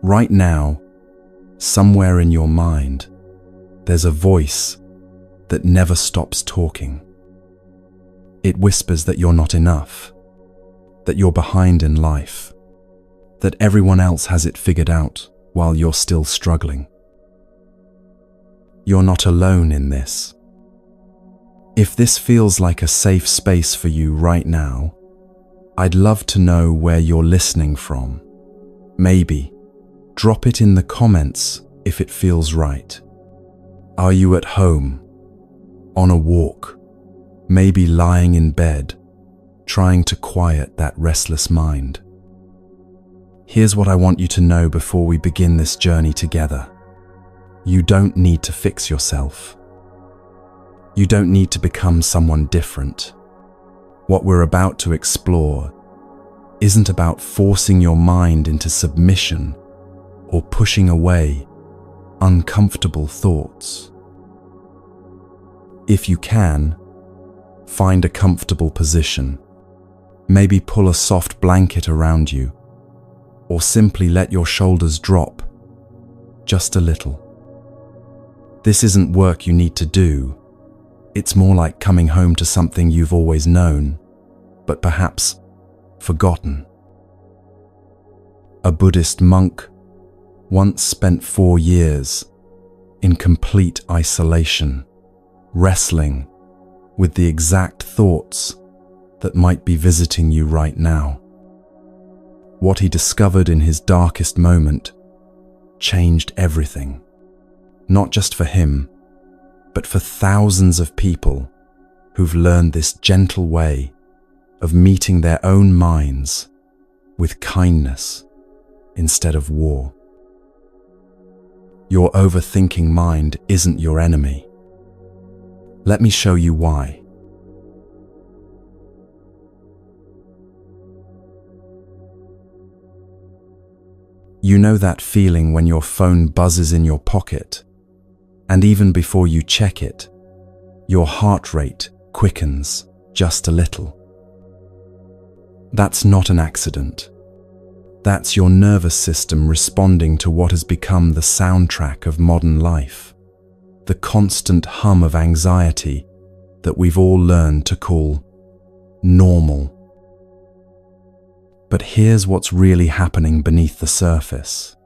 Right now, somewhere in your mind, there's a voice that never stops talking. It whispers that you're not enough, that you're behind in life, that everyone else has it figured out while you're still struggling. You're not alone in this. If this feels like a safe space for you right now, I'd love to know where you're listening from. Maybe drop it in the comments if it feels right. Are you at home, on a walk, maybe lying in bed, trying to quiet that restless mind? Here's what I want you to know before we begin this journey together. You don't need to fix yourself. You don't need to become someone different. What we're about to explore isn't about forcing your mind into submission or pushing away uncomfortable thoughts. If you can, find a comfortable position. Maybe pull a soft blanket around you, or simply let your shoulders drop just a little. This isn't work you need to do. It's more like coming home to something you've always known, but perhaps forgotten. A Buddhist monk once spent 4 years in complete isolation, wrestling with the exact thoughts that might be visiting you right now. What he discovered in his darkest moment changed everything, not just for him, but for thousands of people who've learned this gentle way of meeting their own minds with kindness instead of war. Your overthinking mind isn't your enemy. Let me show you why. You know that feeling when your phone buzzes in your pocket, and even before you check it, your heart rate quickens just a little. That's not an accident. That's your nervous system responding to what has become the soundtrack of modern life, the constant hum of anxiety that we've all learned to call normal. But here's what's really happening beneath the surface.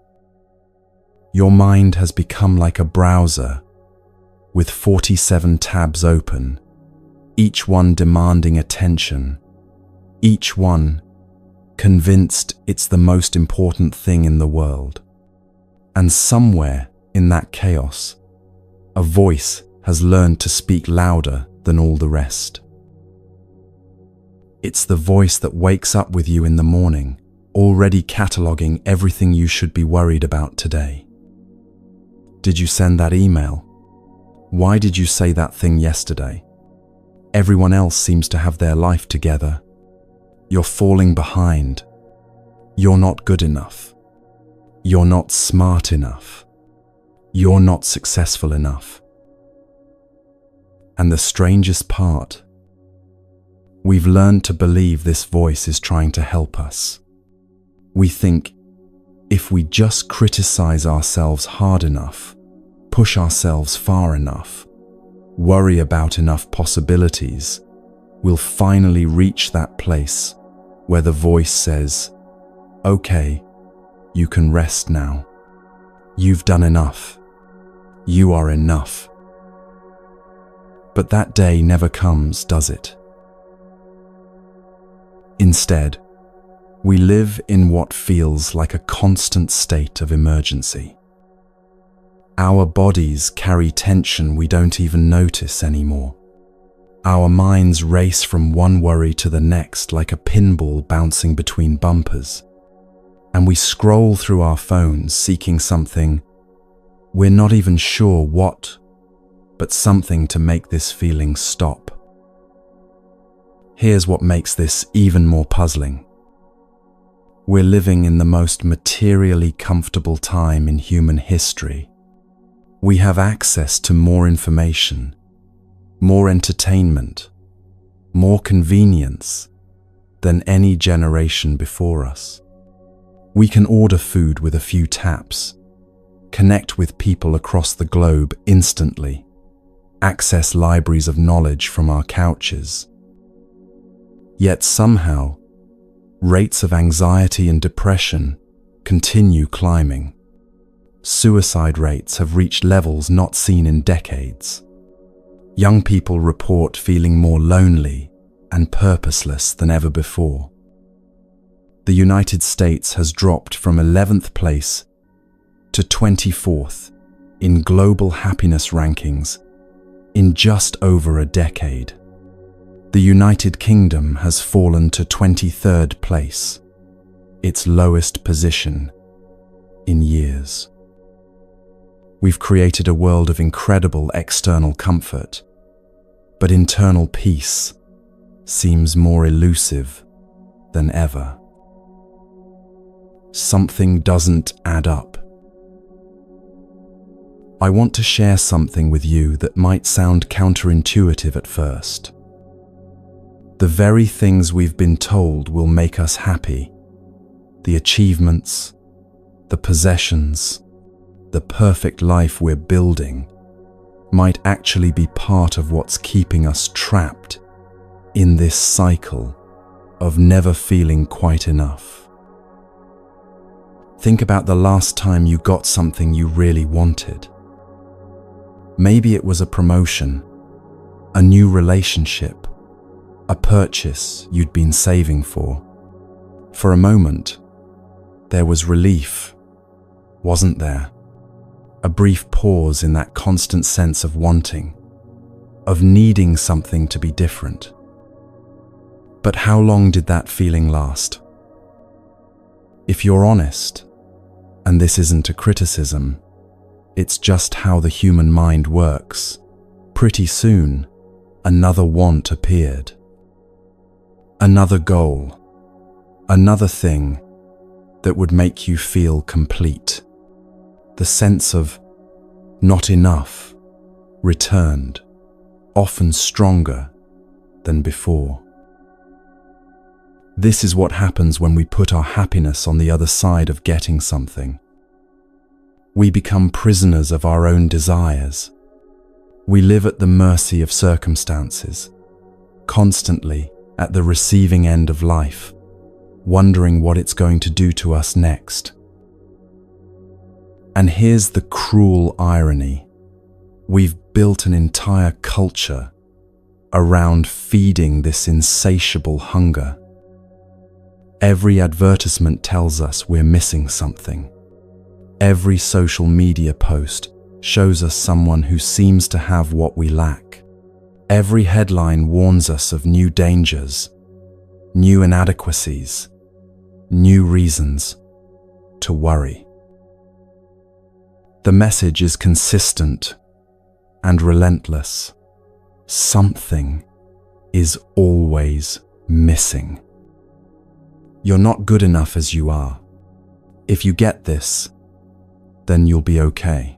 Your mind has become like a browser with 47 tabs open, each one demanding attention, each one convinced it's the most important thing in the world. And somewhere in that chaos, a voice has learned to speak louder than all the rest. It's the voice that wakes up with you in the morning, already cataloguing everything you should be worried about today. Did you send that email? Why did you say that thing yesterday? Everyone else seems to have their life together. You're falling behind. You're not good enough. You're not smart enough. You're not successful enough. And the strangest part, we've learned to believe this voice is trying to help us. We think if we just criticize ourselves hard enough, push ourselves far enough, worry about enough possibilities, we'll finally reach that place where the voice says, "Okay, you can rest now. You've done enough. You are enough." But that day never comes, does it? Instead, we live in what feels like a constant state of emergency. Our bodies carry tension we don't even notice anymore. Our minds race from one worry to the next like a pinball bouncing between bumpers. And we scroll through our phones seeking something we're not even sure what, but something to make this feeling stop. Here's what makes this even more puzzling. We're living in the most materially comfortable time in human history. We have access to more information, more entertainment, more convenience than any generation before us. We can order food with a few taps, connect with people across the globe instantly, access libraries of knowledge from our couches. Yet somehow, rates of anxiety and depression continue climbing. Suicide rates have reached levels not seen in decades. Young people report feeling more lonely and purposeless than ever before. The United States has dropped from 11th place to 24th in global happiness rankings in just over a decade. The United Kingdom has fallen to 23rd place, its lowest position in years. We've created a world of incredible external comfort, but internal peace seems more elusive than ever. Something doesn't add up. I want to share something with you that might sound counterintuitive at first. The very things we've been told will make us happy, the achievements, the possessions, the perfect life we're building, might actually be part of what's keeping us trapped in this cycle of never feeling quite enough. Think about the last time you got something you really wanted. Maybe it was a promotion, a new relationship, a purchase you'd been saving for. For a moment, there was relief, wasn't there? A brief pause in that constant sense of wanting, of needing something to be different. But how long did that feeling last? If you're honest, and this isn't a criticism, it's just how the human mind works, pretty soon, another want appeared. Another goal, another thing that would make you feel complete. The sense of not enough returned, often stronger than before. This is what happens when we put our happiness on the other side of getting something. We become prisoners of our own desires. We live at the mercy of circumstances, constantly at the receiving end of life, wondering what it's going to do to us next. And here's the cruel irony. We've built an entire culture around feeding this insatiable hunger. Every advertisement tells us we're missing something. Every social media post shows us someone who seems to have what we lack. Every headline warns us of new dangers, new inadequacies, new reasons to worry. The message is consistent and relentless. Something is always missing. You're not good enough as you are. If you get this, then you'll be okay.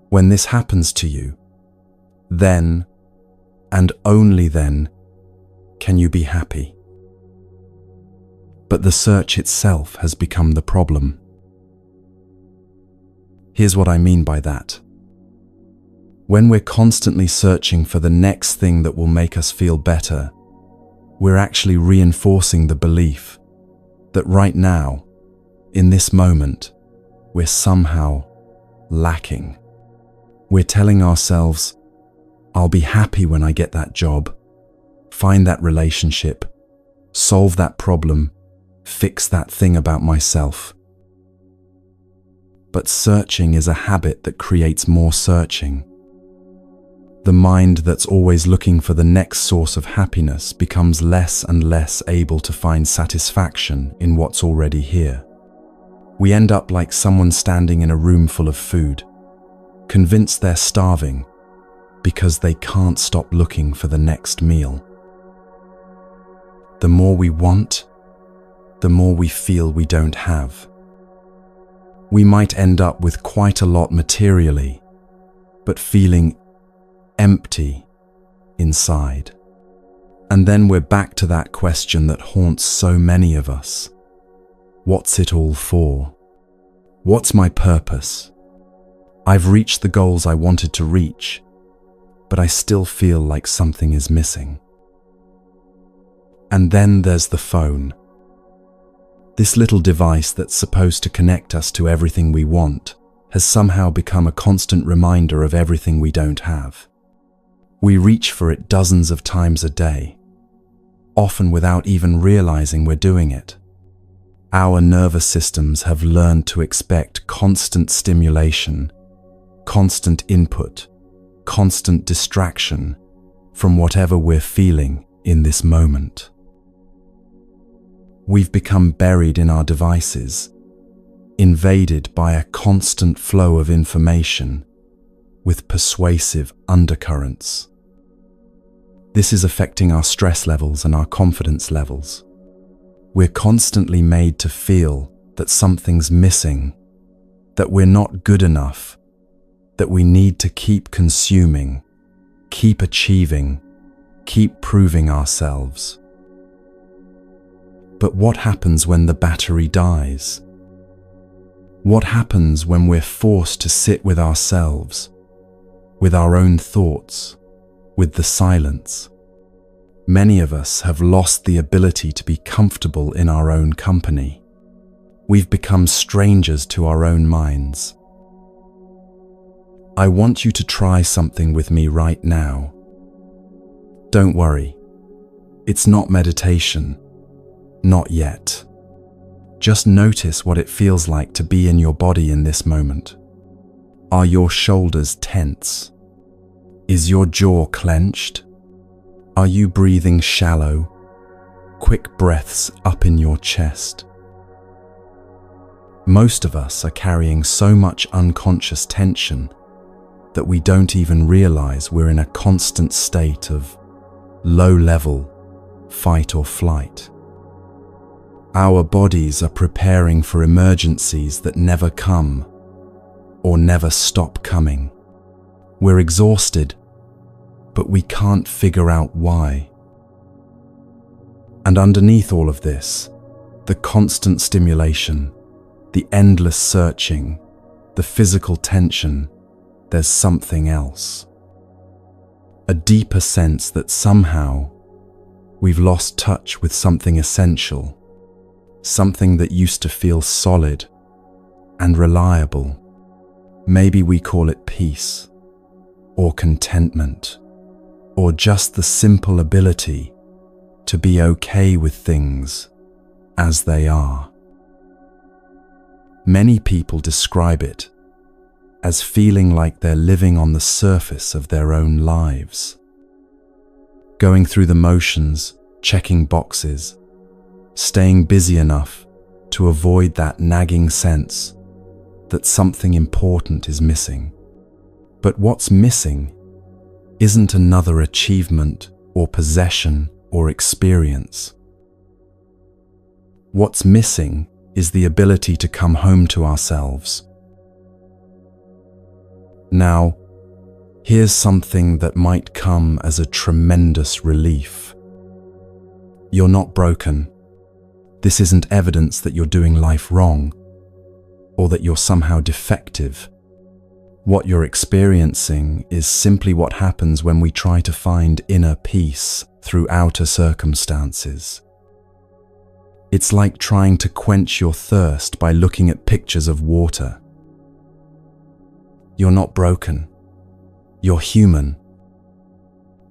When this happens to you, then, and only then, can you be happy. But the search itself has become the problem. Here's what I mean by that. When we're constantly searching for the next thing that will make us feel better, we're actually reinforcing the belief that right now, in this moment, we're somehow lacking. We're telling ourselves, I'll be happy when I get that job, find that relationship, solve that problem, fix that thing about myself. But searching is a habit that creates more searching. The mind that's always looking for the next source of happiness becomes less and less able to find satisfaction in what's already here. We end up like someone standing in a room full of food, convinced they're starving because they can't stop looking for the next meal. The more we want, the more we feel we don't have. We might end up with quite a lot materially, but feeling empty inside. And then we're back to that question that haunts so many of us. What's it all for? What's my purpose? I've reached the goals I wanted to reach, but I still feel like something is missing. And then there's the phone. This little device that's supposed to connect us to everything we want has somehow become a constant reminder of everything we don't have. We reach for it dozens of times a day, often without even realizing we're doing it. Our nervous systems have learned to expect constant stimulation, constant input, constant distraction from whatever we're feeling in this moment. We've become buried in our devices, invaded by a constant flow of information with persuasive undercurrents. This is affecting our stress levels and our confidence levels. We're constantly made to feel that something's missing, that we're not good enough, that we need to keep consuming, keep achieving, keep proving ourselves. But what happens when the battery dies? What happens when we're forced to sit with ourselves, with our own thoughts, with the silence? Many of us have lost the ability to be comfortable in our own company. We've become strangers to our own minds. I want you to try something with me right now. Don't worry. It's not meditation. Not yet. Just notice what it feels like to be in your body in this moment. Are your shoulders tense? Is your jaw clenched? Are you breathing shallow, quick breaths up in your chest? Most of us are carrying so much unconscious tension that we don't even realize we're in a constant state of low-level fight or flight. Our bodies are preparing for emergencies that never come or never stop coming. We're exhausted, but we can't figure out why. And underneath all of this, the constant stimulation, the endless searching, the physical tension, there's something else. A deeper sense that somehow we've lost touch with something essential, something that used to feel solid and reliable. Maybe we call it peace, or contentment, or just the simple ability to be okay with things as they are. Many people describe it as feeling like they're living on the surface of their own lives, going through the motions, checking boxes, staying busy enough to avoid that nagging sense that something important is missing. But what's missing isn't another achievement or possession or experience. What's missing is the ability to come home to ourselves. Now, here's something that might come as a tremendous relief. You're not broken. This isn't evidence that you're doing life wrong, or that you're somehow defective. What you're experiencing is simply what happens when we try to find inner peace through outer circumstances. It's like trying to quench your thirst by looking at pictures of water. You're not broken. You're human.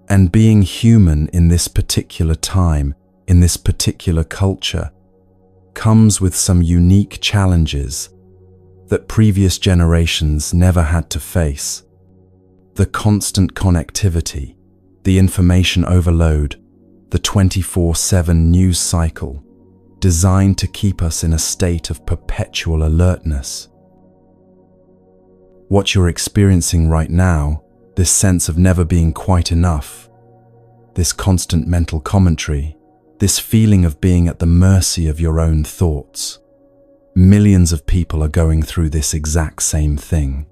And being human in this particular time, in this particular culture, comes with some unique challenges that previous generations never had to face. The constant connectivity, the information overload, the 24/7 news cycle, designed to keep us in a state of perpetual alertness. What you're experiencing right now, this sense of never being quite enough, this constant mental commentary, this feeling of being at the mercy of your own thoughts. Millions of people are going through this exact same thing.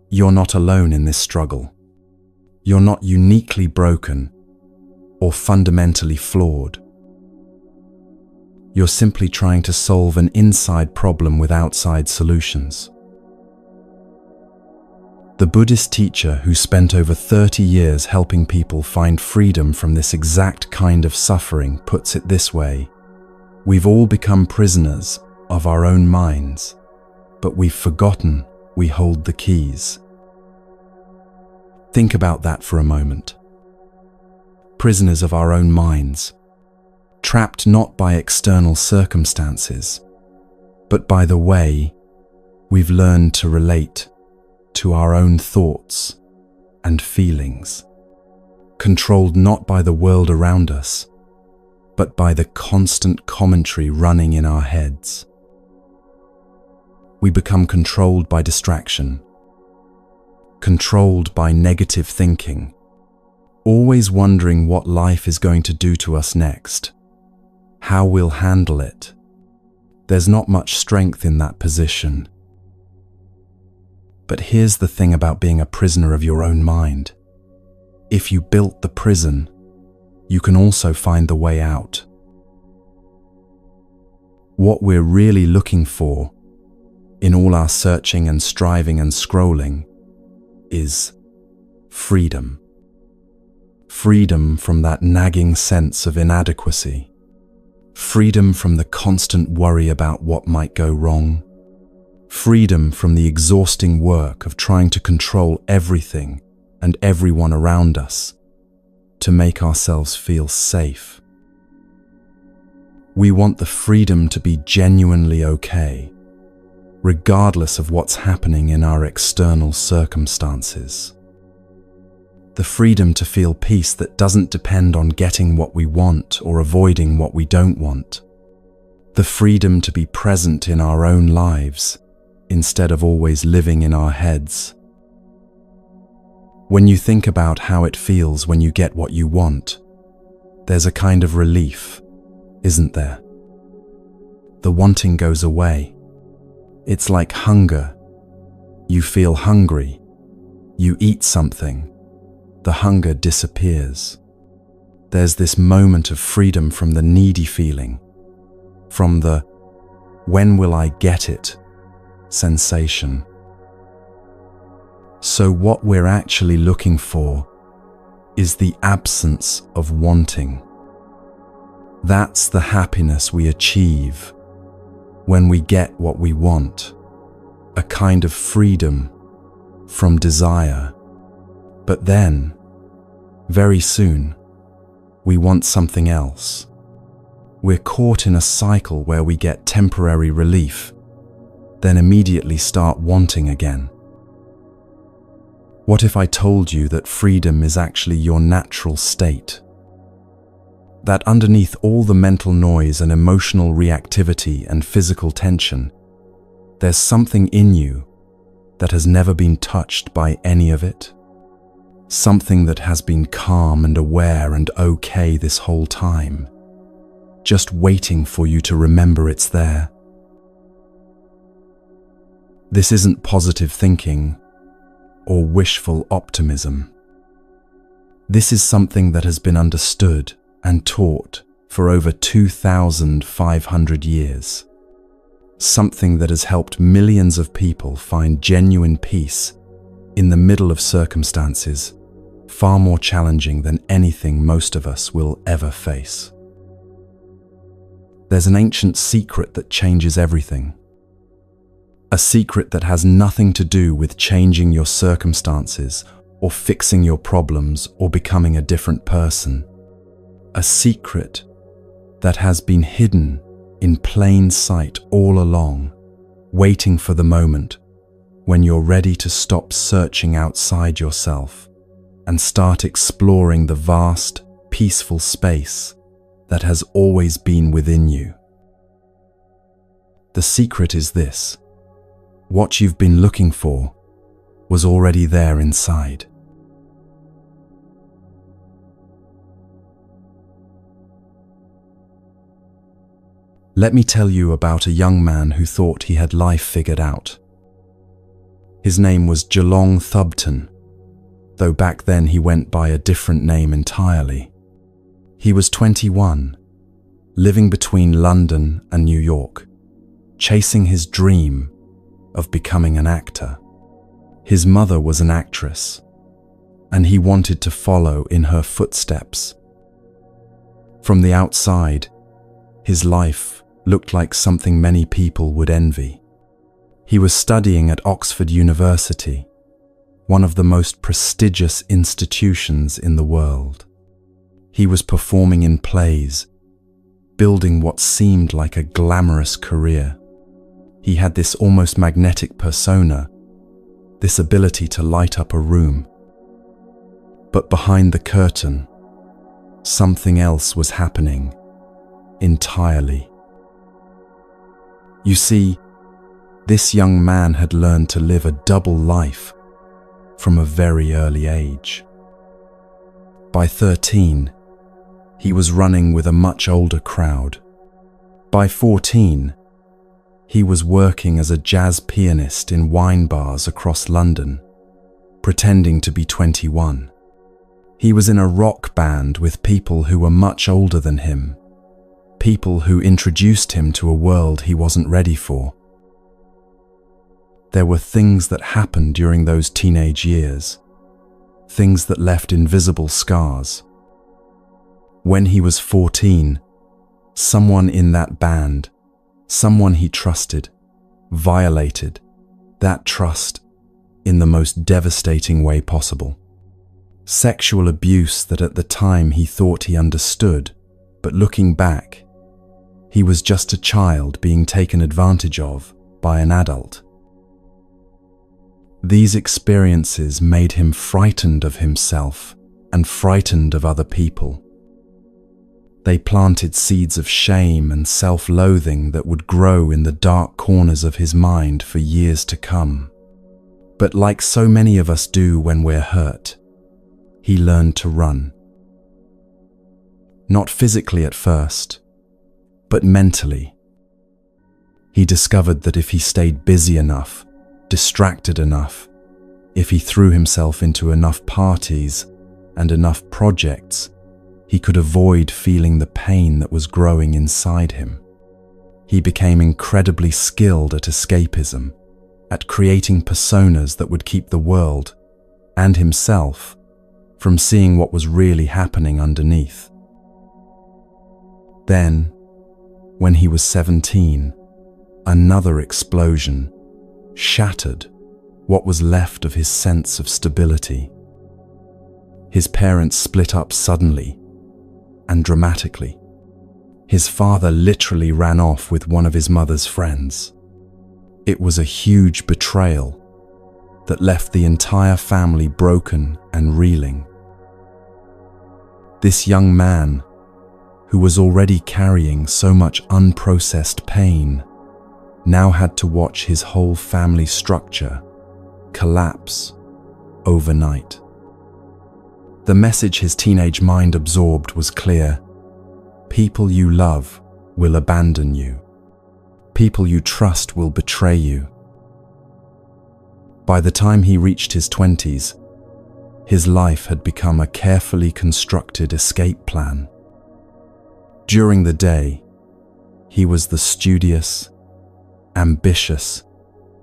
You're not alone in this struggle. You're not uniquely broken or fundamentally flawed. You're simply trying to solve an inside problem with outside solutions. The Buddhist teacher who spent over 30 years helping people find freedom from this exact kind of suffering puts it this way: we've all become prisoners of our own minds, but we've forgotten we hold the keys. Think about that for a moment. Prisoners of our own minds, trapped not by external circumstances, but by the way we've learned to relate to our own thoughts and feelings, controlled not by the world around us, but by the constant commentary running in our heads. We become controlled by distraction, controlled by negative thinking, always wondering what life is going to do to us next, how we'll handle it. There's not much strength in that position. But here's the thing about being a prisoner of your own mind. If you built the prison, you can also find the way out. What we're really looking for, in all our searching and striving and scrolling, is freedom. Freedom from that nagging sense of inadequacy. Freedom from the constant worry about what might go wrong. Freedom from the exhausting work of trying to control everything and everyone around us to make ourselves feel safe. We want the freedom to be genuinely okay, regardless of what's happening in our external circumstances. The freedom to feel peace that doesn't depend on getting what we want or avoiding what we don't want. The freedom to be present in our own lives instead of always living in our heads. When you think about how it feels when you get what you want, there's a kind of relief, isn't there? The wanting goes away. It's like hunger. You feel hungry. You eat something. The hunger disappears. There's this moment of freedom from the needy feeling, from the "when will I get it" sensation. So what we're actually looking for is the absence of wanting. That's the happiness we achieve when we get what we want, a kind of freedom from desire. But then, very soon, we want something else. We're caught in a cycle where we get temporary relief, then immediately start wanting again. What if I told you that freedom is actually your natural state? That underneath all the mental noise and emotional reactivity and physical tension, there's something in you that has never been touched by any of it? Something that has been calm and aware and okay this whole time, just waiting for you to remember it's there. This isn't positive thinking or wishful optimism. This is something that has been understood and taught for over 2,500 years. Something that has helped millions of people find genuine peace in the middle of circumstances far more challenging than anything most of us will ever face. There's an ancient secret that changes everything. A secret that has nothing to do with changing your circumstances or fixing your problems or becoming a different person. A secret that has been hidden in plain sight all along, waiting for the moment when you're ready to stop searching outside yourself and start exploring the vast, peaceful space that has always been within you. The secret is this: what you've been looking for was already there inside. Let me tell you about a young man who thought he had life figured out. His name was Geelong Thubton, though back then he went by a different name entirely. He was 21, living between London and New York, chasing his dream of becoming an actor. His mother was an actress, and he wanted to follow in her footsteps. From the outside, his life looked like something many people would envy. He was studying at Oxford University, one of the most prestigious institutions in the world. He was performing in plays, building what seemed like a glamorous career. He had this almost magnetic persona, this ability to light up a room. But behind the curtain, something else was happening entirely. You see, this young man had learned to live a double life from a very early age. By 13, he was running with a much older crowd. By 14, he was working as a jazz pianist in wine bars across London, pretending to be 21. He was in a rock band with people who were much older than him, people who introduced him to a world he wasn't ready for. There were things that happened during those teenage years, things that left invisible scars. When he was 14, someone in that band, someone he trusted, violated that trust in the most devastating way possible. Sexual abuse that at the time he thought he understood, but looking back, he was just a child being taken advantage of by an adult. These experiences made him frightened of himself and frightened of other people. They planted seeds of shame and self-loathing that would grow in the dark corners of his mind for years to come. But like so many of us do when we're hurt, he learned to run. Not physically at first, but mentally. He discovered that if he stayed busy enough, distracted enough, if he threw himself into enough parties and enough projects, he could avoid feeling the pain that was growing inside him. He became incredibly skilled at escapism, at creating personas that would keep the world, and himself, from seeing what was really happening underneath. Then, when he was 17, another explosion shattered what was left of his sense of stability. His parents split up suddenly and dramatically. His father literally ran off with one of his mother's friends. It was a huge betrayal that left the entire family broken and reeling. This young man, who was already carrying so much unprocessed pain, now had to watch his whole family structure collapse overnight. The message his teenage mind absorbed was clear. People you love will abandon you. People you trust will betray you. By the time he reached his 20s, his life had become a carefully constructed escape plan. During the day, he was the studious, ambitious,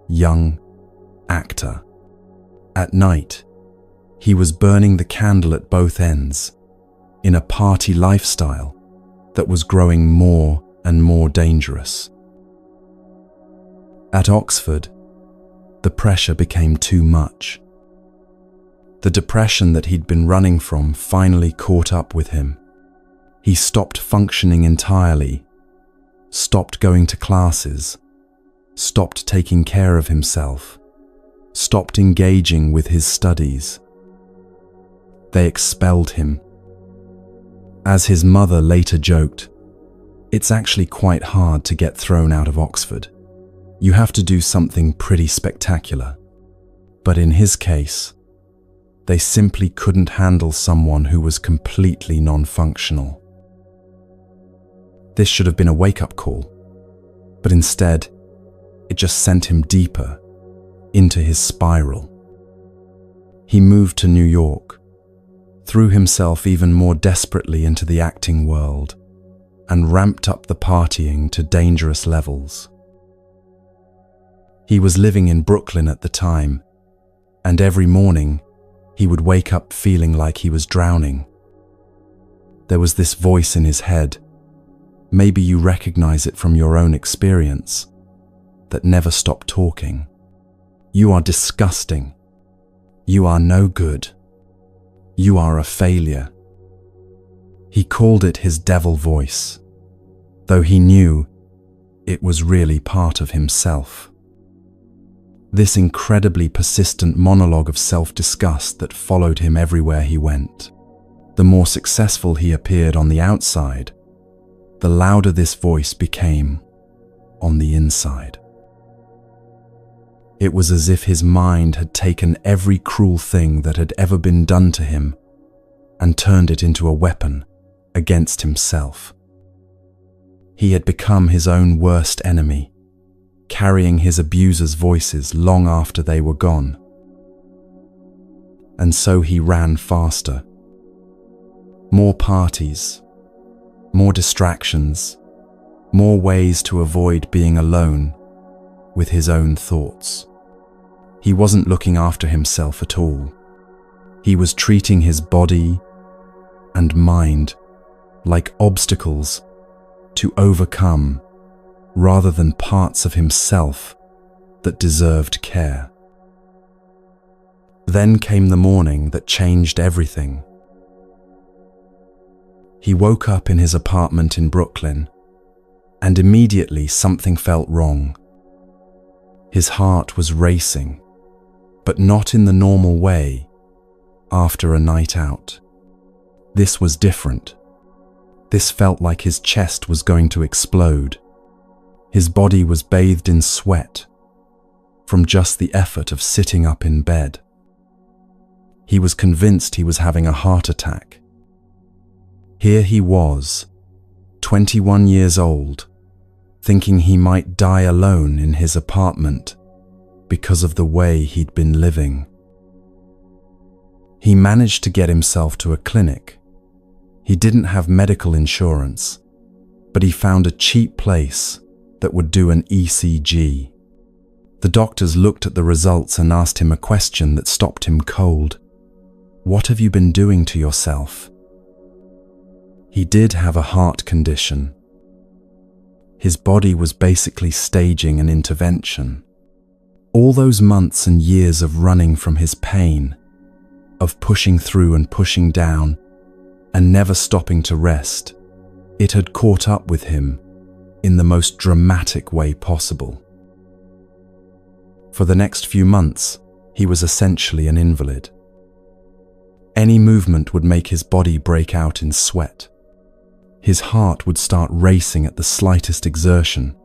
young actor. At night, he was burning the candle at both ends, in a party lifestyle that was growing more and more dangerous. At Oxford, the pressure became too much. The depression that he'd been running from finally caught up with him. He stopped functioning entirely, stopped going to classes, stopped taking care of himself, stopped engaging with his studies. They expelled him. As his mother later joked, "It's actually quite hard to get thrown out of Oxford. You have to do something pretty spectacular." But in his case, they simply couldn't handle someone who was completely non-functional. This should have been a wake-up call, but instead, it just sent him deeper into his spiral. He moved to New York, threw himself even more desperately into the acting world, and ramped up the partying to dangerous levels. He was living in Brooklyn at the time, and every morning he would wake up feeling like he was drowning. There was this voice in his head, maybe you recognize it from your own experience, that never stopped talking. You are disgusting. You are no good. You are a failure. He called it his devil voice, though he knew it was really part of himself. This incredibly persistent monologue of self-disgust that followed him everywhere he went. The more successful he appeared on the outside, the louder this voice became on the inside. It was as if his mind had taken every cruel thing that had ever been done to him and turned it into a weapon against himself. He had become his own worst enemy, carrying his abusers' voices long after they were gone. And so he ran faster. More parties, more distractions, more ways to avoid being alone with his own thoughts. He wasn't looking after himself at all. He was treating his body and mind like obstacles to overcome rather than parts of himself that deserved care. Then came the morning that changed everything. He woke up in his apartment in Brooklyn, and immediately something felt wrong. His heart was racing, but not in the normal way after a night out. This was different. This felt like his chest was going to explode. His body was bathed in sweat from just the effort of sitting up in bed. He was convinced he was having a heart attack. Here he was, 21 years old, thinking he might die alone in his apartment because of the way he'd been living. He managed to get himself to a clinic. He didn't have medical insurance, but he found a cheap place that would do an ECG. The doctors looked at the results and asked him a question that stopped him cold. What have you been doing to yourself? He did have a heart condition. His body was basically staging an intervention. All those months and years of running from his pain, of pushing through and pushing down, and never stopping to rest, it had caught up with him in the most dramatic way possible. For the next few months, he was essentially an invalid. Any movement would make his body break out in sweat. His heart would start racing at the slightest exertion.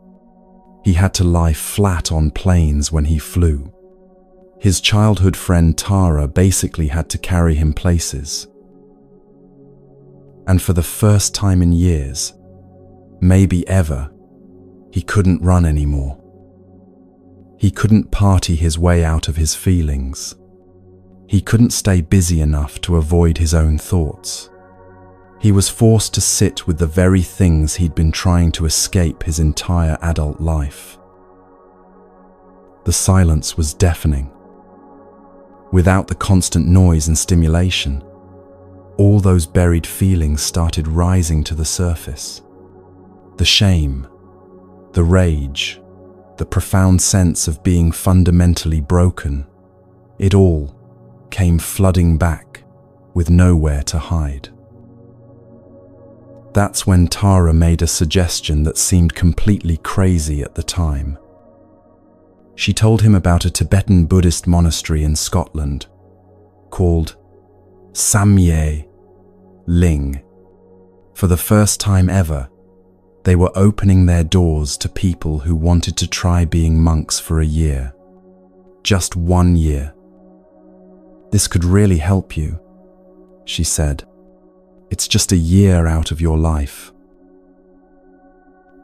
He had to lie flat on planes when he flew. His childhood friend Tara basically had to carry him places. And for the first time in years, maybe ever, he couldn't run anymore. He couldn't party his way out of his feelings. He couldn't stay busy enough to avoid his own thoughts. He was forced to sit with the very things he'd been trying to escape his entire adult life. The silence was deafening. Without the constant noise and stimulation, all those buried feelings started rising to the surface. The shame, the rage, the profound sense of being fundamentally broken, it all came flooding back with nowhere to hide. That's when Tara made a suggestion that seemed completely crazy at the time. She told him about a Tibetan Buddhist monastery in Scotland called Samye Ling. For the first time ever, they were opening their doors to people who wanted to try being monks for a year. Just 1 year. This could really help you, she said. It's just a year out of your life.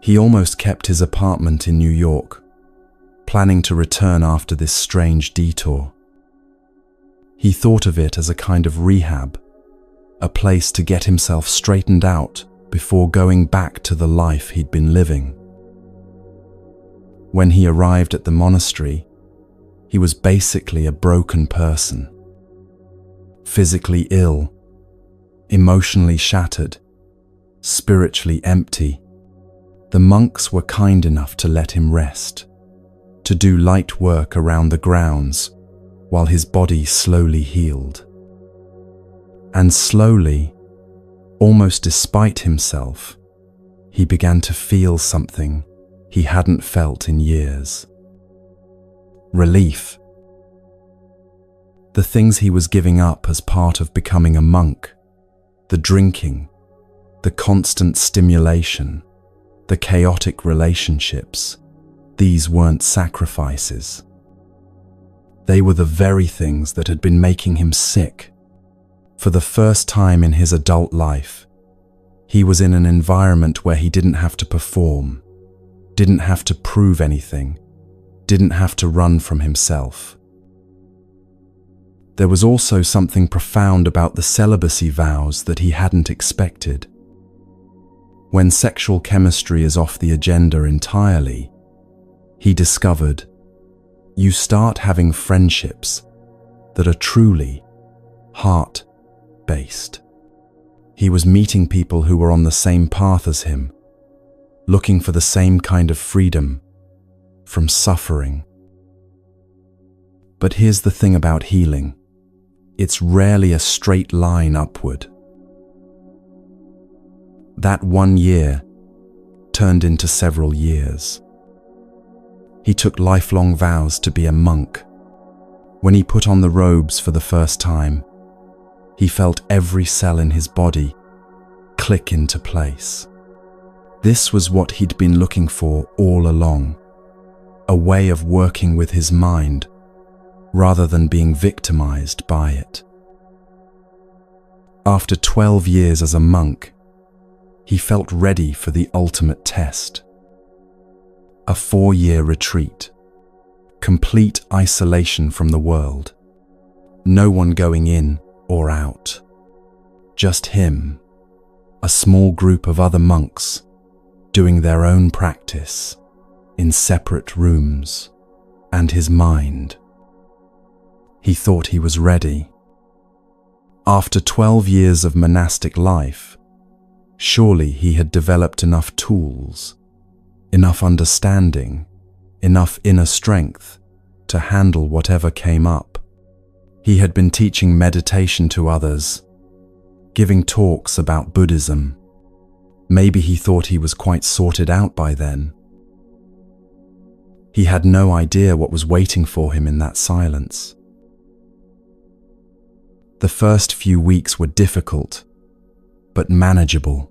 He almost kept his apartment in New York, planning to return after this strange detour. He thought of it as a kind of rehab, a place to get himself straightened out before going back to the life he'd been living. When he arrived at the monastery, he was basically a broken person. Physically ill, emotionally shattered, spiritually empty. The monks were kind enough to let him rest, to do light work around the grounds while his body slowly healed. And slowly, almost despite himself, he began to feel something he hadn't felt in years. Relief. The things he was giving up as part of becoming a monk, the drinking, the constant stimulation, the chaotic relationships, these weren't sacrifices. They were the very things that had been making him sick. For the first time in his adult life, he was in an environment where he didn't have to perform, didn't have to prove anything, didn't have to run from himself. There was also something profound about the celibacy vows that he hadn't expected. When sexual chemistry is off the agenda entirely, he discovered, you start having friendships that are truly heart-based. He was meeting people who were on the same path as him, looking for the same kind of freedom from suffering. But here's the thing about healing. It's rarely a straight line upward. That 1 year turned into several years. He took lifelong vows to be a monk. When he put on the robes for the first time, he felt every cell in his body click into place. This was what he'd been looking for all along, a way of working with his mind rather than being victimized by it. After 12 years as a monk, he felt ready for the ultimate test. A 4-year retreat, complete isolation from the world, no one going in or out, just him, a small group of other monks doing their own practice in separate rooms, and his mind. He thought he was ready. After 12 years of monastic life, surely he had developed enough tools, enough understanding, enough inner strength to handle whatever came up. He had been teaching meditation to others, giving talks about Buddhism. Maybe he thought he was quite sorted out by then. He had no idea what was waiting for him in that silence. The first few weeks were difficult, but manageable.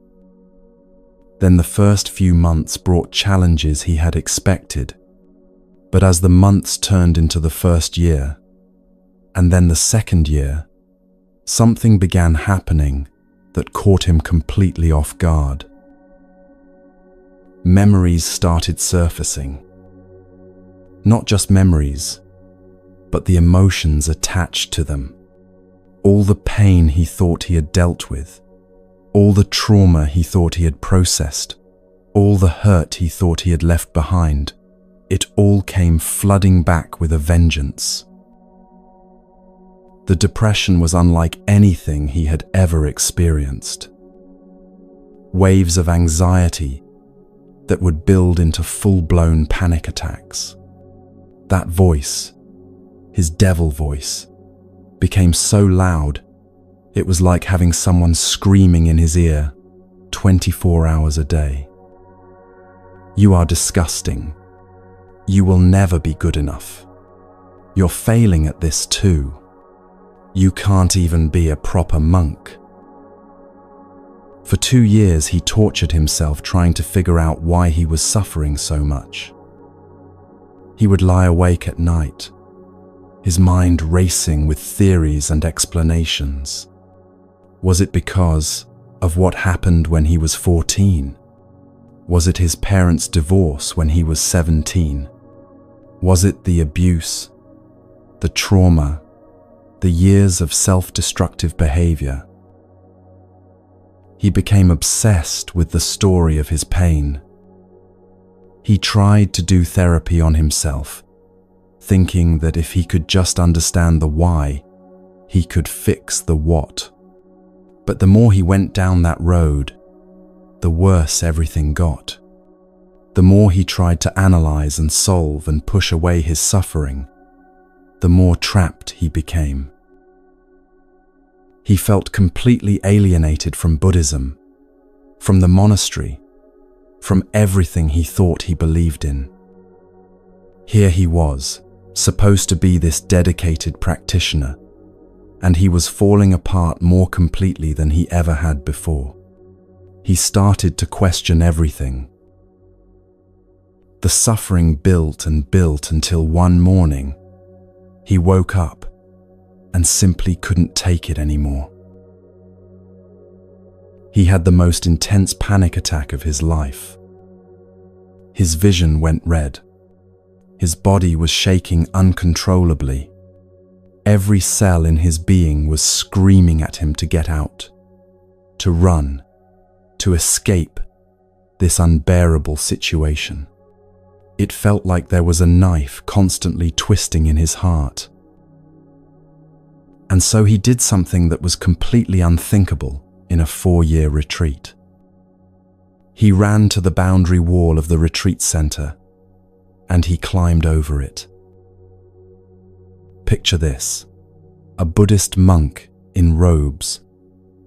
Then the first few months brought challenges he had expected. But as the months turned into the first year, and then the second year, something began happening that caught him completely off guard. Memories started surfacing. Not just memories, but the emotions attached to them. All the pain he thought he had dealt with, all the trauma he thought he had processed, all the hurt he thought he had left behind, it all came flooding back with a vengeance. The depression was unlike anything he had ever experienced. Waves of anxiety that would build into full-blown panic attacks. That voice, his devil voice, became so loud, it was like having someone screaming in his ear 24 hours a day. You are disgusting. You will never be good enough. You're failing at this too. You can't even be a proper monk. For 2 years, he tortured himself trying to figure out why he was suffering so much. He would lie awake at night, his mind racing with theories and explanations. Was it because of what happened when he was 14? Was it his parents' divorce when he was 17? Was it the abuse, the trauma, the years of self-destructive behavior? He became obsessed with the story of his pain. He tried to do therapy on himself, thinking that if he could just understand the why, he could fix the what. But the more he went down that road, the worse everything got. The more he tried to analyze and solve and push away his suffering, the more trapped he became. He felt completely alienated from Buddhism, from the monastery, from everything he thought he believed in. Here he was, supposed to be this dedicated practitioner, and he was falling apart more completely than he ever had before. He started to question everything. The suffering built and built until one morning, he woke up and simply couldn't take it anymore. He had the most intense panic attack of his life. His vision went red. His body was shaking uncontrollably. Every cell in his being was screaming at him to get out, to run, to escape this unbearable situation. It felt like there was a knife constantly twisting in his heart. And so he did something that was completely unthinkable in a 4-year retreat. He ran to the boundary wall of the retreat center, and he climbed over it. Picture this: a Buddhist monk in robes,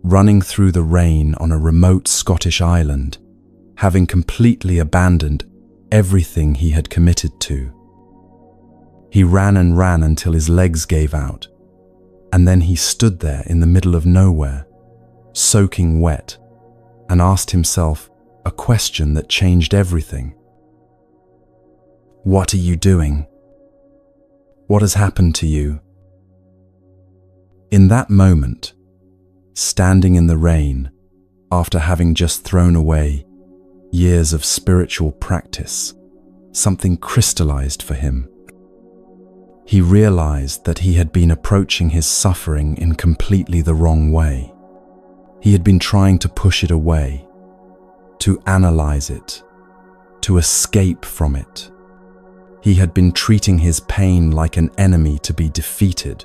running through the rain on a remote Scottish island, having completely abandoned everything he had committed to. He ran and ran until his legs gave out, and then he stood there in the middle of nowhere, soaking wet, and asked himself a question that changed everything. What are you doing? What has happened to you? In that moment, standing in the rain, after having just thrown away years of spiritual practice, something crystallized for him. He realized that he had been approaching his suffering in completely the wrong way. He had been trying to push it away, to analyze it, to escape from it. He had been treating his pain like an enemy to be defeated,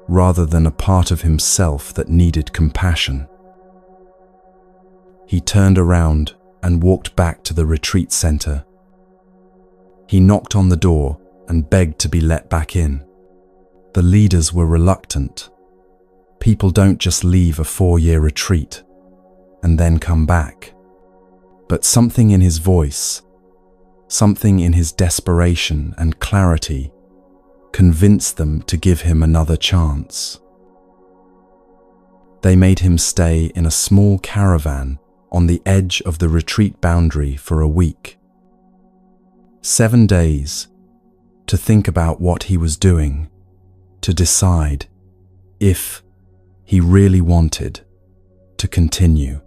rather than a part of himself that needed compassion. He turned around and walked back to the retreat center. He knocked on the door and begged to be let back in. The leaders were reluctant. People don't just leave a 4-year retreat and then come back. But something in his voice, something in his desperation and clarity, convinced them to give him another chance. They made him stay in a small caravan on the edge of the retreat boundary for a week. 7 days to think about what he was doing, to decide if he really wanted to continue.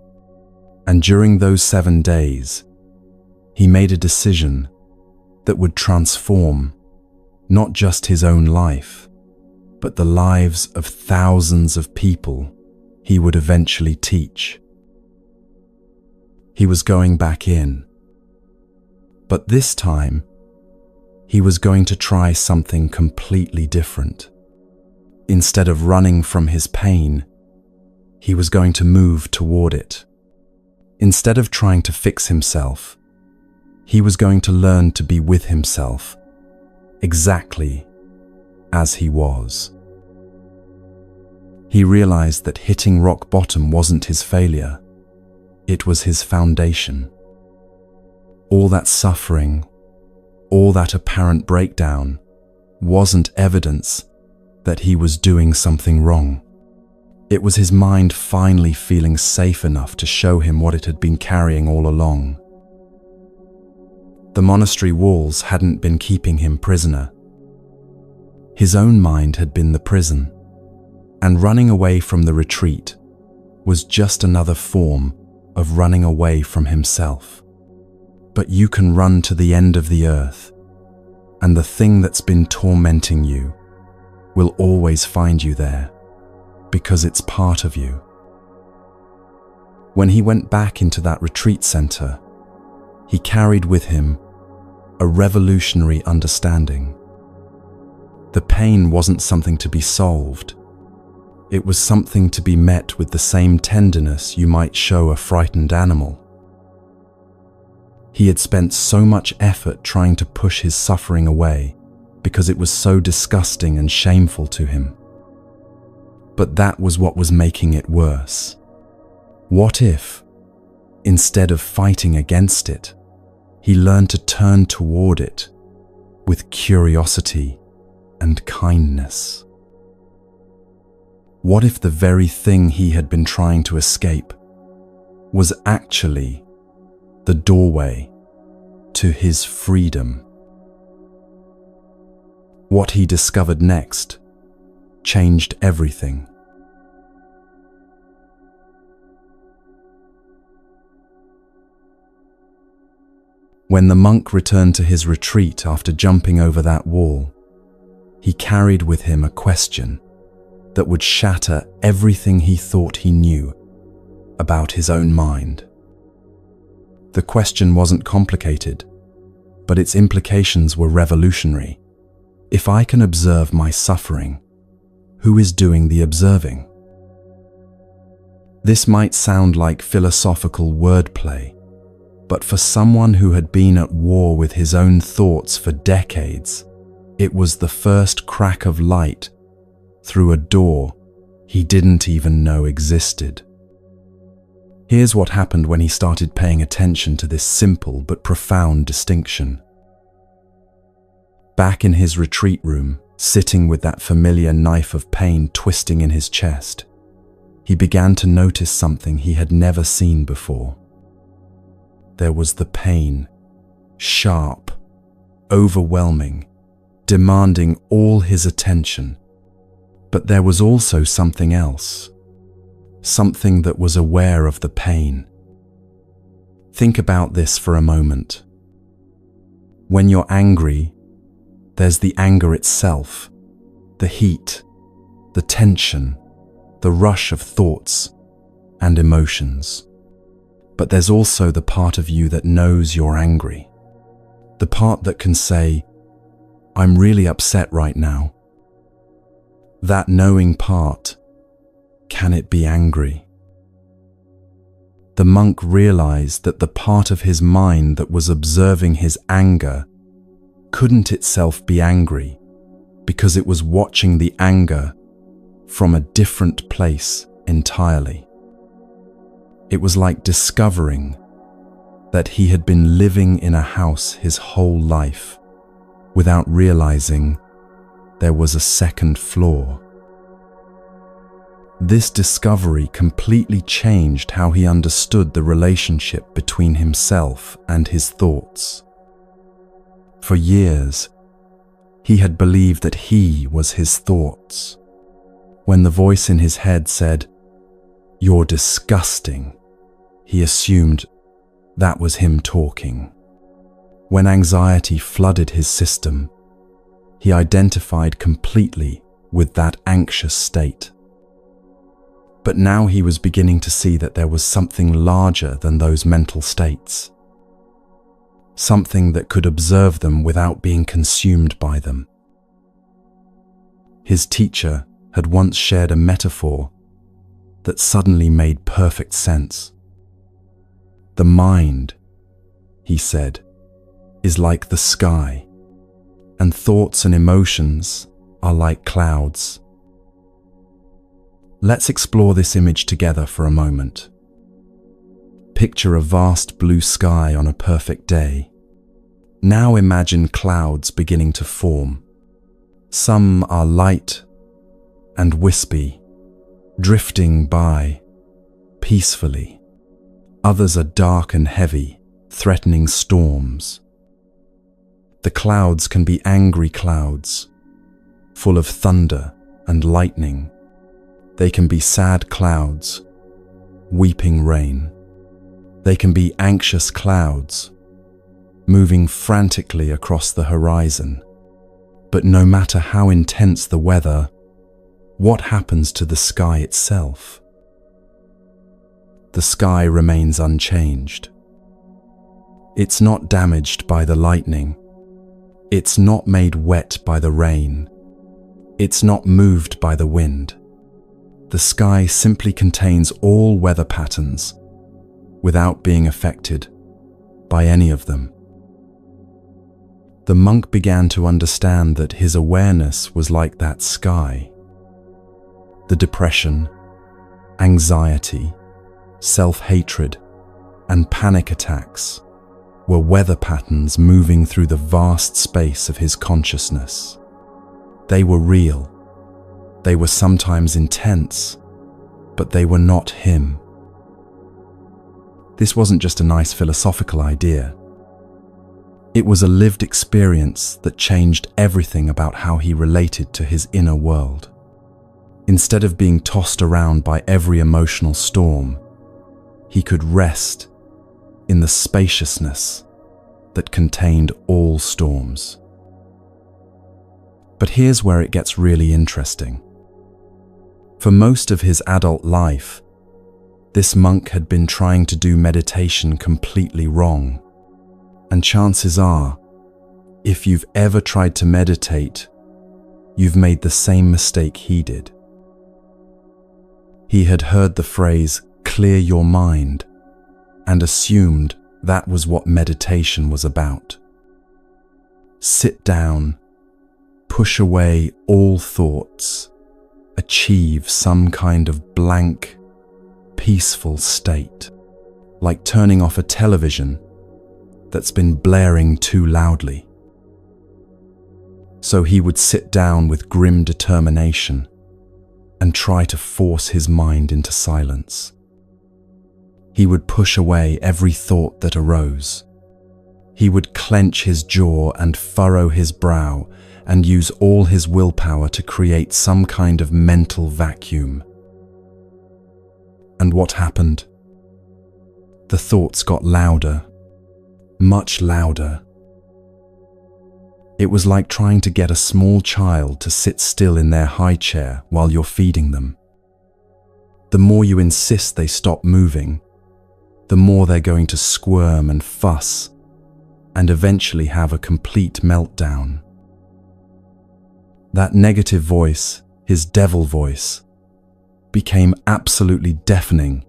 And during those 7 days, he made a decision that would transform not just his own life, but the lives of thousands of people he would eventually teach. He was going back in, but this time he was going to try something completely different. Instead of running from his pain, he was going to move toward it. Instead of trying to fix himself, he was going to learn to be with himself, exactly as he was. He realized that hitting rock bottom wasn't his failure, it was his foundation. All that suffering, all that apparent breakdown, wasn't evidence that he was doing something wrong. It was his mind finally feeling safe enough to show him what it had been carrying all along. The monastery walls hadn't been keeping him prisoner. His own mind had been the prison, and running away from the retreat was just another form of running away from himself. But you can run to the end of the earth, and the thing that's been tormenting you will always find you there, because it's part of you. When he went back into that retreat center, he carried with him a revolutionary understanding. The pain wasn't something to be solved. It was something to be met with the same tenderness you might show a frightened animal. He had spent so much effort trying to push his suffering away because it was so disgusting and shameful to him. But that was what was making it worse. What if, instead of fighting against it, he learned to turn toward it with curiosity and kindness? What if the very thing he had been trying to escape was actually the doorway to his freedom? What he discovered next changed everything. When the monk returned to his retreat after jumping over that wall, he carried with him a question that would shatter everything he thought he knew about his own mind. The question wasn't complicated, but its implications were revolutionary. If I can observe my suffering, who is doing the observing? This might sound like philosophical wordplay, but for someone who had been at war with his own thoughts for decades, it was the first crack of light through a door he didn't even know existed. Here's what happened when he started paying attention to this simple but profound distinction. Back in his retreat room, sitting with that familiar knife of pain twisting in his chest, he began to notice something he had never seen before. There was the pain, sharp, overwhelming, demanding all his attention. But there was also something else, something that was aware of the pain. Think about this for a moment. When you're angry, there's the anger itself, the heat, the tension, the rush of thoughts and emotions. But there's also the part of you that knows you're angry, the part that can say, "I'm really upset right now." That knowing part, can it be angry? The monk realized that the part of his mind that was observing his anger couldn't itself be angry because it was watching the anger from a different place entirely. It was like discovering that he had been living in a house his whole life without realizing there was a second floor. This discovery completely changed how he understood the relationship between himself and his thoughts. For years, he had believed that he was his thoughts. When the voice in his head said, "You're disgusting," he assumed that was him talking. When anxiety flooded his system, he identified completely with that anxious state. But now he was beginning to see that there was something larger than those mental states, something that could observe them without being consumed by them. His teacher had once shared a metaphor that suddenly made perfect sense. The mind, he said, is like the sky, and thoughts and emotions are like clouds. Let's explore this image together for a moment. Picture a vast blue sky on a perfect day. Now imagine clouds beginning to form. Some are light and wispy, drifting by peacefully. Others are dark and heavy, threatening storms. The clouds can be angry clouds, full of thunder and lightning. They can be sad clouds, weeping rain. They can be anxious clouds, moving frantically across the horizon. But no matter how intense the weather, what happens to the sky itself? the sky remains unchanged. It's not damaged by the lightning. It's not made wet by the rain. It's not moved by the wind. The sky simply contains all weather patterns without being affected by any of them. The monk began to understand that his awareness was like that sky. The depression, anxiety, self-hatred, and panic attacks were weather patterns moving through the vast space of his consciousness. They were real. They were sometimes intense, but they were not him. This wasn't just a nice philosophical idea. It was a lived experience that changed everything about how he related to his inner world. Instead of being tossed around by every emotional storm, he could rest in the spaciousness that contained all storms. But here's where it gets really interesting. For most of his adult life, this monk had been trying to do meditation completely wrong. And chances are, if you've ever tried to meditate, you've made the same mistake he did. He had heard the phrase, "clear your mind," and assumed that was what meditation was about. Sit down, push away all thoughts, achieve some kind of blank, peaceful state, like turning off a television that's been blaring too loudly. So he would sit down with grim determination and try to force his mind into silence. He would push away every thought that arose. He would clench his jaw and furrow his brow and use all his willpower to create some kind of mental vacuum. And what happened? The thoughts got louder, much louder. It was like trying to get a small child to sit still in their high chair while you're feeding them. The more you insist they stop moving, the more they're going to squirm and fuss and eventually have a complete meltdown. That negative voice, his devil voice, became absolutely deafening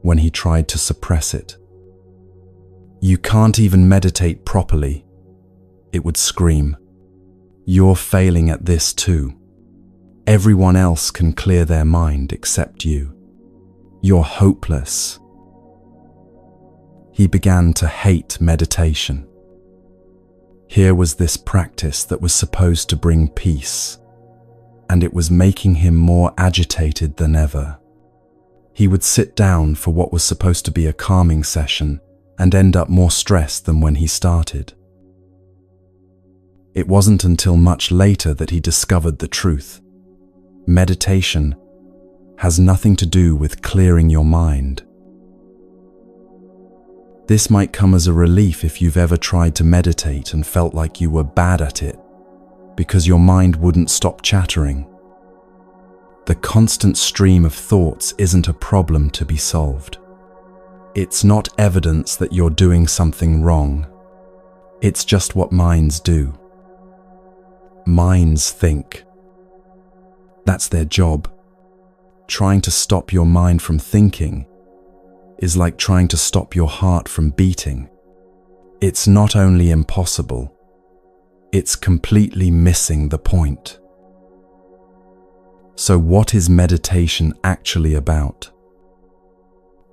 when he tried to suppress it. "You can't even meditate properly," it would scream. "You're failing at this too. Everyone else can clear their mind except you. You're hopeless." He began to hate meditation. Here was this practice that was supposed to bring peace, and it was making him more agitated than ever. He would sit down for what was supposed to be a calming session and end up more stressed than when he started. It wasn't until much later that he discovered the truth. Meditation has nothing to do with clearing your mind. This might come as a relief if you've ever tried to meditate and felt like you were bad at it, because your mind wouldn't stop chattering. The constant stream of thoughts isn't a problem to be solved. It's not evidence that you're doing something wrong. It's just what minds do. Minds think. That's their job. Trying to stop your mind from thinking is like trying to stop your heart from beating. It's not only impossible, it's completely missing the point. So what is meditation actually about?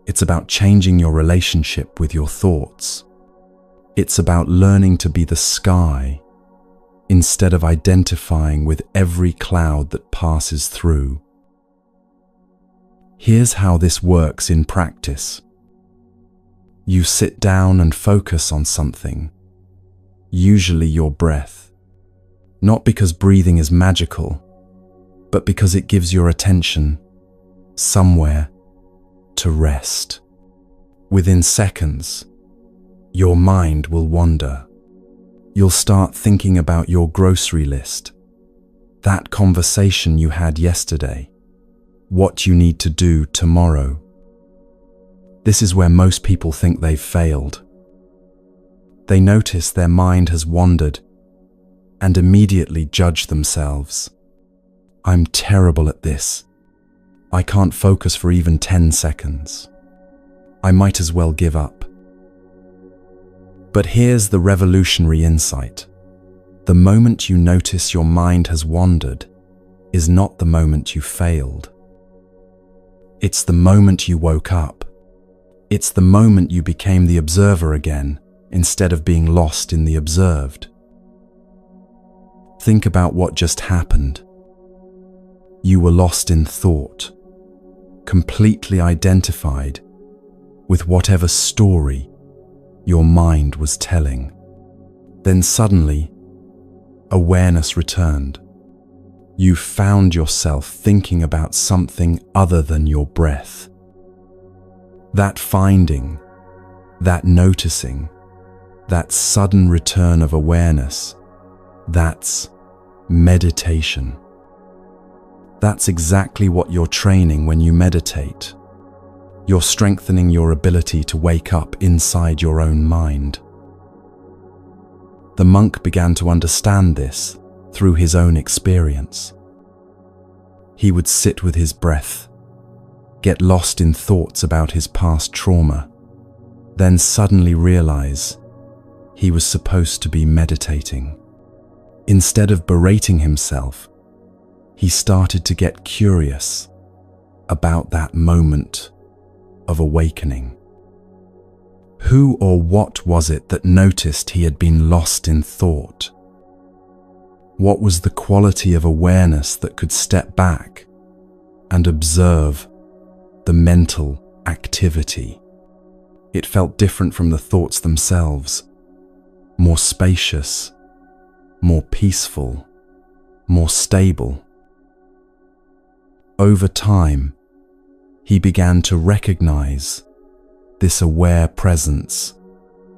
It's about changing your relationship with your thoughts. It's about learning to be the sky instead of identifying with every cloud that passes through. Here's how this works in practice. You sit down and focus on something, usually your breath, not because breathing is magical, but because it gives your attention somewhere to rest. Within seconds, your mind will wander. You'll start thinking about your grocery list, that conversation you had yesterday, what you need to do tomorrow. This is where most people think they've failed. They notice their mind has wandered and immediately judge themselves. I'm terrible at this. I can't focus for even 10 seconds. I might as well give up. But here's the revolutionary insight. The moment you notice your mind has wandered is not the moment you failed. It's the moment you woke up. It's the moment you became the observer again, instead of being lost in the observed. Think about what just happened. You were lost in thought, completely identified with whatever story your mind was telling. Then suddenly, awareness returned. You found yourself thinking about something other than your breath. That finding, that noticing, that sudden return of awareness, that's meditation. That's exactly what you're training when you meditate. You're strengthening your ability to wake up inside your own mind. The monk began to understand this through his own experience. He would sit with his breath, get lost in thoughts about his past trauma, then suddenly realize he was supposed to be meditating. Instead of berating himself, he started to get curious about that moment of awakening. Who or what was it that noticed he had been lost in thought? What was the quality of awareness that could step back and observe the mental activity? It felt different from the thoughts themselves, more spacious, more peaceful, more stable. Over time, he began to recognize this aware presence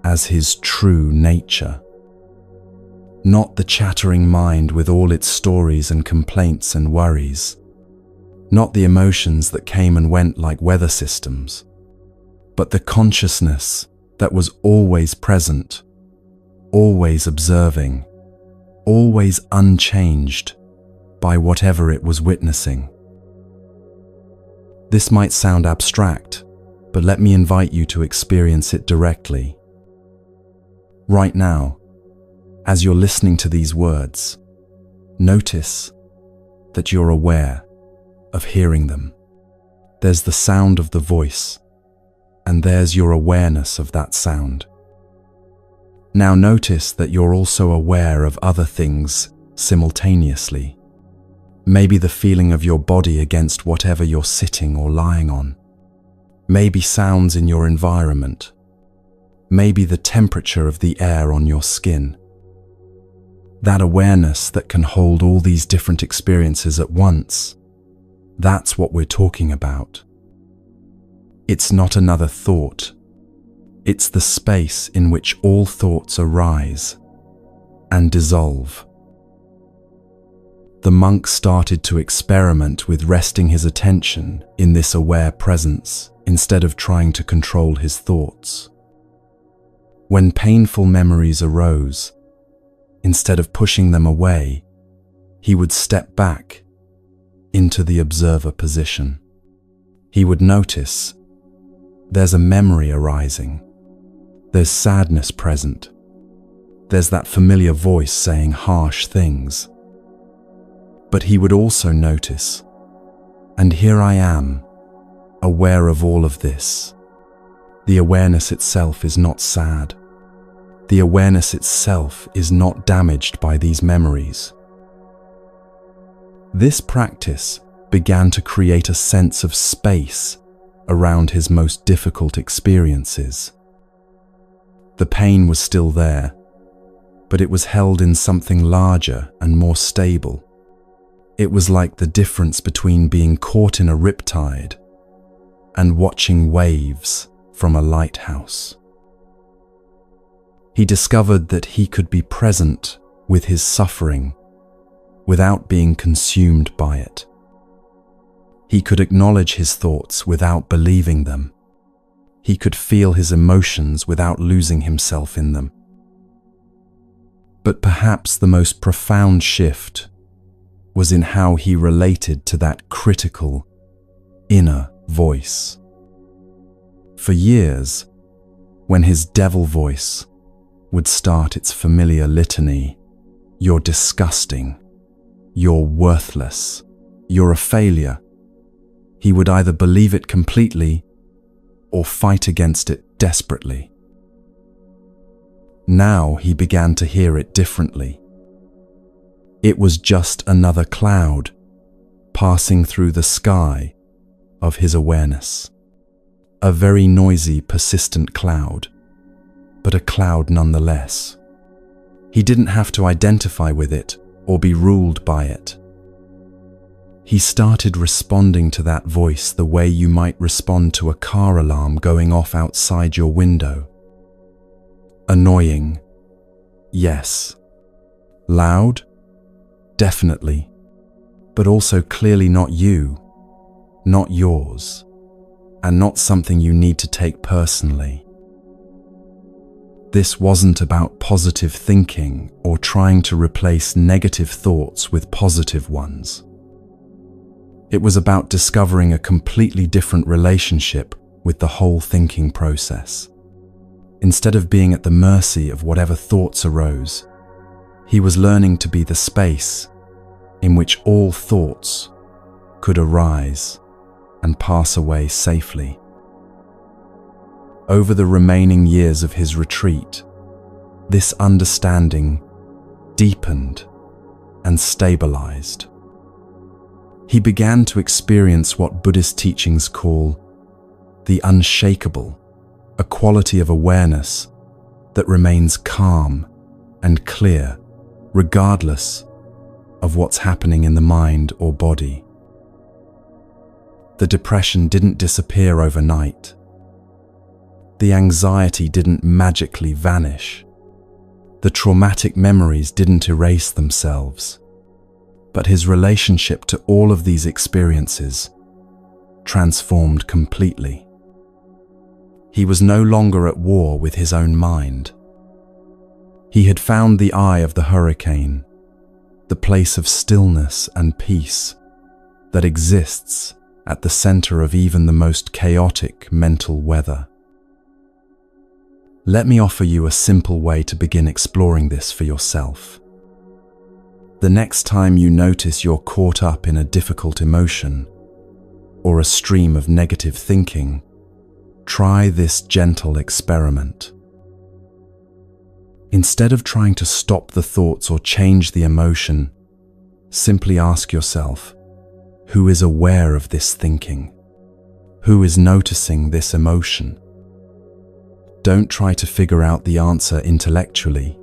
as his true nature. Not the chattering mind with all its stories and complaints and worries. Not the emotions that came and went like weather systems, but the consciousness that was always present, always observing, always unchanged by whatever it was witnessing. This might sound abstract, but let me invite you to experience it directly. Right now, as you're listening to these words, notice that you're aware of hearing them. There's the sound of the voice, and there's your awareness of that sound. Now notice that you're also aware of other things simultaneously. Maybe the feeling of your body against whatever you're sitting or lying on. Maybe sounds in your environment. Maybe the temperature of the air on your skin. That awareness that can hold all these different experiences at once. That's what we're talking about. It's not another thought. It's the space in which all thoughts arise and dissolve. The monk started to experiment with resting his attention in this aware presence instead of trying to control his thoughts. When painful memories arose, instead of pushing them away, he would step back into the observer position. He would notice there's a memory arising. There's sadness present. There's that familiar voice saying harsh things. But he would also notice, and here I am, aware of all of this. The awareness itself is not sad. The awareness itself is not damaged by these memories. This practice began to create a sense of space around his most difficult experiences. The pain was still there, but it was held in something larger and more stable. It was like the difference between being caught in a riptide and watching waves from a lighthouse. He discovered that he could be present with his suffering without being consumed by it. He could acknowledge his thoughts without believing them. He could feel his emotions without losing himself in them. But perhaps the most profound shift was in how he related to that critical, inner voice. For years, when his devil voice would start its familiar litany, "You're disgusting, you're worthless, you're a failure," he would either believe it completely or fight against it desperately. Now he began to hear it differently. It was just another cloud passing through the sky of his awareness. A very noisy, persistent cloud, but a cloud nonetheless. He didn't have to identify with it or be ruled by it. He started responding to that voice the way you might respond to a car alarm going off outside your window. Annoying, yes. Loud, definitely, but also clearly not you, not yours, and not something you need to take personally. This wasn't about positive thinking or trying to replace negative thoughts with positive ones. It was about discovering a completely different relationship with the whole thinking process. Instead of being at the mercy of whatever thoughts arose, he was learning to be the space in which all thoughts could arise and pass away safely. Over the remaining years of his retreat, this understanding deepened and stabilized. He began to experience what Buddhist teachings call the unshakable, a quality of awareness that remains calm and clear regardless of what's happening in the mind or body. The depression didn't disappear overnight. The anxiety didn't magically vanish. The traumatic memories didn't erase themselves. But his relationship to all of these experiences transformed completely. He was no longer at war with his own mind. He had found the eye of the hurricane, the place of stillness and peace that exists at the center of even the most chaotic mental weather. Let me offer you a simple way to begin exploring this for yourself. The next time you notice you're caught up in a difficult emotion or a stream of negative thinking, try this gentle experiment. Instead of trying to stop the thoughts or change the emotion, simply ask yourself, who is aware of this thinking? Who is noticing this emotion? Don't try to figure out the answer intellectually.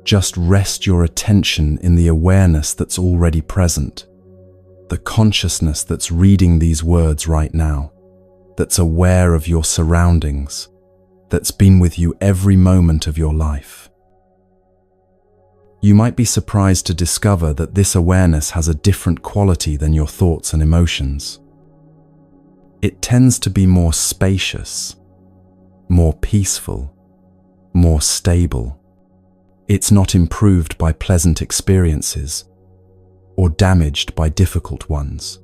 Just rest your attention in the awareness that's already present, the consciousness that's reading these words right now, that's aware of your surroundings, that's been with you every moment of your life. You might be surprised to discover that this awareness has a different quality than your thoughts and emotions. It tends to be more spacious, more peaceful, more stable. It's not improved by pleasant experiences or damaged by difficult ones.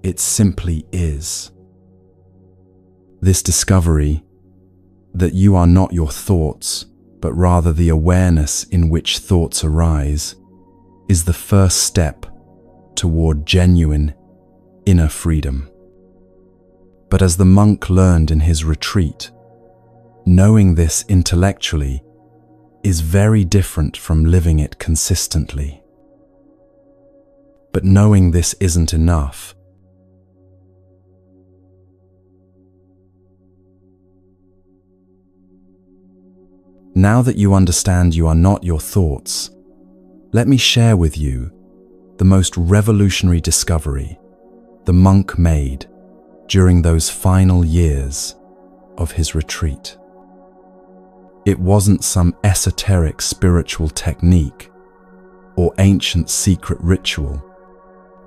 It simply is. This discovery that you are not your thoughts, but rather the awareness in which thoughts arise, is the first step toward genuine inner freedom. But as the monk learned in his retreat, knowing this intellectually is very different from living it consistently. But knowing this isn't enough. Now that you understand you are not your thoughts, let me share with you the most revolutionary discovery the monk made during those final years of his retreat. It wasn't some esoteric spiritual technique or ancient secret ritual.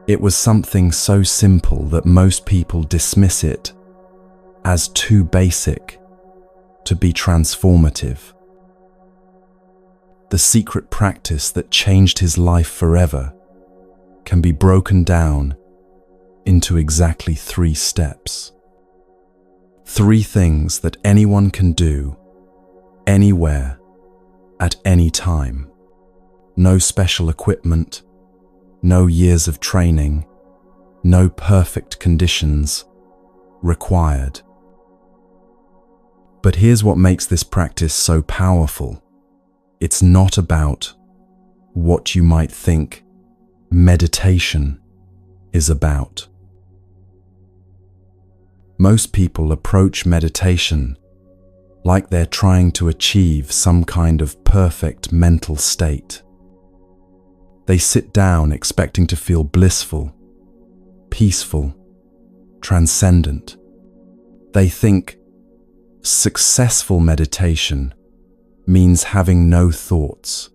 It was something so simple that most people dismiss it as too basic to be transformative. The secret practice that changed his life forever can be broken down into exactly 3 steps. 3 things that anyone can do, anywhere, at any time. No special equipment, no years of training, no perfect conditions required. But here's what makes this practice so powerful. It's not about what you might think meditation is about. Most people approach meditation like they're trying to achieve some kind of perfect mental state. They sit down expecting to feel blissful, peaceful, transcendent. They think successful meditation means having no thoughts,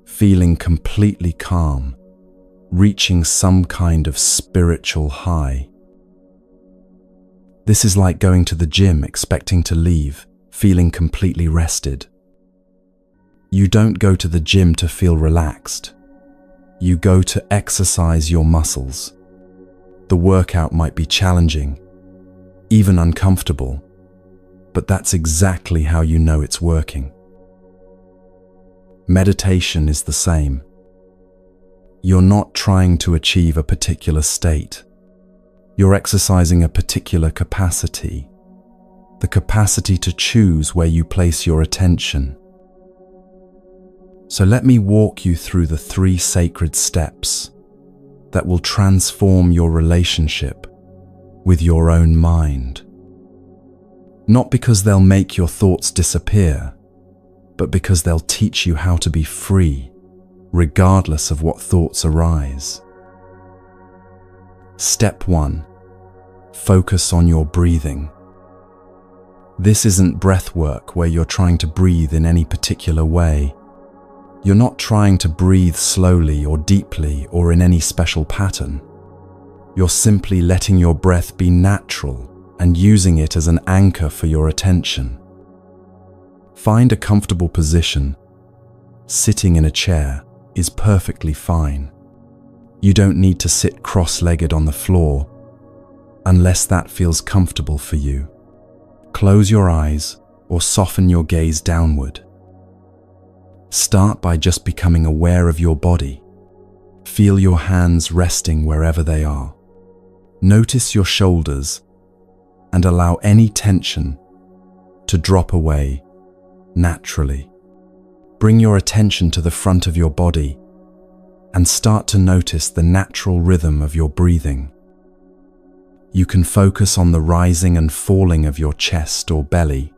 feeling completely calm, reaching some kind of spiritual high. This is like going to the gym expecting to leave, feeling completely rested. You don't go to the gym to feel relaxed. You go to exercise your muscles. The workout might be challenging, even uncomfortable, but that's exactly how you know it's working. Meditation is the same. You're not trying to achieve a particular state. You're exercising a particular capacity, the capacity to choose where you place your attention. So let me walk you through the 3 sacred steps that will transform your relationship with your own mind. Not because they'll make your thoughts disappear, but because they'll teach you how to be free, regardless of what thoughts arise. Step 1. Focus on your breathing. This isn't breath work where you're trying to breathe in any particular way. You're not trying to breathe slowly or deeply or in any special pattern. You're simply letting your breath be natural and using it as an anchor for your attention. Find a comfortable position. Sitting in a chair is perfectly fine. You don't need to sit cross-legged on the floor unless that feels comfortable for you. Close your eyes or soften your gaze downward. Start by just becoming aware of your body. Feel your hands resting wherever they are. Notice your shoulders and allow any tension to drop away naturally. Bring your attention to the front of your body and start to notice the natural rhythm of your breathing. You can focus on the rising and falling of your chest or belly,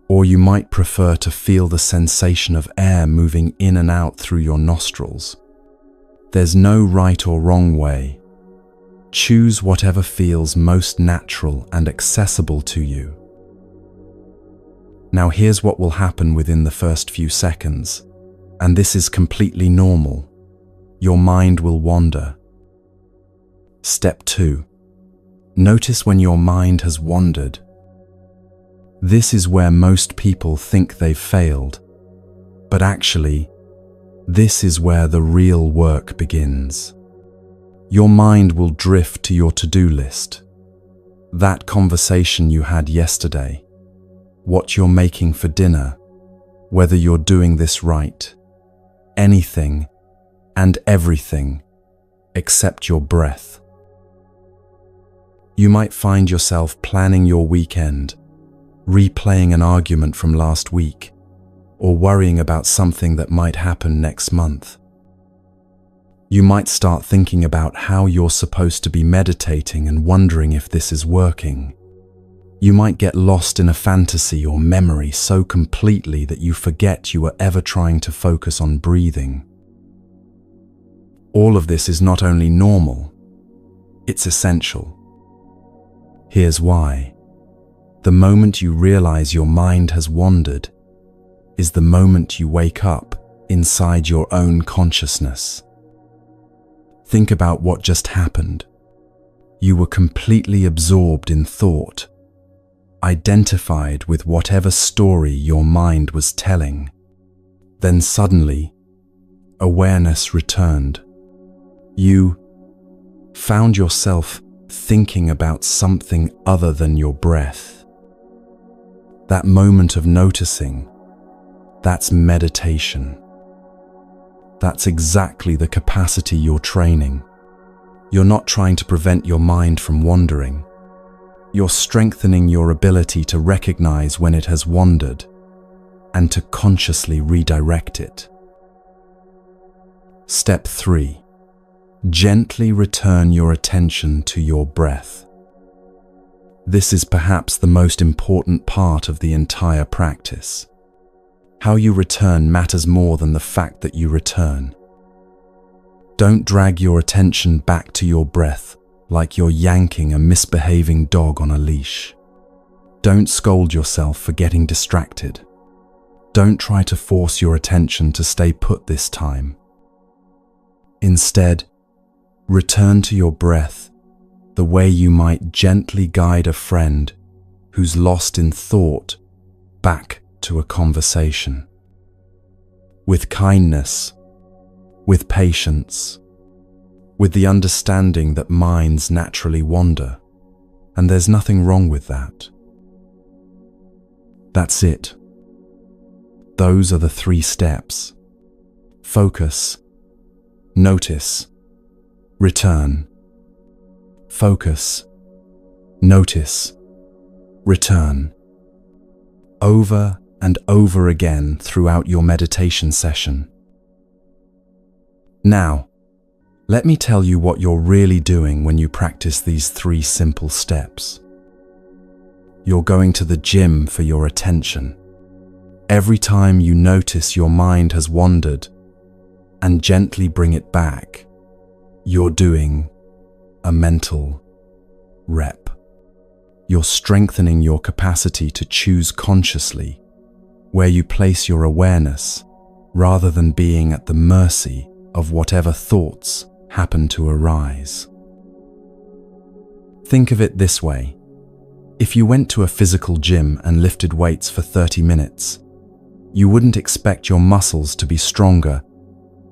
or you might prefer to feel the sensation of air moving in and out through your nostrils. There's no right or wrong way. Choose whatever feels most natural and accessible to you. Now here's what will happen within the first few seconds, and this is completely normal. Your mind will wander. Step 2. Notice when your mind has wandered. This is where most people think they've failed, but actually, this is where the real work begins. Your mind will drift to your to-do list, that conversation you had yesterday, what you're making for dinner, whether you're doing this right, anything and everything except your breath. You might find yourself planning your weekend, replaying an argument from last week, or worrying about something that might happen next month. You might start thinking about how you're supposed to be meditating and wondering if this is working. You might get lost in a fantasy or memory so completely that you forget you were ever trying to focus on breathing. All of this is not only normal, it's essential. Here's why. The moment you realize your mind has wandered is the moment you wake up inside your own consciousness. Think about what just happened. You were completely absorbed in thought, identified with whatever story your mind was telling. Then suddenly, awareness returned. You found yourself thinking about something other than your breath. That moment of noticing, that's meditation. That's exactly the capacity you're training. You're not trying to prevent your mind from wandering. You're strengthening your ability to recognize when it has wandered and to consciously redirect it. Step 3. Gently return your attention to your breath. This is perhaps the most important part of the entire practice. How you return matters more than the fact that you return. Don't drag your attention back to your breath like you're yanking a misbehaving dog on a leash. Don't scold yourself for getting distracted. Don't try to force your attention to stay put this time. Instead, return to your breath the way you might gently guide a friend who's lost in thought back to a conversation. With kindness, with patience, with the understanding that minds naturally wander, and there's nothing wrong with that. That's it. Those are the 3 steps. Focus, notice, return. Focus, notice, return. Over and over again throughout your meditation session. Now, let me tell you what you're really doing when you practice these 3 simple steps. You're going to the gym for your attention. Every time you notice your mind has wandered and gently bring it back, you're doing a mental rep. You're strengthening your capacity to choose consciously where you place your awareness rather than being at the mercy of whatever thoughts happen to arise. Think of it this way. If you went to a physical gym and lifted weights for 30 minutes, you wouldn't expect your muscles to be stronger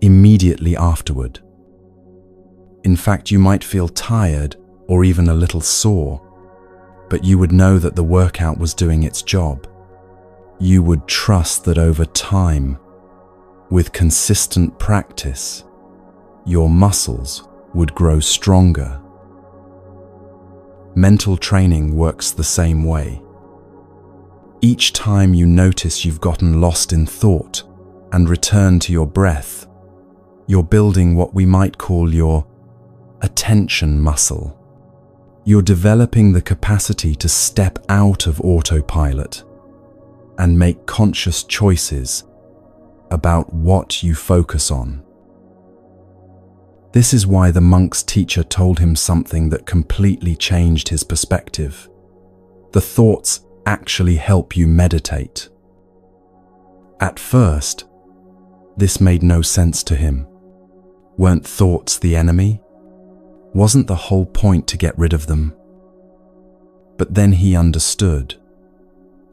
immediately afterward. In fact, you might feel tired or even a little sore, but you would know that the workout was doing its job. You would trust that over time, with consistent practice, your muscles would grow stronger. Mental training works the same way. Each time you notice you've gotten lost in thought and return to your breath, you're building what we might call your attention muscle. You're developing the capacity to step out of autopilot and make conscious choices about what you focus on. This is why the monk's teacher told him something that completely changed his perspective. The thoughts actually help you meditate. At first, this made no sense to him. Weren't thoughts the enemy? Wasn't the whole point to get rid of them? But then he understood.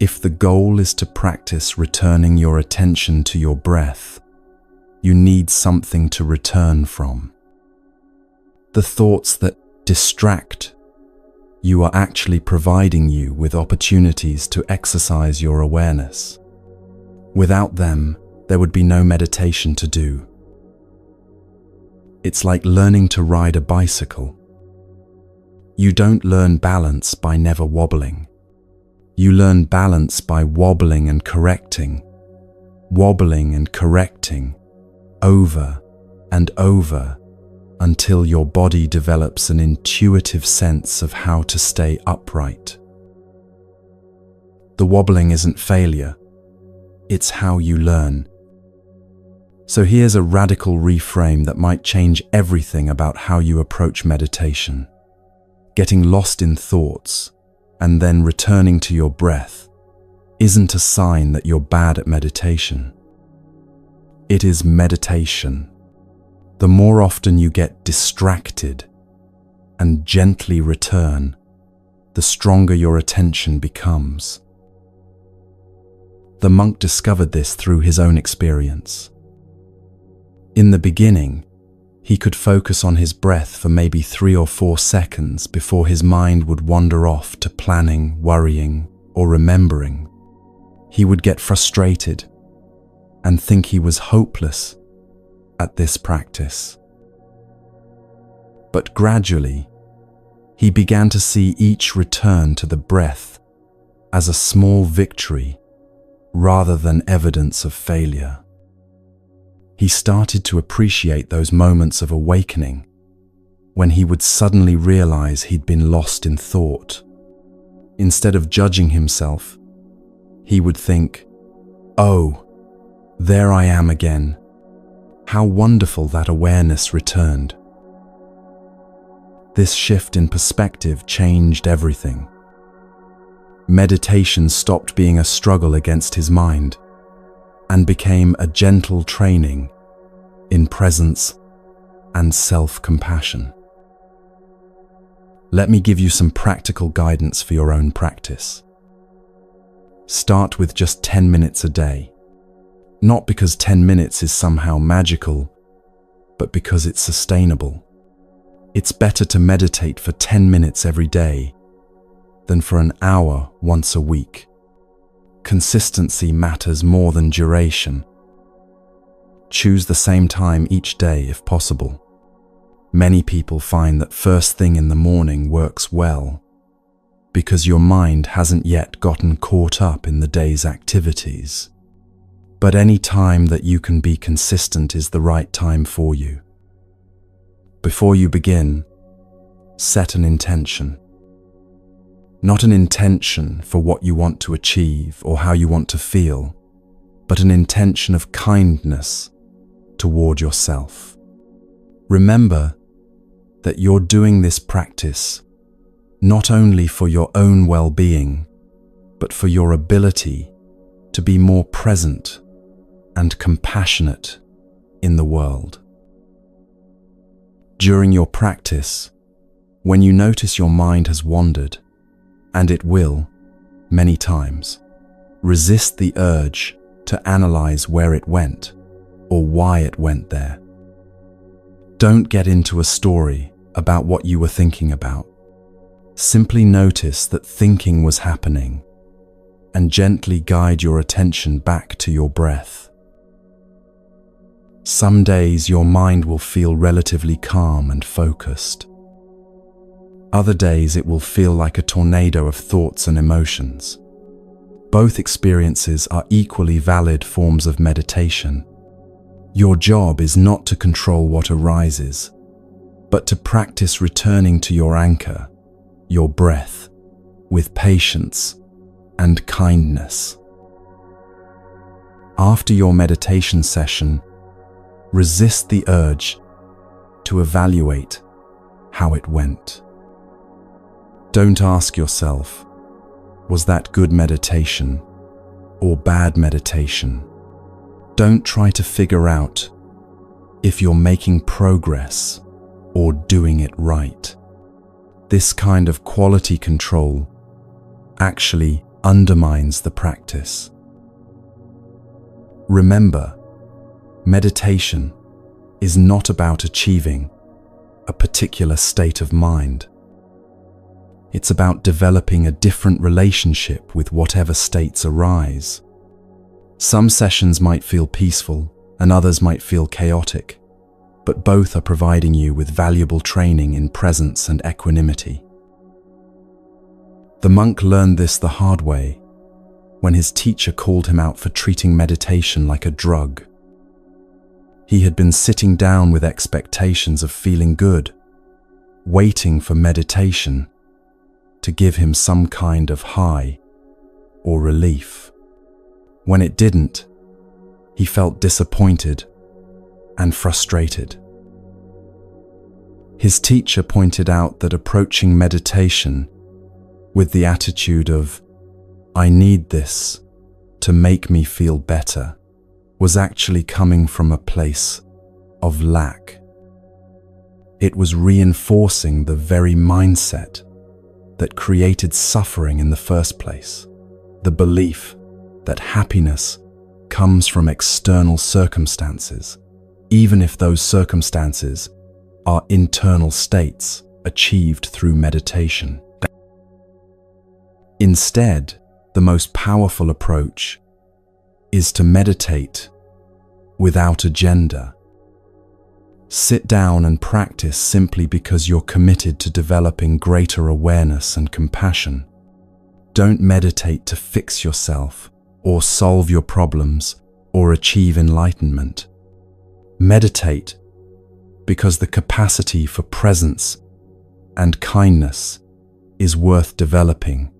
If the goal is to practice returning your attention to your breath, you need something to return from. The thoughts that distract you are actually providing you with opportunities to exercise your awareness. Without them, there would be no meditation to do. It's like learning to ride a bicycle. You don't learn balance by never wobbling. You learn balance by wobbling and correcting, over and over, until your body develops an intuitive sense of how to stay upright. The wobbling isn't failure, it's how you learn. So here's a radical reframe that might change everything about how you approach meditation. Getting lost in thoughts and then returning to your breath isn't a sign that you're bad at meditation. It is meditation. The more often you get distracted and gently return, the stronger your attention becomes. The monk discovered this through his own experience. In the beginning, he could focus on his breath for maybe 3 or 4 seconds before his mind would wander off to planning, worrying, or remembering. He would get frustrated and think he was hopeless at this practice. But gradually, he began to see each return to the breath as a small victory rather than evidence of failure. He started to appreciate those moments of awakening when he would suddenly realize he'd been lost in thought. Instead of judging himself, he would think, "Oh, there I am again. How wonderful that awareness returned." This shift in perspective changed everything. Meditation stopped being a struggle against his mind and became a gentle training in presence and self-compassion. Let me give you some practical guidance for your own practice. Start with just 10 minutes a day. Not because 10 minutes is somehow magical, but because it's sustainable. It's better to meditate for 10 minutes every day than for an hour once a week. Consistency matters more than duration. Choose the same time each day if possible. Many people find that first thing in the morning works well because your mind hasn't yet gotten caught up in the day's activities. But any time that you can be consistent is the right time for you. Before you begin, set an intention. Not an intention for what you want to achieve or how you want to feel, but an intention of kindness toward yourself. Remember that you're doing this practice not only for your own well-being, but for your ability to be more present and compassionate in the world. During your practice, when you notice your mind has wandered, and it will, many times, resist the urge to analyze where it went or why it went there. Don't get into a story about what you were thinking about. Simply notice that thinking was happening and gently guide your attention back to your breath. Some days your mind will feel relatively calm and focused. Other days it will feel like a tornado of thoughts and emotions. Both experiences are equally valid forms of meditation. Your job is not to control what arises, but to practice returning to your anchor, your breath, with patience and kindness. After your meditation session, resist the urge to evaluate how it went. Don't ask yourself, was that good meditation or bad meditation? Don't try to figure out if you're making progress or doing it right. This kind of quality control actually undermines the practice. Remember, meditation is not about achieving a particular state of mind. It's about developing a different relationship with whatever states arise. Some sessions might feel peaceful and others might feel chaotic, but both are providing you with valuable training in presence and equanimity. The monk learned this the hard way when his teacher called him out for treating meditation like a drug. He had been sitting down with expectations of feeling good, waiting for meditation to give him some kind of high or relief. When it didn't, he felt disappointed and frustrated. His teacher pointed out that approaching meditation with the attitude of, "I need this to make me feel better," was actually coming from a place of lack. It was reinforcing the very mindset that created suffering in the first place. The belief that happiness comes from external circumstances, even if those circumstances are internal states achieved through meditation. Instead, the most powerful approach is to meditate without agenda. Sit down and practice simply because you're committed to developing greater awareness and compassion. Don't meditate to fix yourself or solve your problems or achieve enlightenment. Meditate because the capacity for presence and kindness is worth developing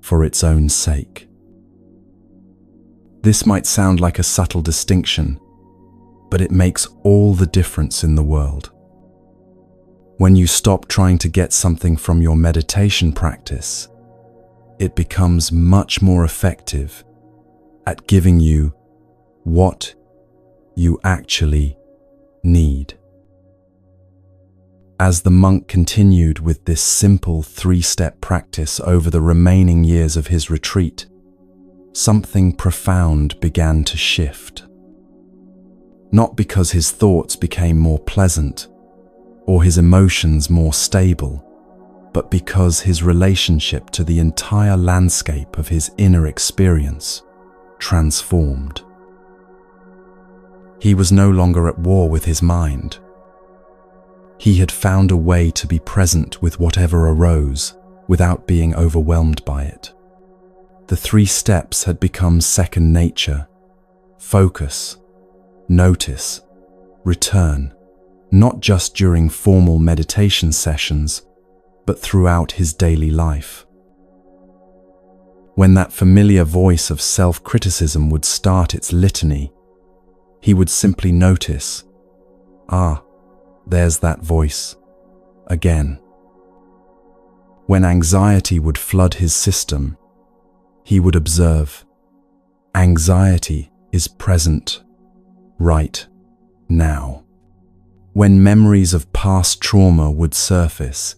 for its own sake. This might sound like a subtle distinction, but it makes all the difference in the world. When you stop trying to get something from your meditation practice, it becomes much more effective at giving you what you actually need. As the monk continued with this simple 3-step practice over the remaining years of his retreat, something profound began to shift. Not because his thoughts became more pleasant or his emotions more stable, but because his relationship to the entire landscape of his inner experience transformed. He was no longer at war with his mind. He had found a way to be present with whatever arose without being overwhelmed by it. The 3 steps had become second nature: focus, notice, return, not just during formal meditation sessions, but throughout his daily life. When that familiar voice of self-criticism would start its litany, he would simply notice, there's that voice again. When anxiety would flood his system, he would observe, anxiety is present right now. When memories of past trauma would surface,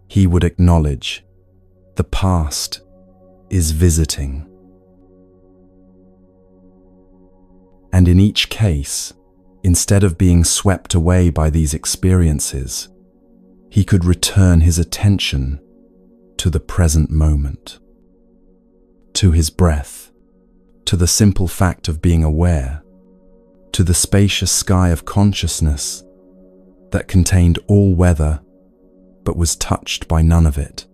he would acknowledge, the past is visiting. And in each case, instead of being swept away by these experiences, he could return his attention to the present moment, to his breath, to the simple fact of being aware, to the spacious sky of consciousness that contained all weather but was touched by none of it.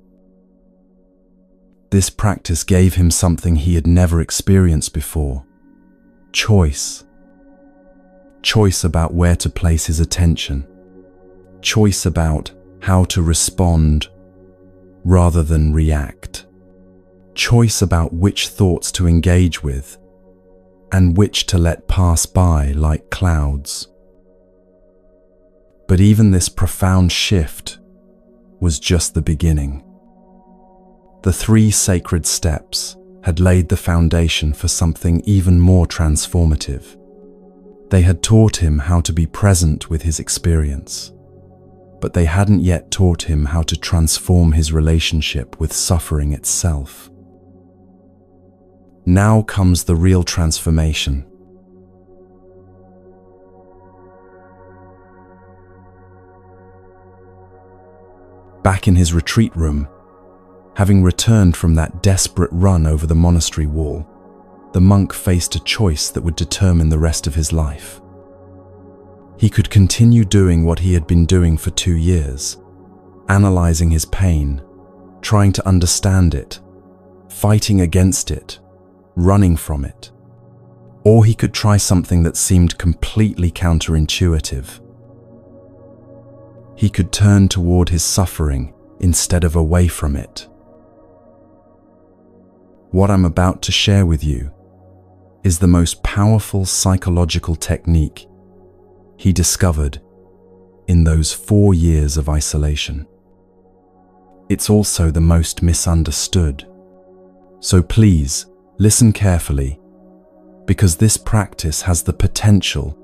This practice gave him something he had never experienced before: choice. Choice about where to place his attention. Choice about how to respond rather than react. Choice about which thoughts to engage with and which to let pass by like clouds. But even this profound shift was just the beginning. The 3 sacred steps had laid the foundation for something even more transformative. They had taught him how to be present with his experience, but they hadn't yet taught him how to transform his relationship with suffering itself. Now comes the real transformation. Back in his retreat room, having returned from that desperate run over the monastery wall, the monk faced a choice that would determine the rest of his life. He could continue doing what he had been doing for 2 years, analyzing his pain, trying to understand it, fighting against it, running from it. Or he could try something that seemed completely counterintuitive. He could turn toward his suffering instead of away from it. What I'm about to share with you is the most powerful psychological technique he discovered in those 4 years of isolation. It's also the most misunderstood. So please, listen carefully, because this practice has the potential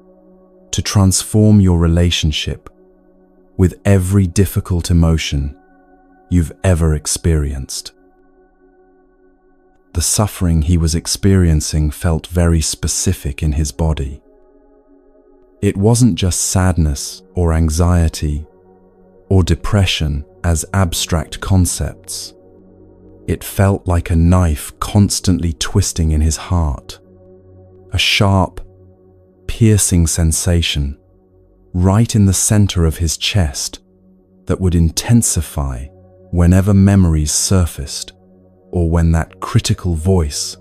to transform your relationship with every difficult emotion you've ever experienced. The suffering he was experiencing felt very specific in his body. It wasn't just sadness or anxiety or depression as abstract concepts. It felt like a knife constantly twisting in his heart, a sharp, piercing sensation right in the center of his chest that would intensify whenever memories surfaced or when that critical voice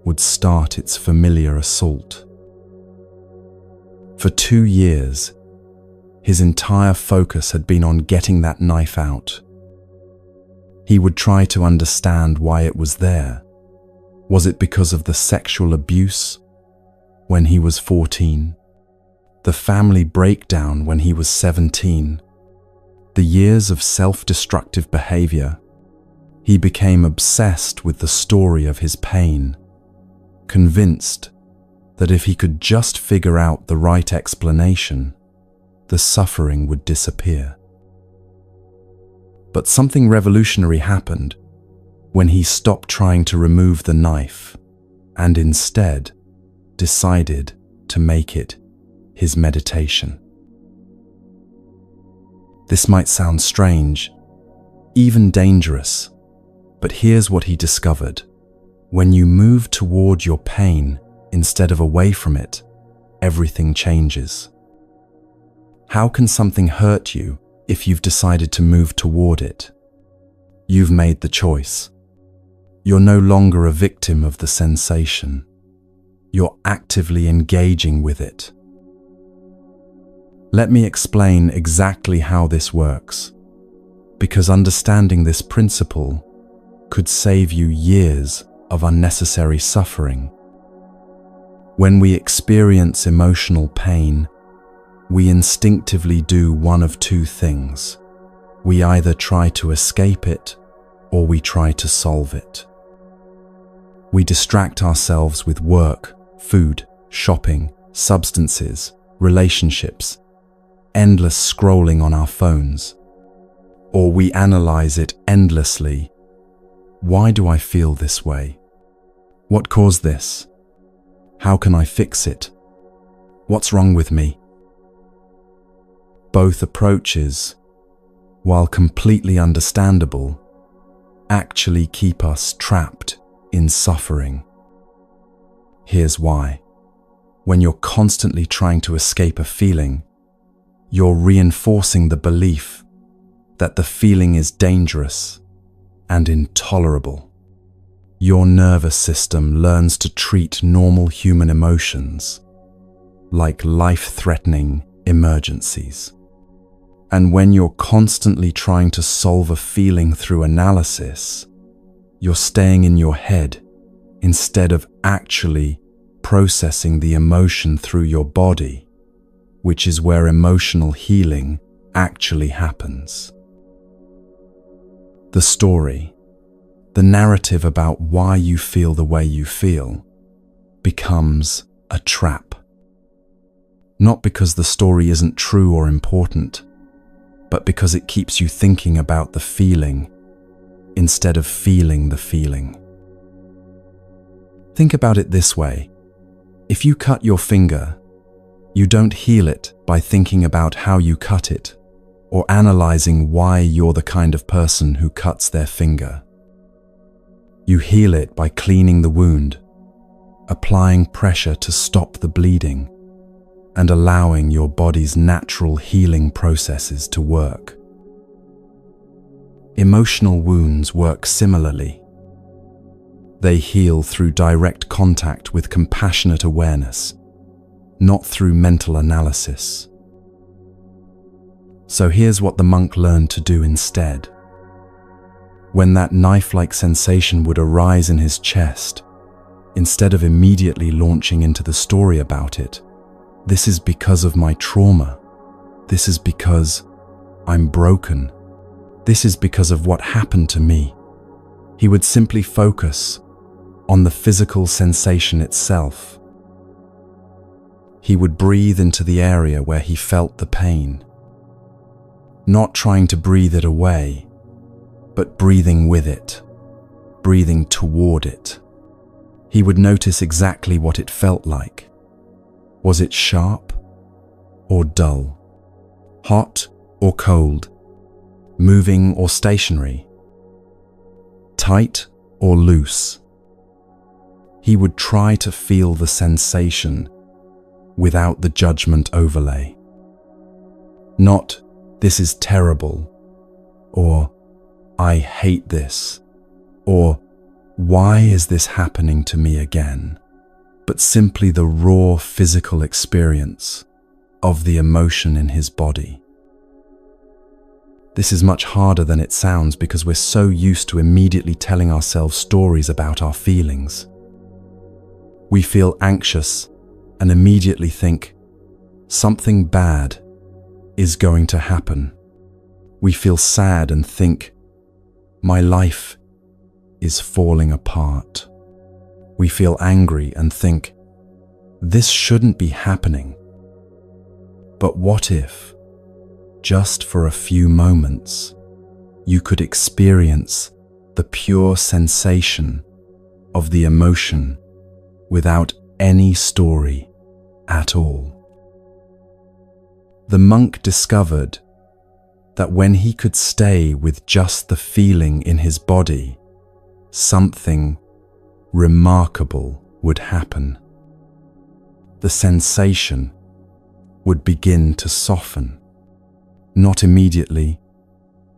would start its familiar assault. For 2 years, his entire focus had been on getting that knife out. He would try to understand why it was there. Was it because of the sexual abuse when he was 14? The family breakdown when he was 17? The years of self-destructive behavior? He became obsessed with the story of his pain, convinced that if he could just figure out the right explanation, the suffering would disappear. But something revolutionary happened when he stopped trying to remove the knife and instead decided to make it his meditation. This might sound strange, even dangerous, but here's what he discovered. When you move toward your pain instead of away from it, everything changes. How can something hurt you if you've decided to move toward it? You've made the choice. You're no longer a victim of the sensation. You're actively engaging with it. Let me explain exactly how this works, because understanding this principle could save you years of unnecessary suffering. When we experience emotional pain, we instinctively do one of two things. We either try to escape it or we try to solve it. We distract ourselves with work, food, shopping, substances, relationships, endless scrolling on our phones. Or we analyze it endlessly. Why do I feel this way? What caused this? How can I fix it? What's wrong with me? Both approaches, while completely understandable, actually keep us trapped in suffering. Here's why. When you're constantly trying to escape a feeling, you're reinforcing the belief that the feeling is dangerous and intolerable. Your nervous system learns to treat normal human emotions like life-threatening emergencies. And when you're constantly trying to solve a feeling through analysis, you're staying in your head instead of actually processing the emotion through your body, which is where emotional healing actually happens. The story, the narrative about why you feel the way you feel, becomes a trap. Not because the story isn't true or important, but because it keeps you thinking about the feeling instead of feeling the feeling. Think about it this way. If you cut your finger, you don't heal it by thinking about how you cut it or analyzing why you're the kind of person who cuts their finger. You heal it by cleaning the wound, applying pressure to stop the bleeding, and allowing your body's natural healing processes to work. Emotional wounds work similarly. They heal through direct contact with compassionate awareness, not through mental analysis. So here's what the monk learned to do instead. When that knife-like sensation would arise in his chest, instead of immediately launching into the story about it, this is because of my trauma. This is because I'm broken. This is because of what happened to me. He would simply focus on the physical sensation itself. He would breathe into the area where he felt the pain, not trying to breathe it away, but breathing with it, breathing toward it. He would notice exactly what it felt like. Was it sharp or dull? Hot or cold? Moving or stationary? Tight or loose? He would try to feel the sensation without the judgment overlay. Not, "This is terrible," or "I hate this," or "Why is this happening to me again?" but simply the raw physical experience of the emotion in his body. This is much harder than it sounds because we're so used to immediately telling ourselves stories about our feelings. We feel anxious and immediately think, something bad is going to happen. We feel sad and think, my life is falling apart. We feel angry and think, this shouldn't be happening. But what if, just for a few moments, you could experience the pure sensation of the emotion without any story at all? The monk discovered that when he could stay with just the feeling in his body, something remarkable would happen. The sensation would begin to soften. Not immediately,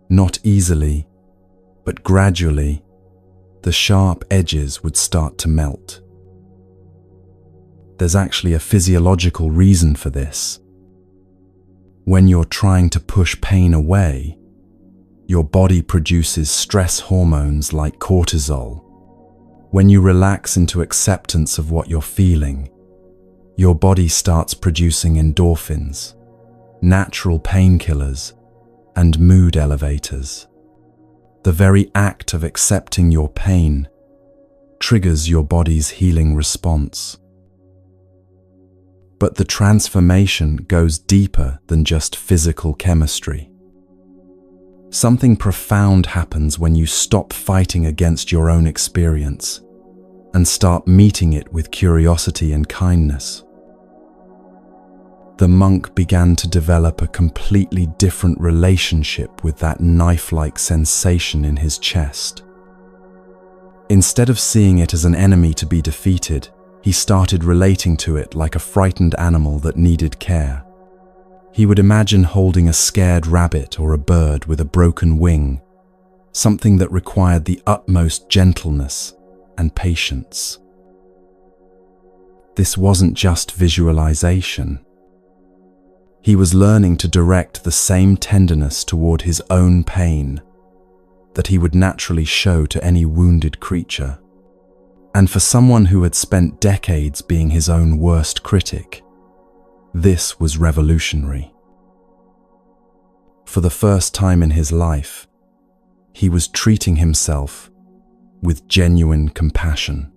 not easily, but gradually, the sharp edges would start to melt. There's actually a physiological reason for this. When you're trying to push pain away, your body produces stress hormones like cortisol. When you relax into acceptance of what you're feeling, your body starts producing endorphins, natural painkillers, and mood elevators. The very act of accepting your pain triggers your body's healing response. But the transformation goes deeper than just physical chemistry. Something profound happens when you stop fighting against your own experience and start meeting it with curiosity and kindness. The monk began to develop a completely different relationship with that knife-like sensation in his chest. Instead of seeing it as an enemy to be defeated, he started relating to it like a frightened animal that needed care. He would imagine holding a scared rabbit or a bird with a broken wing, something that required the utmost gentleness and patience. This wasn't just visualization. He was learning to direct the same tenderness toward his own pain that he would naturally show to any wounded creature. And for someone who had spent decades being his own worst critic, this was revolutionary. For the first time in his life, he was treating himself with genuine compassion.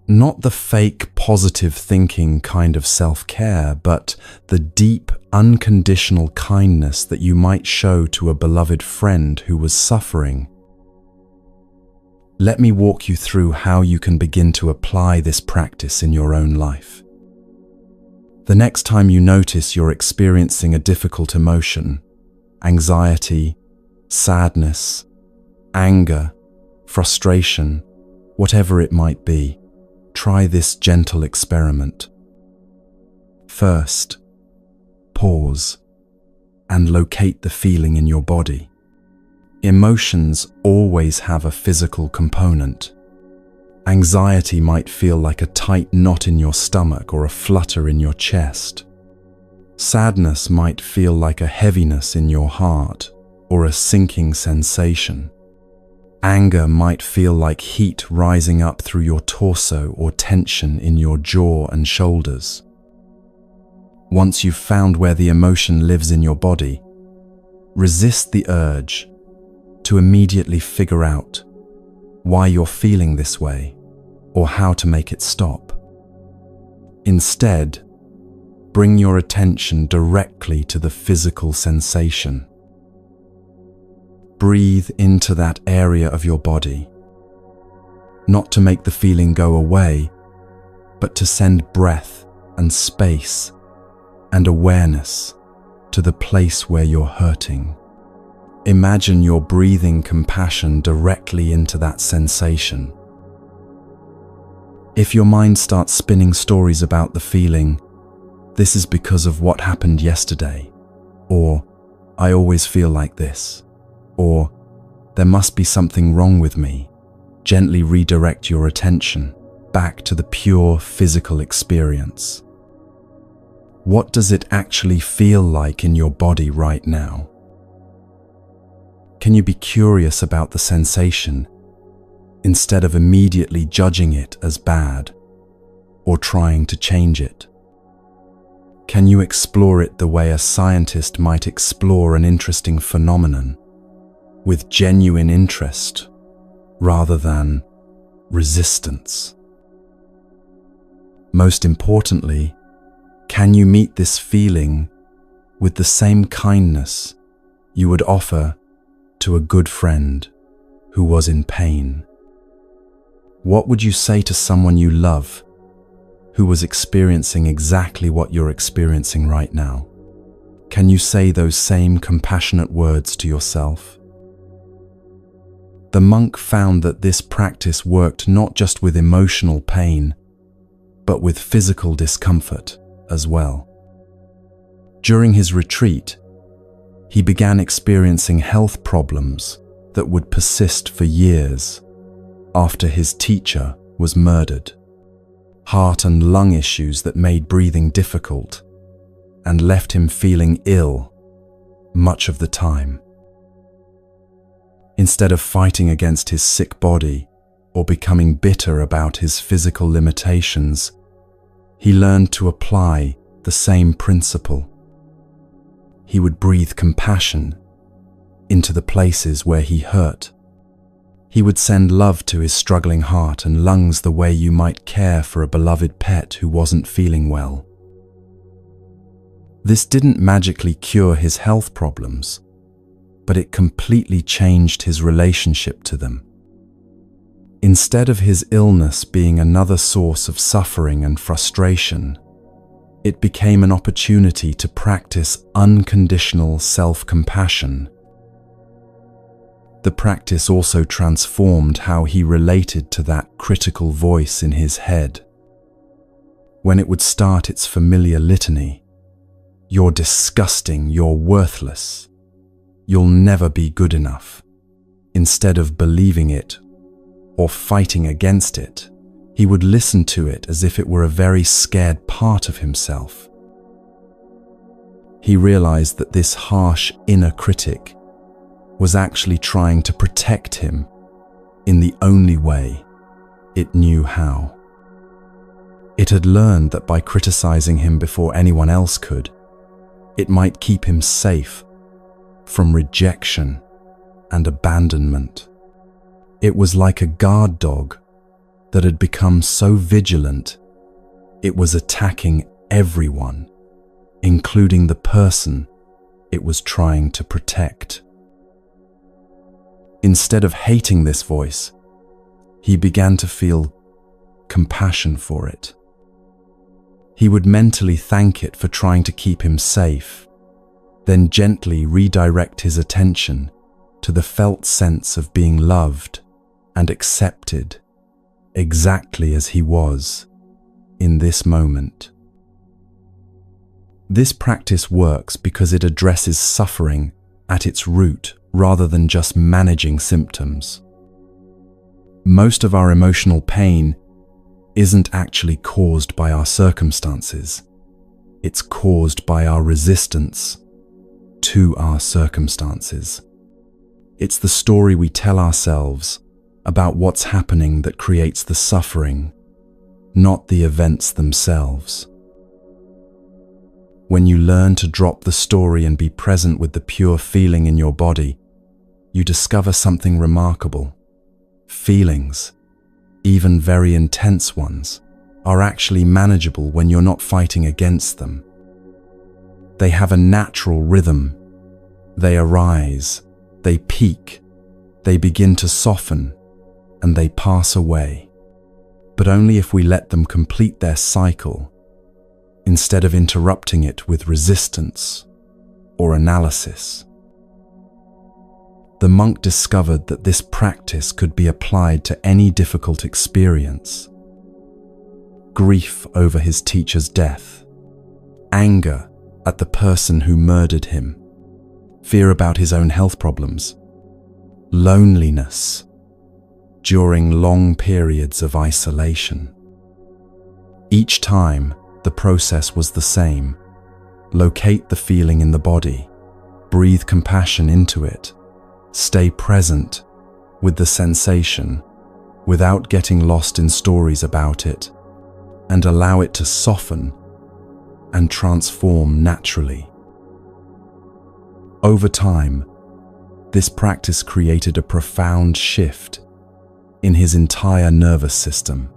Not the fake positive thinking kind of self-care, but the deep, unconditional kindness that you might show to a beloved friend who was suffering. Let me walk you through how you can begin to apply this practice in your own life. The next time you notice you're experiencing a difficult emotion, anxiety, sadness, anger, frustration, whatever it might be, try this gentle experiment. First, pause and locate the feeling in your body. Emotions always have a physical component. Anxiety might feel like a tight knot in your stomach or a flutter in your chest. Sadness might feel like a heaviness in your heart or a sinking sensation. Anger might feel like heat rising up through your torso or tension in your jaw and shoulders. Once you've found where the emotion lives in your body, resist the urge to immediately figure out why you're feeling this way or how to make it stop. Instead, bring your attention directly to the physical sensation. breathe into that area of your body, not to make the feeling go away, but to send breath and space and awareness to the place where you're hurting. Imagine you're breathing compassion directly into that sensation. If your mind starts spinning stories about the feeling, this is because of what happened yesterday, or I always feel like this, or there must be something wrong with me, gently redirect your attention back to the pure physical experience. What does it actually feel like in your body right now? Can you be curious about the sensation instead of immediately judging it as bad or trying to change it? Can you explore it the way a scientist might explore an interesting phenomenon, with genuine interest rather than resistance? Most importantly, can you meet this feeling with the same kindness you would offer to a good friend who was in pain? What would you say to someone you love who was experiencing exactly what you're experiencing right now? Can you say those same compassionate words to yourself? The monk found that this practice worked not just with emotional pain, but with physical discomfort as well. During his retreat, he began experiencing health problems that would persist for years after his teacher was murdered. Heart and lung issues that made breathing difficult and left him feeling ill much of the time. Instead of fighting against his sick body or becoming bitter about his physical limitations, he learned to apply the same principle. He would breathe compassion into the places where he hurt. He would send love to his struggling heart and lungs the way you might care for a beloved pet who wasn't feeling well. This didn't magically cure his health problems, but it completely changed his relationship to them. Instead of his illness being another source of suffering and frustration, it became an opportunity to practice unconditional self-compassion. The practice also transformed how he related to that critical voice in his head. When it would start its familiar litany, "You're disgusting, you're worthless, you'll never be good enough," instead of believing it or fighting against it, he would listen to it as if it were a very scared part of himself. He realized that this harsh inner critic was actually trying to protect him in the only way it knew how. It had learned that by criticizing him before anyone else could, it might keep him safe from rejection and abandonment. It was like a guard dog that had become so vigilant it was attacking everyone, including the person it was trying to protect. Instead of hating this voice, he began to feel compassion for it. He would mentally thank it for trying to keep him safe, then gently redirect his attention to the felt sense of being loved and accepted exactly as he was in this moment. This practice works because it addresses suffering at its root rather than just managing symptoms. Most of our emotional pain isn't actually caused by our circumstances. It's caused by our resistance to our circumstances. It's the story we tell ourselves about what's happening that creates the suffering, not the events themselves. When you learn to drop the story and be present with the pure feeling in your body, you discover something remarkable. Feelings, even very intense ones, are actually manageable when you're not fighting against them. They have a natural rhythm. They arise They peak, they begin to soften, and they pass away. But only if we let them complete their cycle, instead of interrupting it with resistance or analysis. The monk discovered that this practice could be applied to any difficult experience. Grief over his teacher's death, anger at the person who murdered him, fear about his own health problems, loneliness during long periods of isolation. Each time, the process was the same. Locate the feeling in the body, breathe compassion into it, stay present with the sensation without getting lost in stories about it, and allow it to soften and transform naturally. Over time, this practice created a profound shift in his entire nervous system.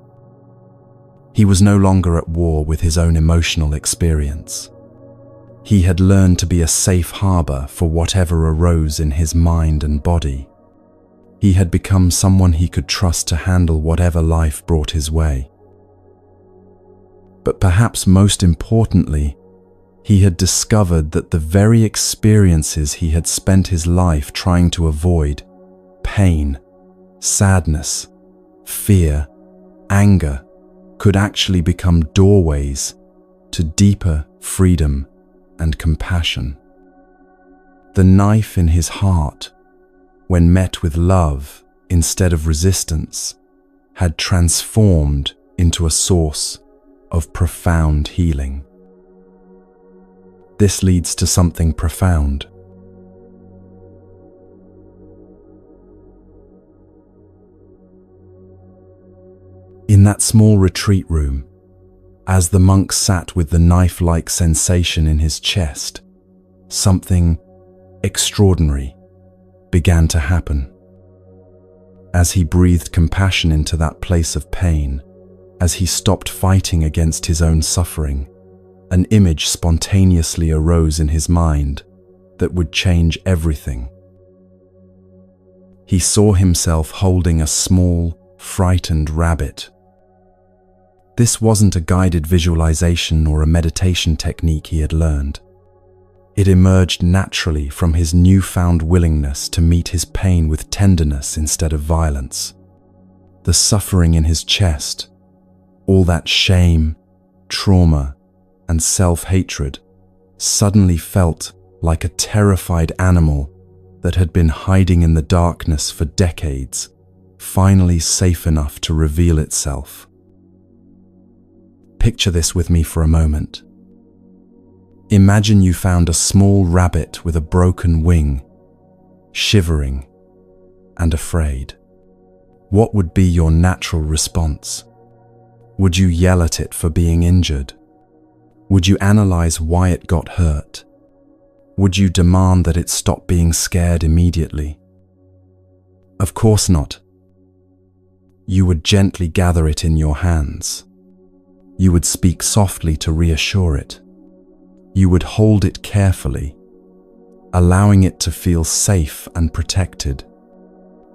He was no longer at war with his own emotional experience. He had learned to be a safe harbor for whatever arose in his mind and body. He had become someone he could trust to handle whatever life brought his way. But perhaps most importantly, he had discovered that the very experiences he had spent his life trying to avoid, pain, sadness, fear, anger, could actually become doorways to deeper freedom and compassion. The knife in his heart, when met with love instead of resistance, had transformed into a source of profound healing. This leads to something profound. In that small retreat room, as the monk sat with the knife-like sensation in his chest, something extraordinary began to happen. As he breathed compassion into that place of pain, as he stopped fighting against his own suffering, an image spontaneously arose in his mind that would change everything. He saw himself holding a small, frightened rabbit. This wasn't a guided visualization or a meditation technique he had learned. It emerged naturally from his newfound willingness to meet his pain with tenderness instead of violence. The suffering in his chest, all that shame, trauma, and self-hatred, suddenly felt like a terrified animal that had been hiding in the darkness for decades, finally safe enough to reveal itself. Picture this with me for a moment. Imagine you found a small rabbit with a broken wing, shivering and afraid. What would be your natural response? Would you yell at it for being injured? Would you analyze why it got hurt? Would you demand that it stop being scared immediately? Of course not. You would gently gather it in your hands. You would speak softly to reassure it. You would hold it carefully, allowing it to feel safe and protected.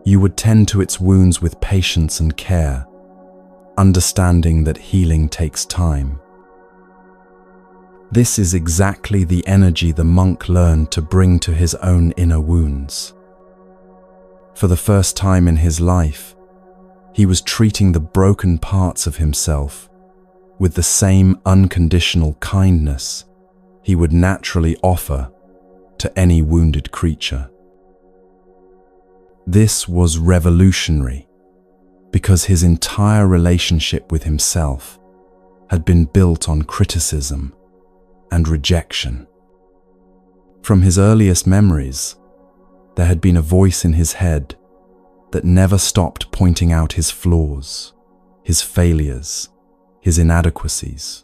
You would tend to its wounds with patience and care, understanding that healing takes time. This is exactly the energy the monk learned to bring to his own inner wounds. For the first time in his life, he was treating the broken parts of himself with the same unconditional kindness he would naturally offer to any wounded creature. This was revolutionary because his entire relationship with himself had been built on criticism and rejection. From his earliest memories, there had been a voice in his head that never stopped pointing out his flaws, his failures, his inadequacies.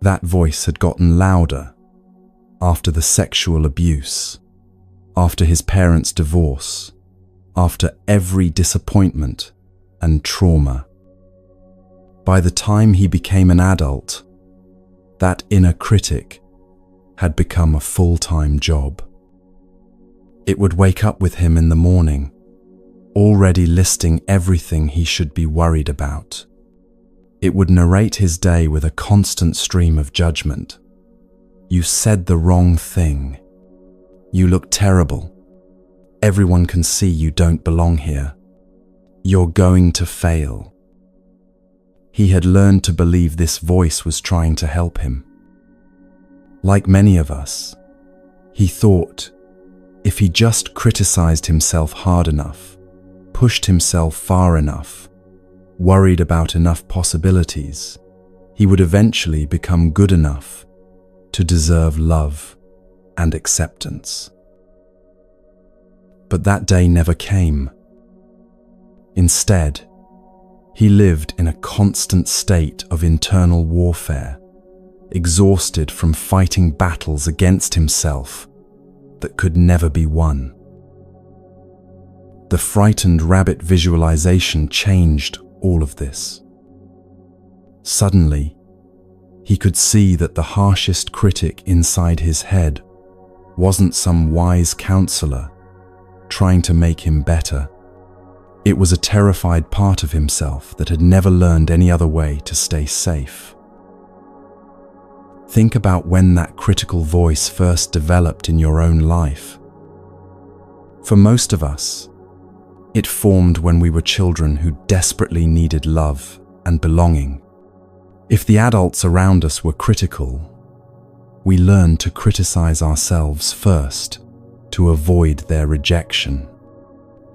That voice had gotten louder after the sexual abuse, after his parents' divorce, after every disappointment and trauma. By the time he became an adult, that inner critic had become a full-time job. It would wake up with him in the morning, already listing everything he should be worried about. It would narrate his day with a constant stream of judgment. You said the wrong thing. You look terrible. Everyone can see you don't belong here. You're going to fail. He had learned to believe this voice was trying to help him. Like many of us, he thought if he just criticized himself hard enough, pushed himself far enough, worried about enough possibilities, he would eventually become good enough to deserve love and acceptance. But that day never came. Instead, he lived in a constant state of internal warfare, exhausted from fighting battles against himself that could never be won. The frightened rabbit visualization changed all of this. Suddenly, he could see that the harshest critic inside his head wasn't some wise counselor trying to make him better. It was a terrified part of himself that had never learned any other way to stay safe. Think about when that critical voice first developed in your own life. For most of us, it formed when we were children who desperately needed love and belonging. If the adults around us were critical, we learned to criticize ourselves first to avoid their rejection.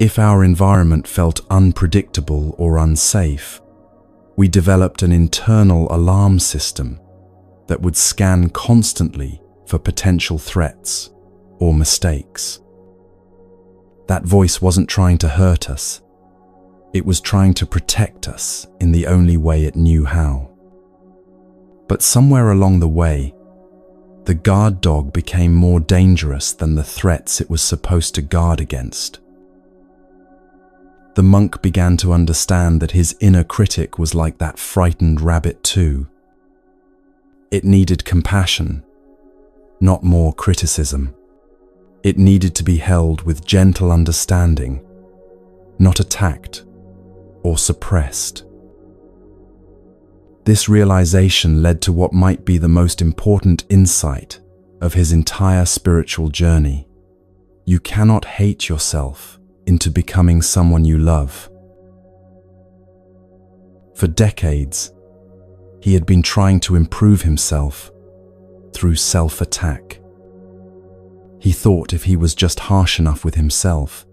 If our environment felt unpredictable or unsafe, we developed an internal alarm system that would scan constantly for potential threats or mistakes. That voice wasn't trying to hurt us. It was trying to protect us in the only way it knew how. But somewhere along the way, the guard dog became more dangerous than the threats it was supposed to guard against. The monk began to understand that his inner critic was like that frightened rabbit too. It needed compassion, not more criticism. It needed to be held with gentle understanding, not attacked or suppressed. This realization led to what might be the most important insight of his entire spiritual journey. You cannot hate yourself into becoming someone you love. For decades, he had been trying to improve himself through self-attack. He thought if he was just harsh enough with himself,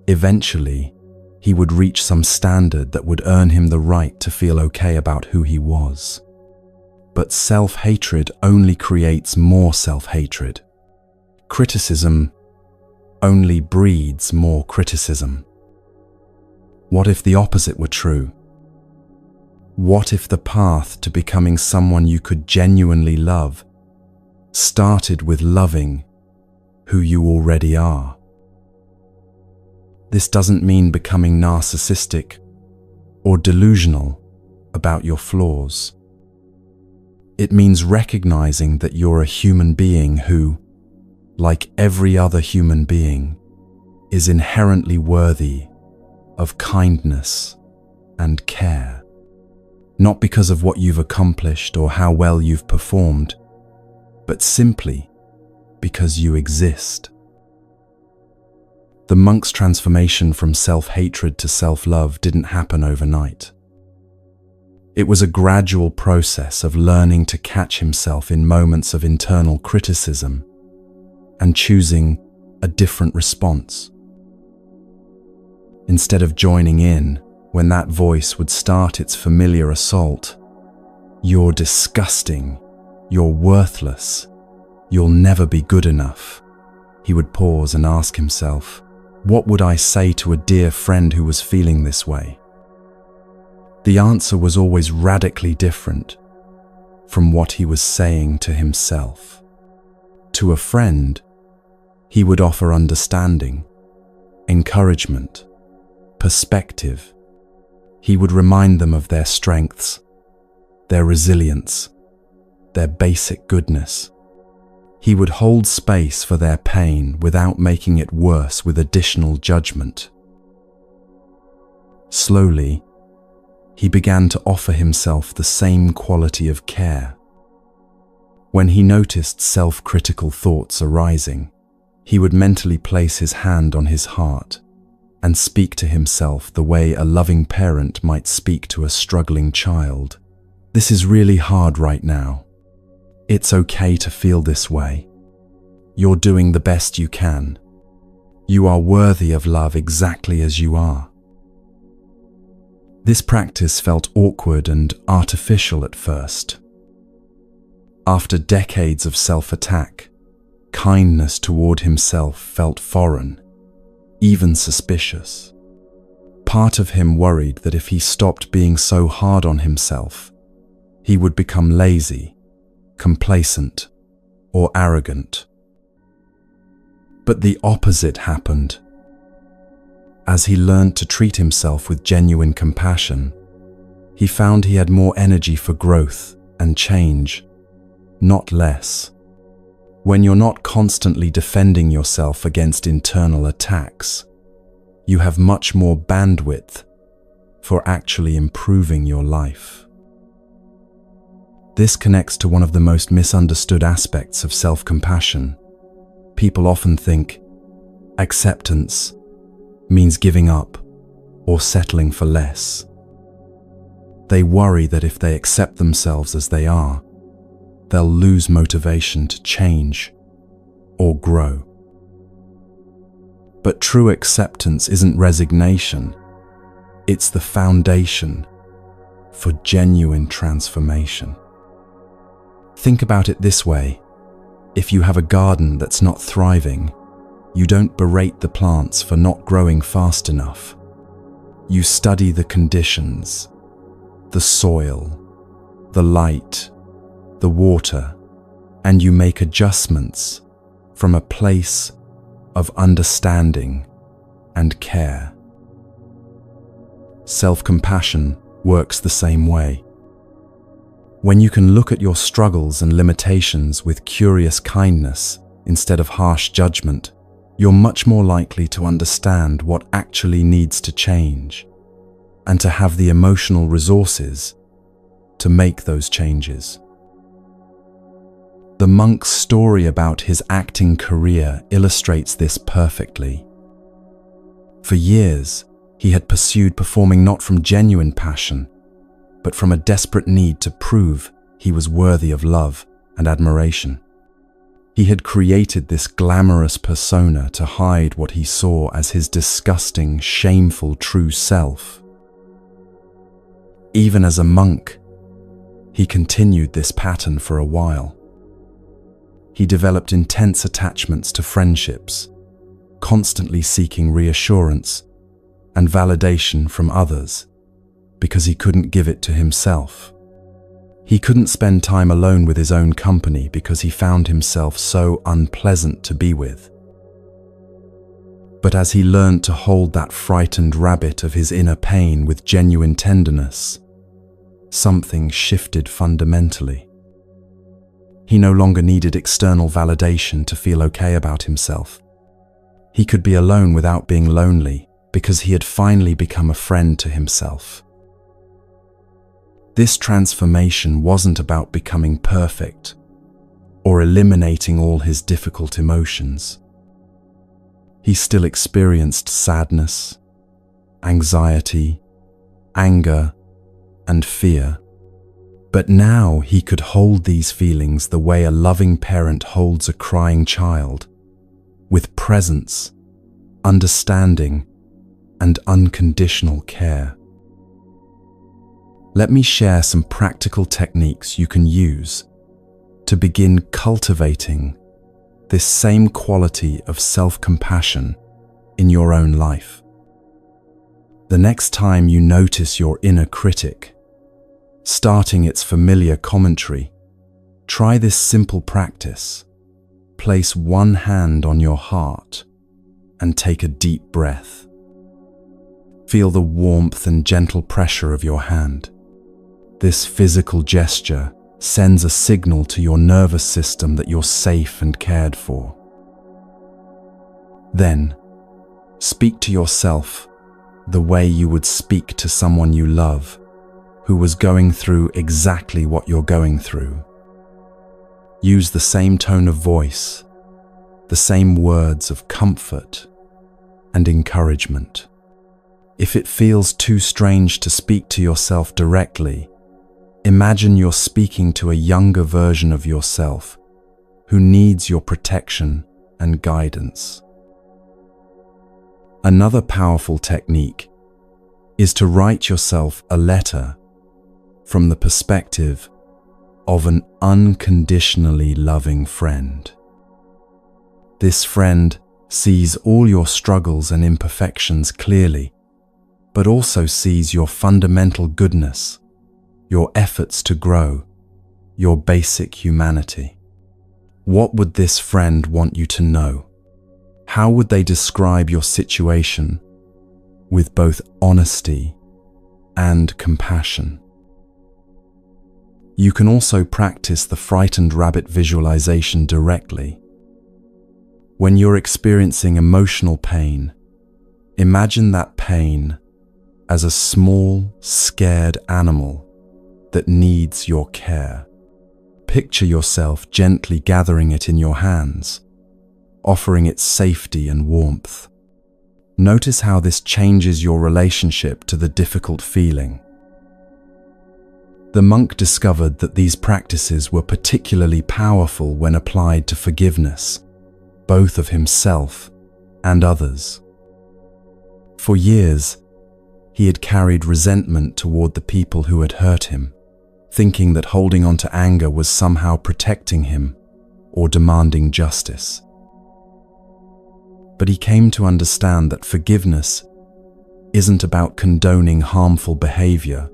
eventually he would reach some standard that would earn him the right to feel okay about who he was. But self-hatred only creates more self-hatred. Criticism only breeds more criticism. What if the opposite were true? What if the path to becoming someone you could genuinely love started with loving who you already are? This doesn't mean becoming narcissistic or delusional about your flaws. It means recognizing that you're a human being who, like every other human being, is inherently worthy of kindness and care. Not because of what you've accomplished or how well you've performed, but simply because you exist. The monk's transformation from self-hatred to self-love didn't happen overnight. It was a gradual process of learning to catch himself in moments of internal criticism and choosing a different response. Instead of joining in when that voice would start its familiar assault, "You're disgusting, you're worthless, you'll never be good enough," he would pause and ask himself, what would I say to a dear friend who was feeling this way? The answer was always radically different from what he was saying to himself. To a friend, he would offer understanding, encouragement, perspective. He would remind them of their strengths, their resilience, their basic goodness. He would hold space for their pain without making it worse with additional judgment. Slowly, he began to offer himself the same quality of care. When he noticed self-critical thoughts arising, he would mentally place his hand on his heart and speak to himself the way a loving parent might speak to a struggling child. This is really hard right now. It's okay to feel this way. You're doing the best you can. You are worthy of love exactly as you are. This practice felt awkward and artificial at first. After decades of self-attack, kindness toward himself felt foreign, even suspicious. Part of him worried that if he stopped being so hard on himself, he would become lazy, complacent, or arrogant. But the opposite happened. As he learned to treat himself with genuine compassion, he found he had more energy for growth and change, not less. When you're not constantly defending yourself against internal attacks, you have much more bandwidth for actually improving your life. This connects to one of the most misunderstood aspects of self-compassion. People often think acceptance means giving up or settling for less. They worry that if they accept themselves as they are, they'll lose motivation to change or grow. But true acceptance isn't resignation. It's the foundation for genuine transformation. Think about it this way. If you have a garden that's not thriving, you don't berate the plants for not growing fast enough. You study the conditions, the soil, the light, the water, and you make adjustments from a place of understanding and care. Self-compassion works the same way. When you can look at your struggles and limitations with curious kindness instead of harsh judgment, you're much more likely to understand what actually needs to change and to have the emotional resources to make those changes. The monk's story about his acting career illustrates this perfectly. For years, he had pursued performing not from genuine passion, but from a desperate need to prove he was worthy of love and admiration. He had created this glamorous persona to hide what he saw as his disgusting, shameful true self. Even as a monk, he continued this pattern for a while. He developed intense attachments to friendships, constantly seeking reassurance and validation from others because he couldn't give it to himself. He couldn't spend time alone with his own company because he found himself so unpleasant to be with. But as he learned to hold that frightened rabbit of his inner pain with genuine tenderness, something shifted fundamentally. He no longer needed external validation to feel okay about himself. He could be alone without being lonely because he had finally become a friend to himself. This transformation wasn't about becoming perfect or eliminating all his difficult emotions. He still experienced sadness, anxiety, anger, and fear. But now he could hold these feelings the way a loving parent holds a crying child, with presence, understanding, and unconditional care. Let me share some practical techniques you can use to begin cultivating this same quality of self-compassion in your own life. The next time you notice your inner critic starting its familiar commentary, try this simple practice. Place one hand on your heart and take a deep breath. Feel the warmth and gentle pressure of your hand. This physical gesture sends a signal to your nervous system that you're safe and cared for. Then, speak to yourself the way you would speak to someone you love, who was going through exactly what you're going through. Use the same tone of voice, the same words of comfort and encouragement. If it feels too strange to speak to yourself directly, imagine you're speaking to a younger version of yourself who needs your protection and guidance. Another powerful technique is to write yourself a letter from the perspective of an unconditionally loving friend. This friend sees all your struggles and imperfections clearly, but also sees your fundamental goodness, your efforts to grow, your basic humanity. What would this friend want you to know? How would they describe your situation with both honesty and compassion? You can also practice the frightened rabbit visualization directly. When you're experiencing emotional pain, imagine that pain as a small, scared animal that needs your care. Picture yourself gently gathering it in your hands, offering it safety and warmth. Notice how this changes your relationship to the difficult feeling. The monk discovered that these practices were particularly powerful when applied to forgiveness, both of himself and others. For years, he had carried resentment toward the people who had hurt him, thinking that holding on to anger was somehow protecting him or demanding justice. But he came to understand that forgiveness isn't about condoning harmful behavior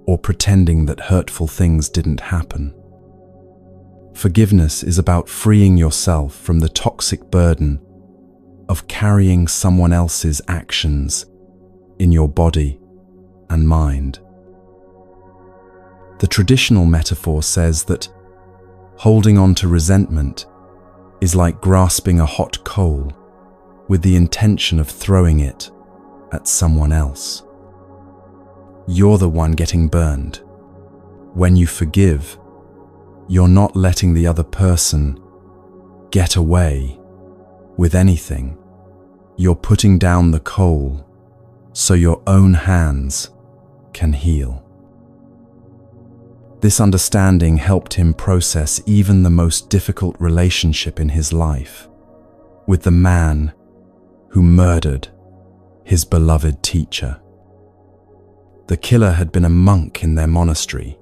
or pretending that hurtful things didn't happen. Forgiveness is about freeing yourself from the toxic burden of carrying someone else's actions in your body and mind. The traditional metaphor says that holding on to resentment is like grasping a hot coal with the intention of throwing it at someone else. You're the one getting burned. When you forgive, you're not letting the other person get away with anything. You're putting down the coal so your own hands can heal. This understanding helped him process even the most difficult relationship in his life, with the man who murdered his beloved teacher. The killer had been a monk in their monastery,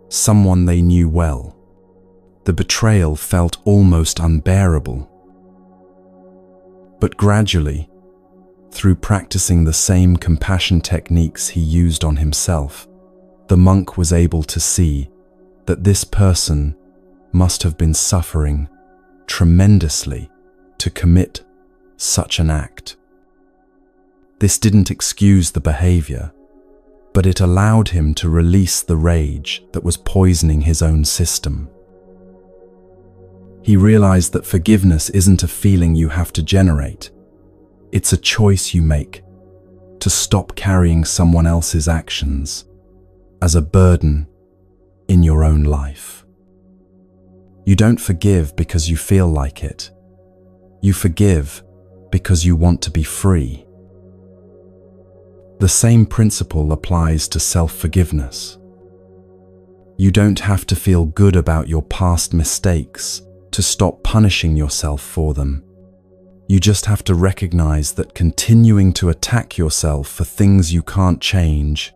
someone they knew well. The betrayal felt almost unbearable. But gradually, through practicing the same compassion techniques he used on himself, the monk was able to see that this person must have been suffering tremendously to commit such an act. This didn't excuse the behavior, but it allowed him to release the rage that was poisoning his own system. He realized that forgiveness isn't a feeling you have to generate. It's a choice you make to stop carrying someone else's actions as a burden in your own life. You don't forgive because you feel like it. You forgive because you want to be free. The same principle applies to self-forgiveness. You don't have to feel good about your past mistakes to stop punishing yourself for them. You just have to recognize that continuing to attack yourself for things you can't change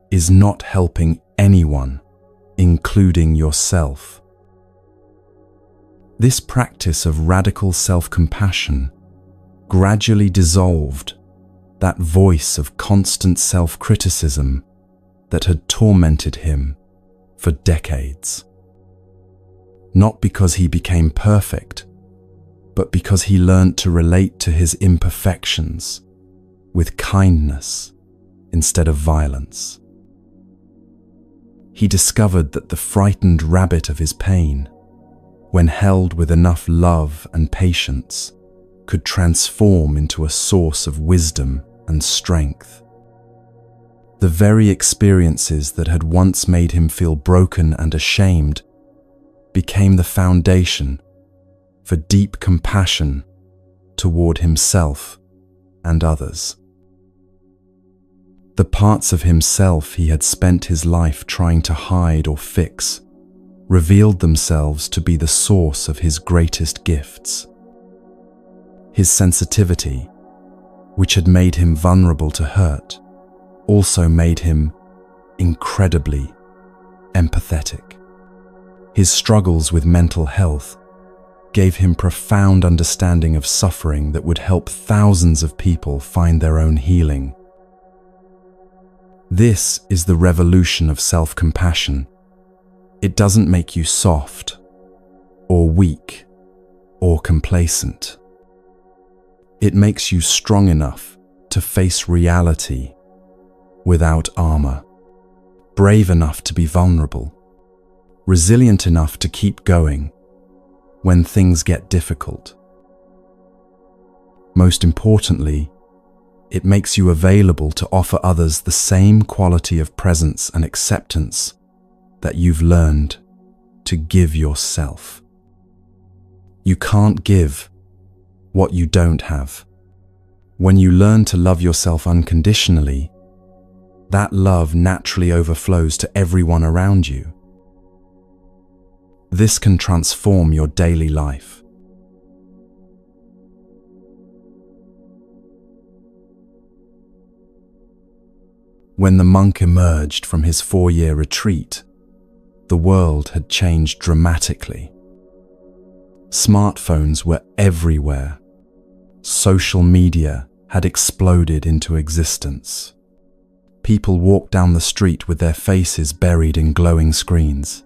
is not helping anyone, including yourself. This practice of radical self-compassion gradually dissolved that voice of constant self-criticism that had tormented him for decades. Not because he became perfect, but because he learned to relate to his imperfections with kindness instead of violence. he discovered that the frightened rabbit of his pain, when held with enough love and patience, could transform into a source of wisdom and strength. The very experiences that had once made him feel broken and ashamed became the foundation for deep compassion toward himself and others. The parts of himself he had spent his life trying to hide or fix revealed themselves to be the source of his greatest gifts. His sensitivity, which had made him vulnerable to hurt, also made him incredibly empathetic. His struggles with mental health gave him profound understanding of suffering that would help thousands of people find their own healing. This is the revolution of self-compassion. It doesn't make you soft, or weak, or complacent. It makes you strong enough to face reality without armor, brave enough to be vulnerable, resilient enough to keep going when things get difficult. Most importantly, it makes you available to offer others the same quality of presence and acceptance that you've learned to give yourself. You can't give what you don't have. When you learn to love yourself unconditionally, that love naturally overflows to everyone around you. This can transform your daily life. When the monk emerged from his 4-year retreat, the world had changed dramatically. Smartphones were everywhere. Social media had exploded into existence. People walked down the street with their faces buried in glowing screens.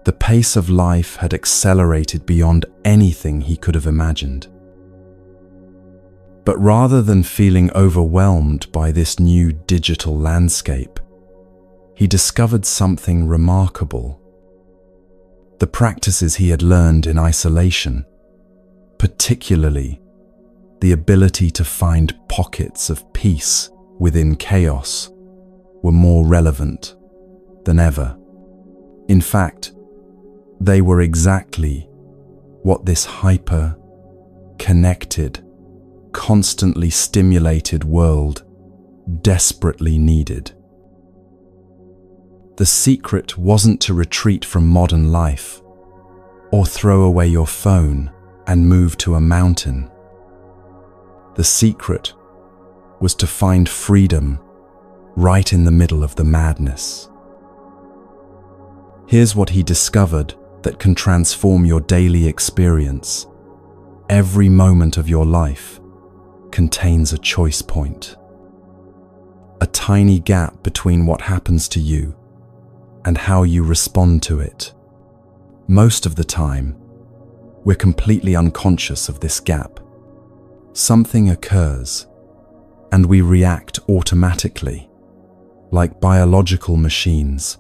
The pace of life had accelerated beyond anything he could have imagined. But rather than feeling overwhelmed by this new digital landscape, he discovered something remarkable. The practices he had learned in isolation, particularly the ability to find pockets of peace within chaos, were more relevant than ever. In fact, they were exactly what this hyper-connected, constantly stimulated world desperately needed. The secret wasn't to retreat from modern life or throw away your phone and move to a mountain. The secret was to find freedom right in the middle of the madness. Here's what he discovered that can transform your daily experience. Every moment of your life contains a choice point. A tiny gap between what happens to you and how you respond to it. Most of the time, we're completely unconscious of this gap. Something occurs, and we react automatically, like biological machines,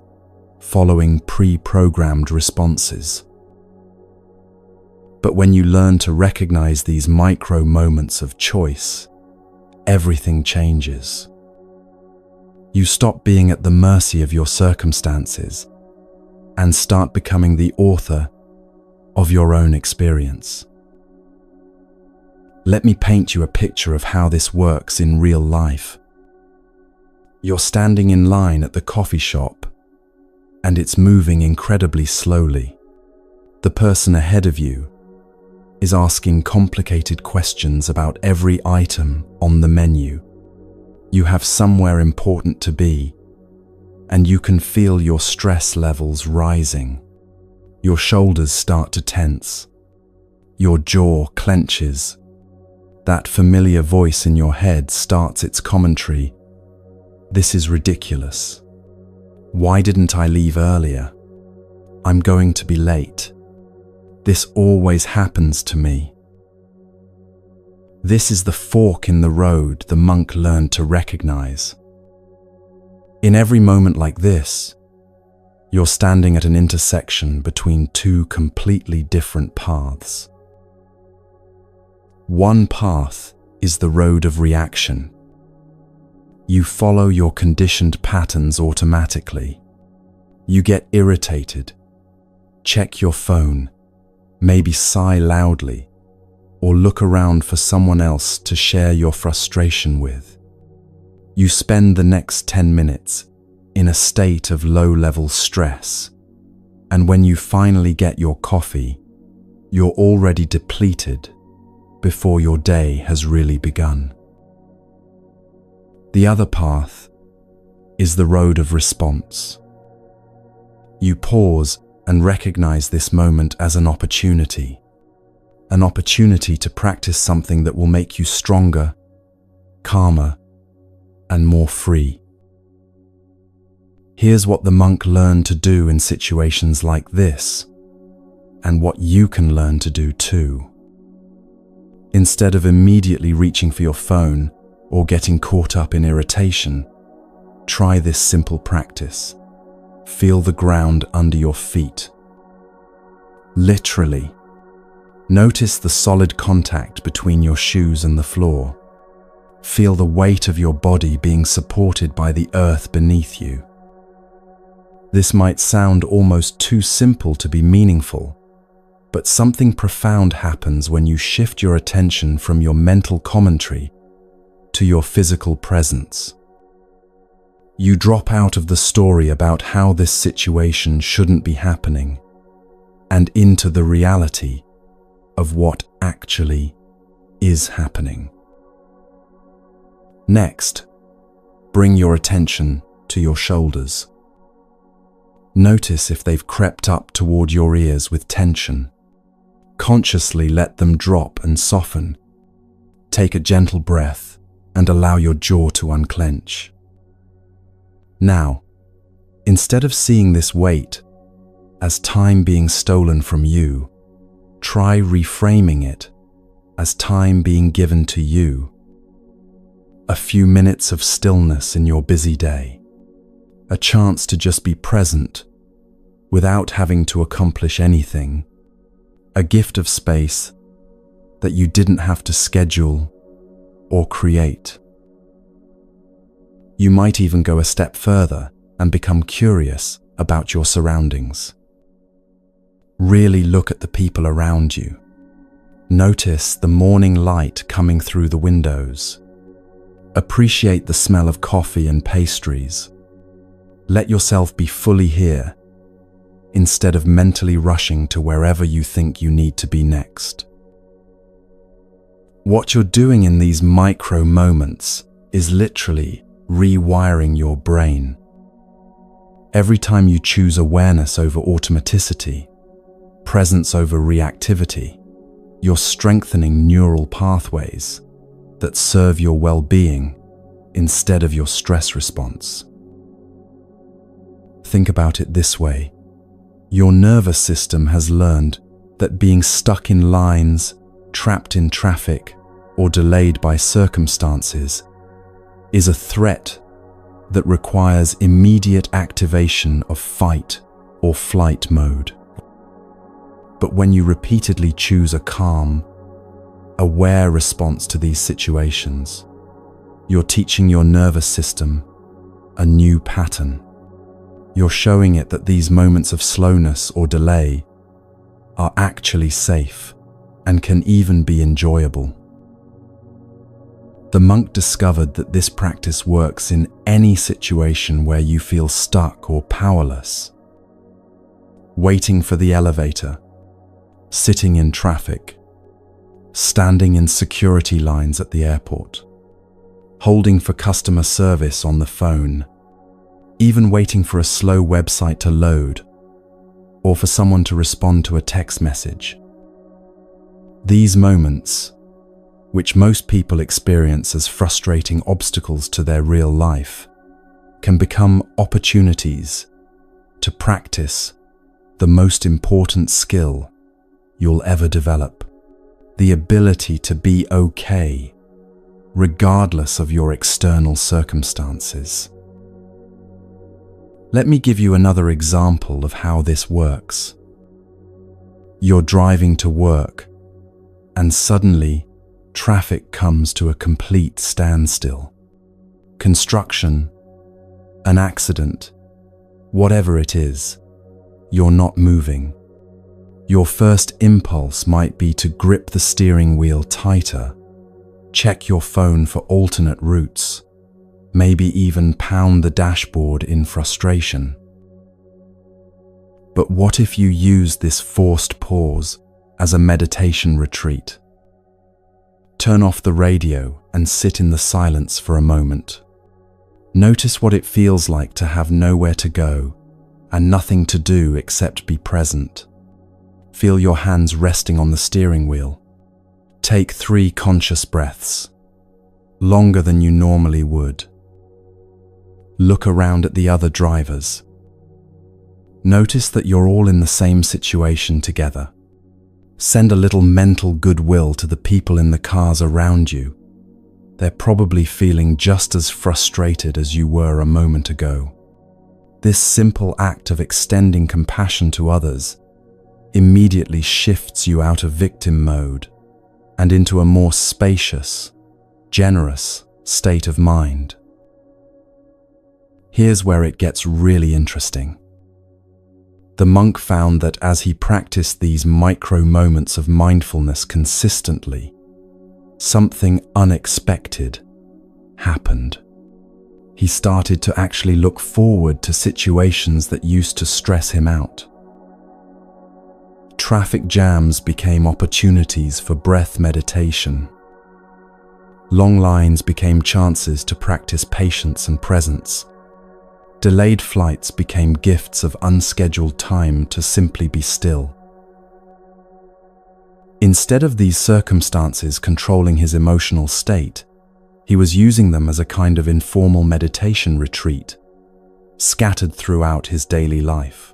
following pre-programmed responses. But when you learn to recognize these micro moments of choice, everything changes. You stop being at the mercy of your circumstances and start becoming the author of your own experience. Let me paint you a picture of how this works in real life. You're standing in line at the coffee shop, and it's moving incredibly slowly. The person ahead of you is asking complicated questions about every item on the menu. You have somewhere important to be, and you can feel your stress levels rising. Your shoulders start to tense. Your jaw clenches. That familiar voice in your head starts its commentary. This is ridiculous. Why didn't I leave earlier? I'm going to be late. This always happens to me. This is the fork in the road the monk learned to recognize. In every moment like this, You're standing at an intersection between two completely different paths. One path is the road of reaction. You follow your conditioned patterns automatically. You get irritated, check your phone, maybe sigh loudly, or look around for someone else to share your frustration with. You spend the next 10 minutes in a state of low-level stress, and when you finally get your coffee, you're already depleted before your day has really begun. The other path is the road of response. You pause and recognize this moment as an opportunity to practice something that will make you stronger, calmer, and more free. Here's what the monk learned to do in situations like this, and what you can learn to do too. Instead of immediately reaching for your phone or getting caught up in irritation, try this simple practice. Feel the ground under your feet. Literally, notice the solid contact between your shoes and the floor. Feel the weight of your body being supported by the earth beneath you. This might sound almost too simple to be meaningful, but something profound happens when you shift your attention from your mental commentary to your physical presence. You drop out of the story about how this situation shouldn't be happening and into the reality of what actually is happening. Next, bring your attention to your shoulders. Notice if they've crept up toward your ears with tension. Consciously let them drop and soften. Take a gentle breath and allow your jaw to unclench. Now, instead of seeing this weight as time being stolen from you, try reframing it as time being given to you. A few minutes of stillness in your busy day. A chance to just be present without having to accomplish anything. A gift of space that you didn't have to schedule or create. You might even go a step further and become curious about your surroundings. Really look at the people around you. Notice the morning light coming through the windows. Appreciate the smell of coffee and pastries. Let yourself be fully here, instead of mentally rushing to wherever you think you need to be next. What you're doing in these micro moments is literally rewiring your brain. Every time you choose awareness over automaticity, presence over reactivity, you're strengthening neural pathways that serve your well-being instead of your stress response. Think about it this way. Your nervous system has learned that being stuck in lines, trapped in traffic, or delayed by circumstances is a threat that requires immediate activation of fight or flight mode. But when you repeatedly choose a calm, aware response to these situations, you're teaching your nervous system a new pattern. You're showing it that these moments of slowness or delay are actually safe and can even be enjoyable. The monk discovered that this practice works in any situation where you feel stuck or powerless. Waiting for the elevator, sitting in traffic, standing in security lines at the airport, holding for customer service on the phone, even waiting for a slow website to load, or for someone to respond to a text message. These moments, which most people experience as frustrating obstacles to their real life, can become opportunities to practice the most important skill you'll ever develop: the ability to be okay, regardless of your external circumstances. Let me give you another example of how this works. You're driving to work, and suddenly, traffic comes to a complete standstill. Construction, an accident, whatever it is, you're not moving. Your first impulse might be to grip the steering wheel tighter, check your phone for alternate routes, maybe even pound the dashboard in frustration. But what if you use this forced pause as a meditation retreat? Turn off the radio and sit in the silence for a moment. Notice what it feels like to have nowhere to go and nothing to do except be present. Feel your hands resting on the steering wheel. Take 3 conscious breaths, longer than you normally would. Look around at the other drivers. Notice that you're all in the same situation together. Send a little mental goodwill to the people in the cars around you. They're probably feeling just as frustrated as you were a moment ago. This simple act of extending compassion to others immediately shifts you out of victim mode and into a more spacious, generous state of mind. Here's where it gets really interesting. The monk found that as he practiced these micro moments of mindfulness consistently, something unexpected happened. He started to actually look forward to situations that used to stress him out. Traffic jams became opportunities for breath meditation. Long lines became chances to practice patience and presence. Delayed flights became gifts of unscheduled time to simply be still. Instead of these circumstances controlling his emotional state, he was using them as a kind of informal meditation retreat, scattered throughout his daily life.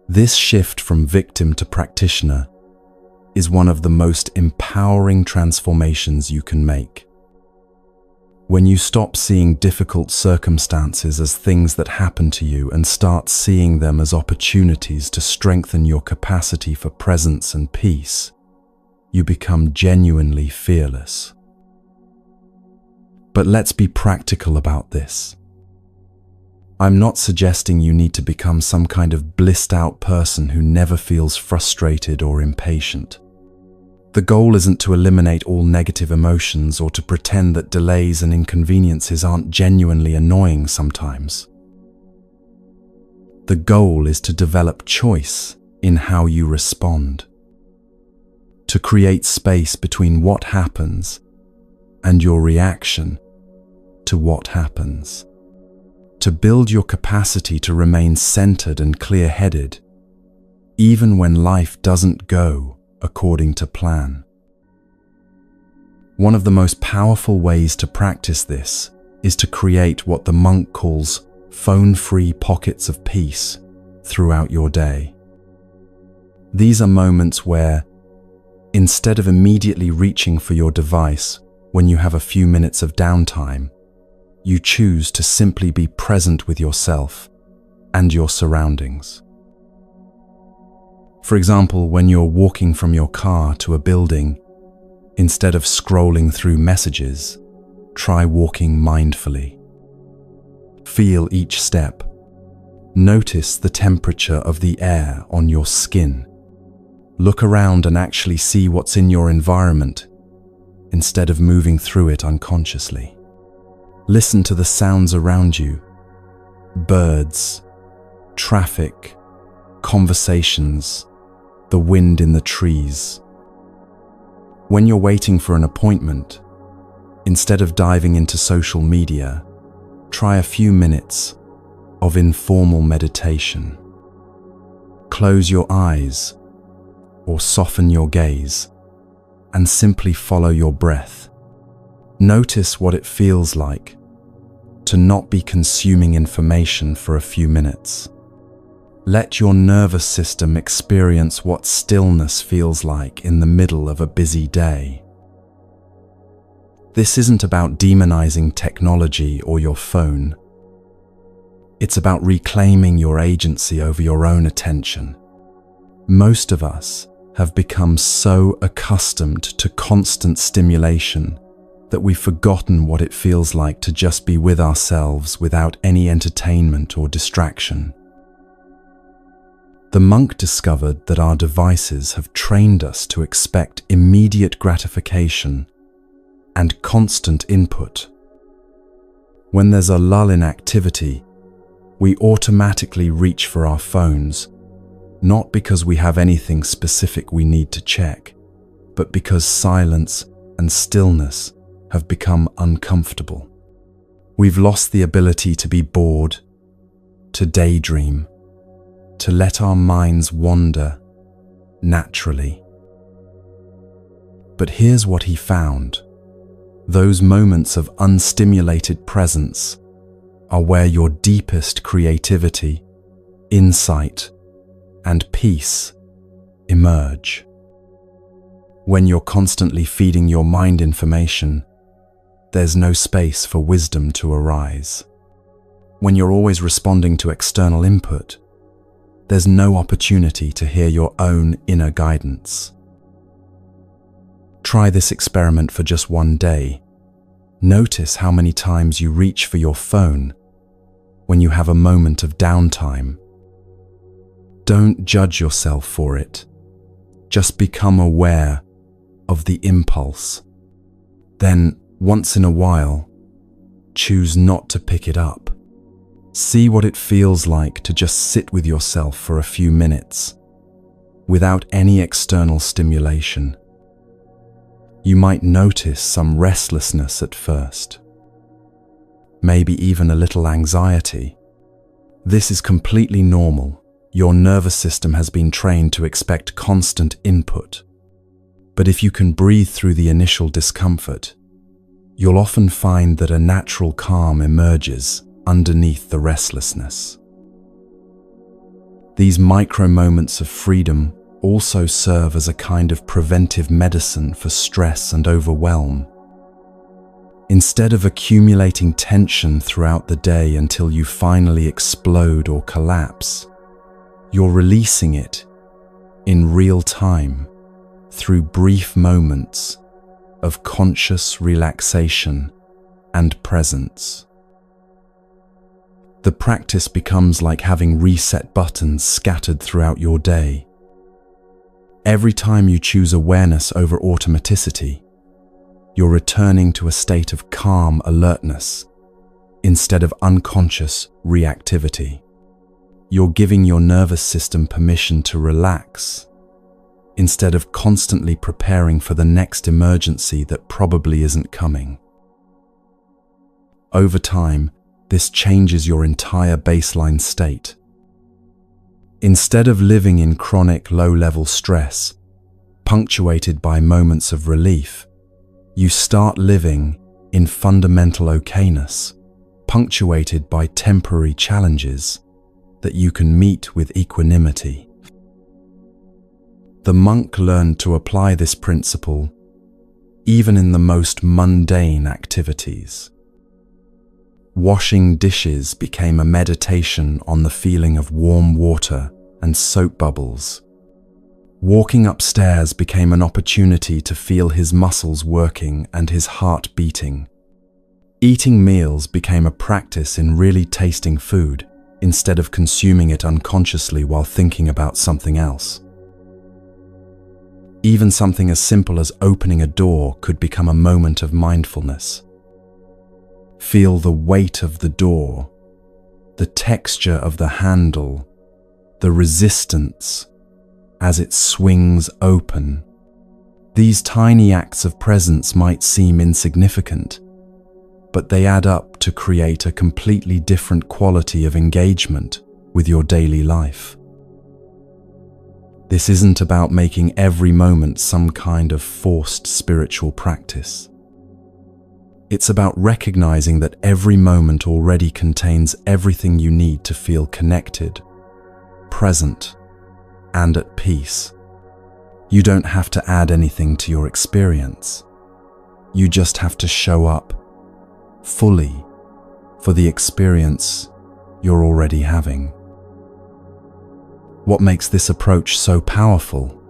This shift from victim to practitioner is one of the most empowering transformations you can make. When you stop seeing difficult circumstances as things that happen to you and start seeing them as opportunities to strengthen your capacity for presence and peace, you become genuinely fearless. But let's be practical about this. I'm not suggesting you need to become some kind of blissed-out person who never feels frustrated or impatient. The goal isn't to eliminate all negative emotions or to pretend that delays and inconveniences aren't genuinely annoying sometimes. The goal is to develop choice in how you respond, to create space between what happens and your reaction to what happens, to build your capacity to remain centered and clear-headed, even when life doesn't go according to plan. One of the most powerful ways to practice this is to create what the monk calls phone-free pockets of peace throughout your day. These are moments where, instead of immediately reaching for your device when you have a few minutes of downtime, you choose to simply be present with yourself and your surroundings. For example, when you're walking from your car to a building, instead of scrolling through messages, try walking mindfully. Feel each step. Notice the temperature of the air on your skin. Look around and actually see what's in your environment instead of moving through it unconsciously. Listen to the sounds around you: birds, traffic, conversations, the wind in the trees. When you're waiting for an appointment, instead of diving into social media, try a few minutes of informal meditation. Close your eyes or soften your gaze and simply follow your breath. Notice what it feels like to not be consuming information for a few minutes. Let your nervous system experience what stillness feels like in the middle of a busy day. This isn't about demonizing technology or your phone. It's about reclaiming your agency over your own attention. Most of us have become so accustomed to constant stimulation that we've forgotten what it feels like to just be with ourselves without any entertainment or distraction. The monk discovered that our devices have trained us to expect immediate gratification and constant input. When there's a lull in activity, we automatically reach for our phones, not because we have anything specific we need to check, but because silence and stillness have become uncomfortable. We've lost the ability to be bored, to daydream, to let our minds wander naturally. But here's what he found. Those moments of unstimulated presence are where your deepest creativity, insight, and peace emerge. When you're constantly feeding your mind information, there's no space for wisdom to arise. When you're always responding to external input, there's no opportunity to hear your own inner guidance. Try this experiment for just one day. Notice how many times you reach for your phone when you have a moment of downtime. Don't judge yourself for it. Just become aware of the impulse. Then, once in a while, choose not to pick it up. See what it feels like to just sit with yourself for a few minutes, without any external stimulation. You might notice some restlessness at first, maybe even a little anxiety. This is completely normal. Your nervous system has been trained to expect constant input. But if you can breathe through the initial discomfort, you'll often find that a natural calm emerges underneath the restlessness. These micro moments of freedom also serve as a kind of preventive medicine for stress and overwhelm. Instead of accumulating tension throughout the day until you finally explode or collapse, you're releasing it in real time through brief moments of conscious relaxation and presence. The practice becomes like having reset buttons scattered throughout your day. Every time you choose awareness over automaticity, you're returning to a state of calm alertness instead of unconscious reactivity. You're giving your nervous system permission to relax instead of constantly preparing for the next emergency that probably isn't coming. Over time, this changes your entire baseline state. Instead of living in chronic low-level stress, punctuated by moments of relief, you start living in fundamental okayness, punctuated by temporary challenges that you can meet with equanimity. The monk learned to apply this principle even in the most mundane activities. Washing dishes became a meditation on the feeling of warm water and soap bubbles. Walking upstairs became an opportunity to feel his muscles working and his heart beating. Eating meals became a practice in really tasting food instead of consuming it unconsciously while thinking about something else. Even something as simple as opening a door could become a moment of mindfulness. Feel the weight of the door, the texture of the handle, the resistance as it swings open. These tiny acts of presence might seem insignificant, but they add up to create a completely different quality of engagement with your daily life. This isn't about making every moment some kind of forced spiritual practice. It's about recognizing that every moment already contains everything you need to feel connected, present, and at peace. You don't have to add anything to your experience. You just have to show up fully for the experience you're already having. What makes this approach so powerful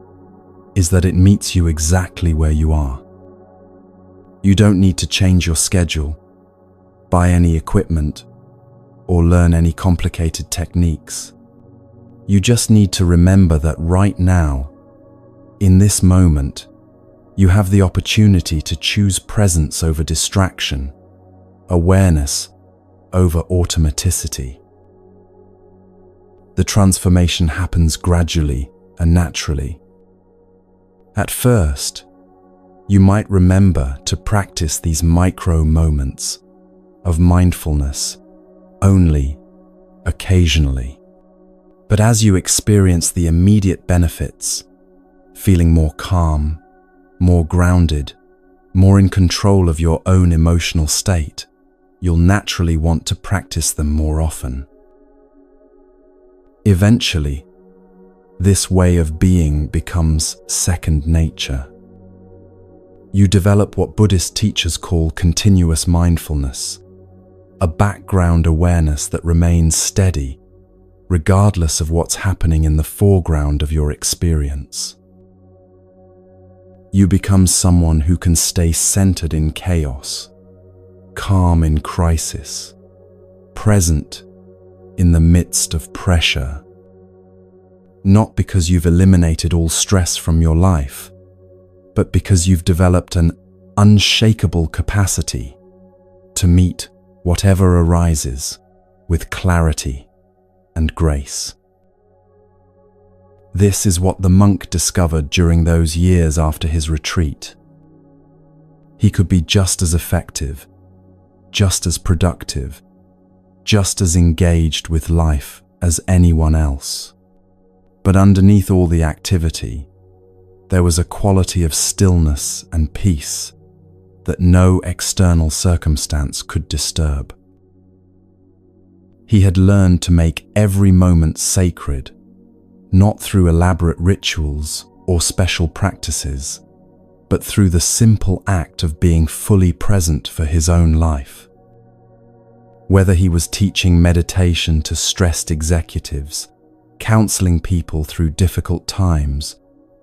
is that it meets you exactly where you are. You don't need to change your schedule, buy any equipment, or learn any complicated techniques. You just need to remember that right now, in this moment, you have the opportunity to choose presence over distraction, awareness over automaticity. The transformation happens gradually and naturally. At first, you might remember to practice these micro moments of mindfulness only occasionally. But as you experience the immediate benefits, feeling more calm, more grounded, more in control of your own emotional state, you'll naturally want to practice them more often. Eventually, this way of being becomes second nature. You develop what Buddhist teachers call continuous mindfulness, a background awareness that remains steady, regardless of what's happening in the foreground of your experience. You become someone who can stay centered in chaos, calm in crisis, present in the midst of pressure. Not because you've eliminated all stress from your life, but because you've developed an unshakable capacity to meet whatever arises with clarity and grace. This is what the monk discovered during those years after his retreat. He could be just as effective, just as productive, just as engaged with life as anyone else. But underneath all the activity, there was a quality of stillness and peace that no external circumstance could disturb. He had learned to make every moment sacred, not through elaborate rituals or special practices, but through the simple act of being fully present for his own life. Whether he was teaching meditation to stressed executives, counseling people through difficult times,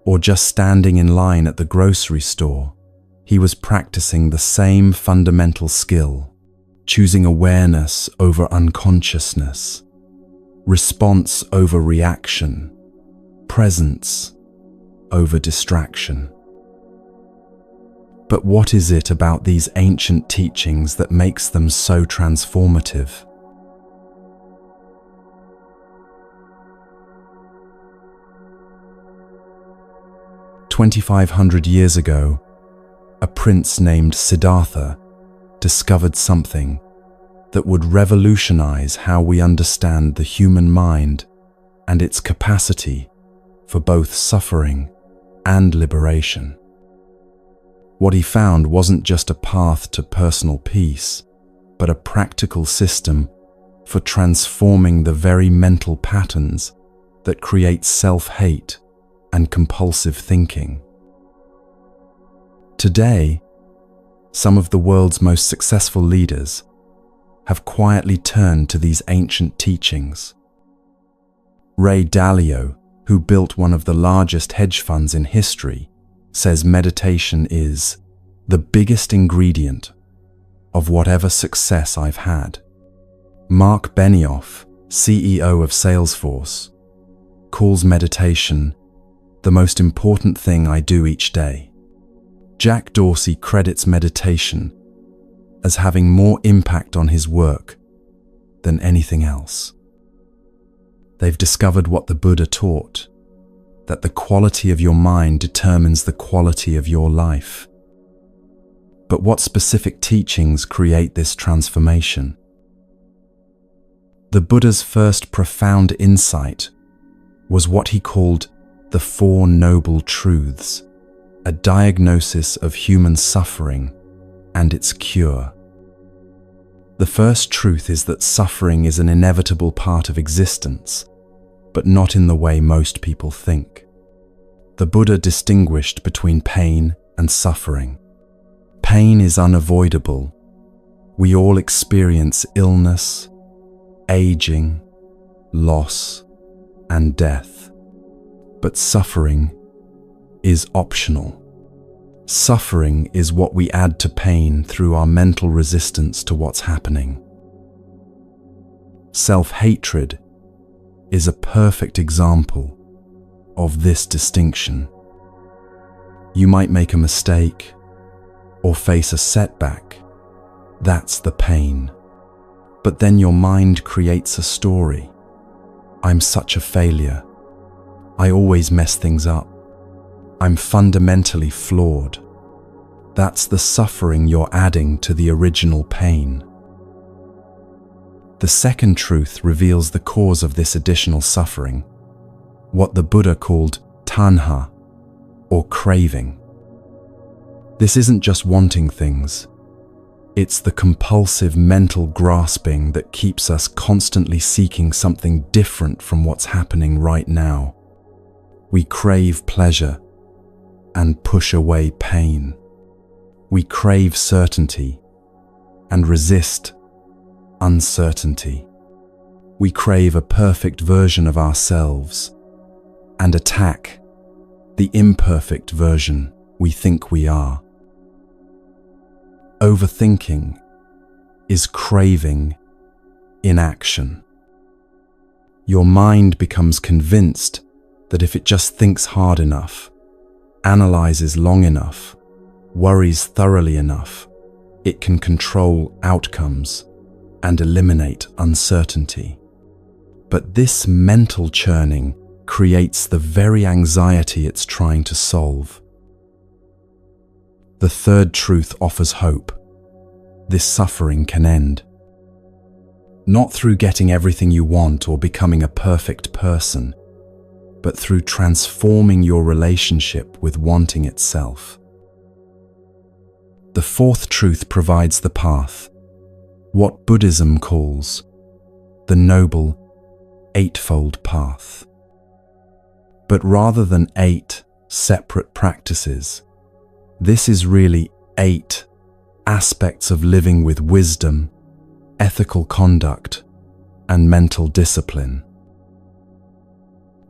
or just standing in line at the grocery store, he was practicing the same fundamental skill, choosing awareness over unconsciousness, response over reaction, presence over distraction. But what is it about these ancient teachings that makes them so transformative? "2,500 years ago, a prince named Siddhartha discovered something that would revolutionize how we understand the human mind and its capacity for both suffering and liberation. What he found wasn't just a path to personal peace, but a practical system for transforming the very mental patterns that create self-hate and compulsive thinking. Today, some of the world's most successful leaders have quietly turned to these ancient teachings. Ray Dalio, who built one of the largest hedge funds in history, says meditation is the biggest ingredient of whatever success I've had. Mark Benioff, CEO of Salesforce, calls meditation the most important thing I do each day. Jack Dorsey credits meditation as having more impact on his work than anything else. They've discovered what the Buddha taught, that the quality of your mind determines the quality of your life. But what specific teachings create this transformation? The Buddha's first profound insight was what he called the Four Noble Truths, a diagnosis of human suffering and its cure. The first truth is that suffering is an inevitable part of existence, but not in the way most people think. The Buddha distinguished between pain and suffering. Pain is unavoidable. We all experience illness, aging, loss, and death. But suffering is optional. Suffering is what we add to pain through our mental resistance to what's happening. Self-hatred is a perfect example of this distinction. You might make a mistake or face a setback. That's the pain. But then your mind creates a story. I'm such a failure. I always mess things up. I'm fundamentally flawed. That's the suffering you're adding to the original pain. The second truth reveals the cause of this additional suffering, what the Buddha called tanha, or craving. This isn't just wanting things. It's the compulsive mental grasping that keeps us constantly seeking something different from what's happening right now. We crave pleasure and push away pain. We crave certainty and resist uncertainty. We crave a perfect version of ourselves and attack the imperfect version we think we are. Overthinking is craving inaction. Your mind becomes convinced that if it just thinks hard enough, analyzes long enough, worries thoroughly enough, it can control outcomes and eliminate uncertainty. But this mental churning creates the very anxiety it's trying to solve. The third truth offers hope. This suffering can end. Not through getting everything you want or becoming a perfect person, but through transforming your relationship with wanting itself. The fourth truth provides the path, what Buddhism calls the Noble Eightfold Path. But rather than 8 separate practices, this is really 8 aspects of living with wisdom, ethical conduct, and mental discipline.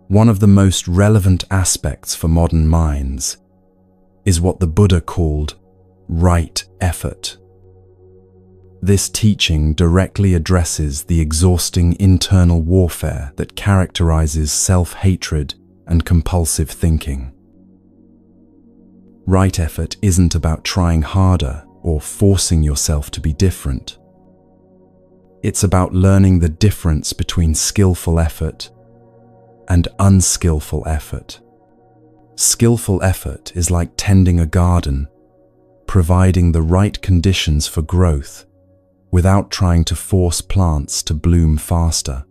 One of the most relevant aspects for modern minds is what the Buddha called right effort. This teaching directly addresses the exhausting internal warfare that characterizes self-hatred and compulsive thinking. Right effort isn't about trying harder or forcing yourself to be different. It's about learning the difference between skillful effort and unskillful effort. Skillful effort is like tending a garden, providing the right conditions for growth without trying to force plants to bloom faster.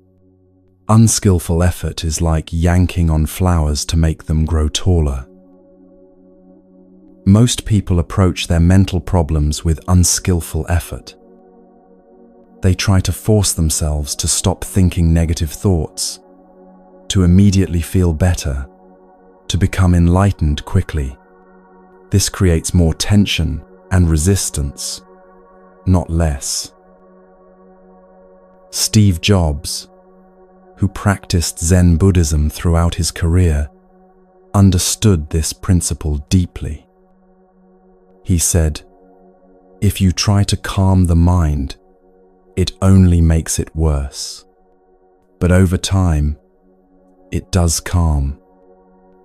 Unskillful effort is like yanking on flowers to make them grow taller. Most people approach their mental problems with unskillful effort. They try to force themselves to stop thinking negative thoughts, to immediately feel better, to become enlightened quickly. This creates more tension and resistance, not less. Steve Jobs, who practiced Zen Buddhism throughout his career, understood this principle deeply. He said, "If you try to calm the mind, it only makes it worse. But over time, it does calm."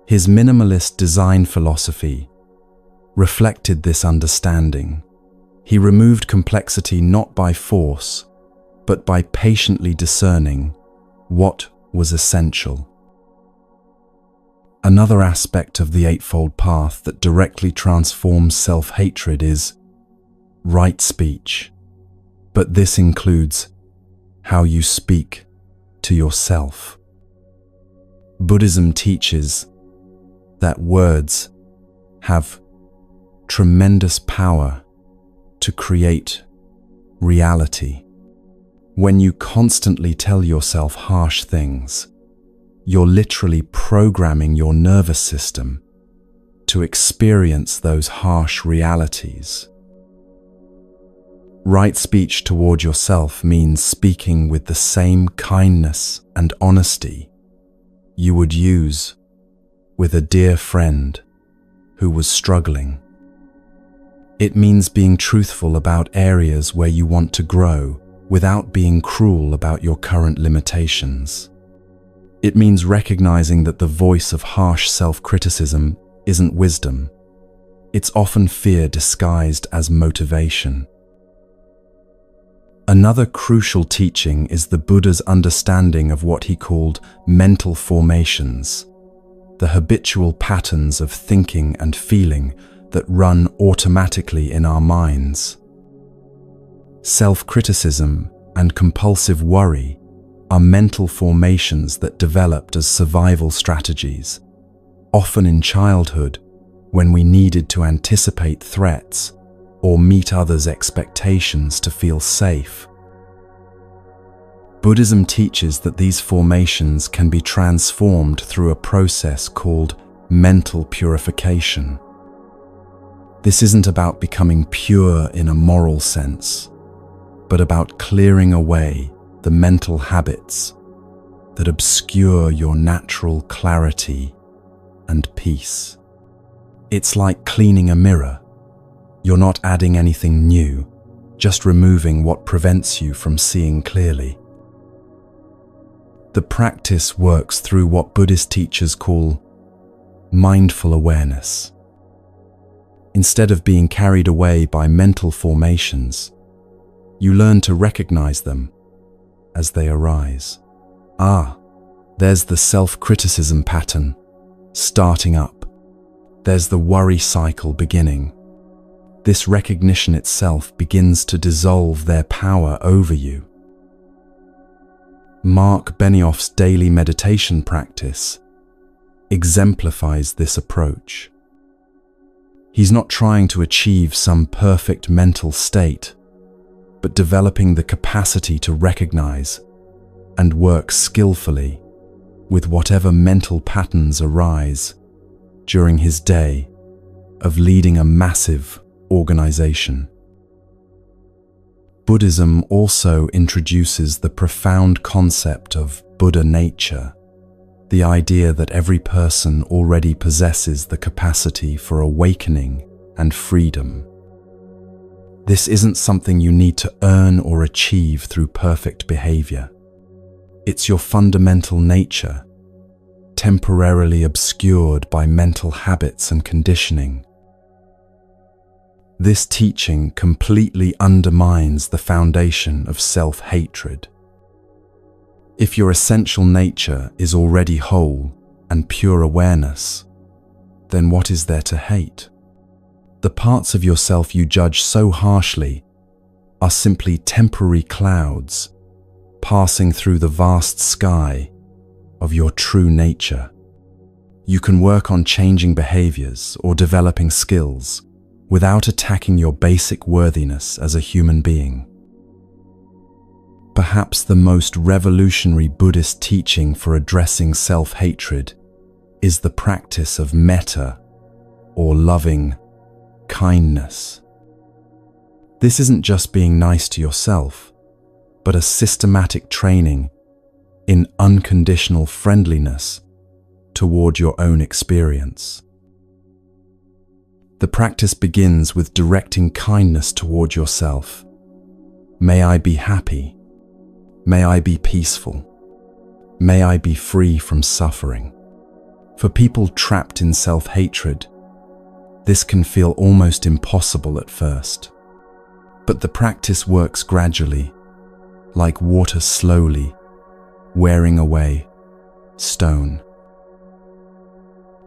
His minimalist design philosophy reflected this understanding. He removed complexity not by force, but by patiently discerning what was essential. Another aspect of the Eightfold Path that directly transforms self-hatred is right speech. But this includes how you speak to yourself. Buddhism teaches that words have tremendous power to create reality. When you constantly tell yourself harsh things, you're literally programming your nervous system to experience those harsh realities. Right speech toward yourself means speaking with the same kindness and honesty you would use with a dear friend who was struggling. It means being truthful about areas where you want to grow without being cruel about your current limitations. It means recognizing that the voice of harsh self-criticism isn't wisdom. It's often fear disguised as motivation. Another crucial teaching is the Buddha's understanding of what he called mental formations, the habitual patterns of thinking and feeling that run automatically in our minds. Self-criticism and compulsive worry are mental formations that developed as survival strategies, often in childhood when we needed to anticipate threats or meet others' expectations to feel safe. Buddhism teaches that these formations can be transformed through a process called mental purification. This isn't about becoming pure in a moral sense, but about clearing away the mental habits that obscure your natural clarity and peace. It's like cleaning a mirror. You're not adding anything new, just removing what prevents you from seeing clearly. The practice works through what Buddhist teachers call mindful awareness. Instead of being carried away by mental formations, you learn to recognize them as they arise. There's the self-criticism pattern starting up. There's the worry cycle beginning. This recognition itself begins to dissolve their power over you. Mark Benioff's daily meditation practice exemplifies this approach. He's not trying to achieve some perfect mental state, but developing the capacity to recognize and work skillfully with whatever mental patterns arise during his day of leading a massive organization. Buddhism also introduces the profound concept of Buddha nature, the idea that every person already possesses the capacity for awakening and freedom. This isn't something you need to earn or achieve through perfect behavior. It's your fundamental nature, temporarily obscured by mental habits and conditioning. This teaching completely undermines the foundation of self-hatred. If your essential nature is already whole and pure awareness, then what is there to hate? The parts of yourself you judge so harshly are simply temporary clouds passing through the vast sky of your true nature. You can work on changing behaviors or developing skills without attacking your basic worthiness as a human being. Perhaps the most revolutionary Buddhist teaching for addressing self-hatred is the practice of metta, or loving kindness. This isn't just being nice to yourself, but a systematic training in unconditional friendliness toward your own experience. The practice begins with directing kindness toward yourself. May I be happy. May I be peaceful. May I be free from suffering. For people trapped in self-hatred, this can feel almost impossible at first. But the practice works gradually, like water slowly wearing away stone.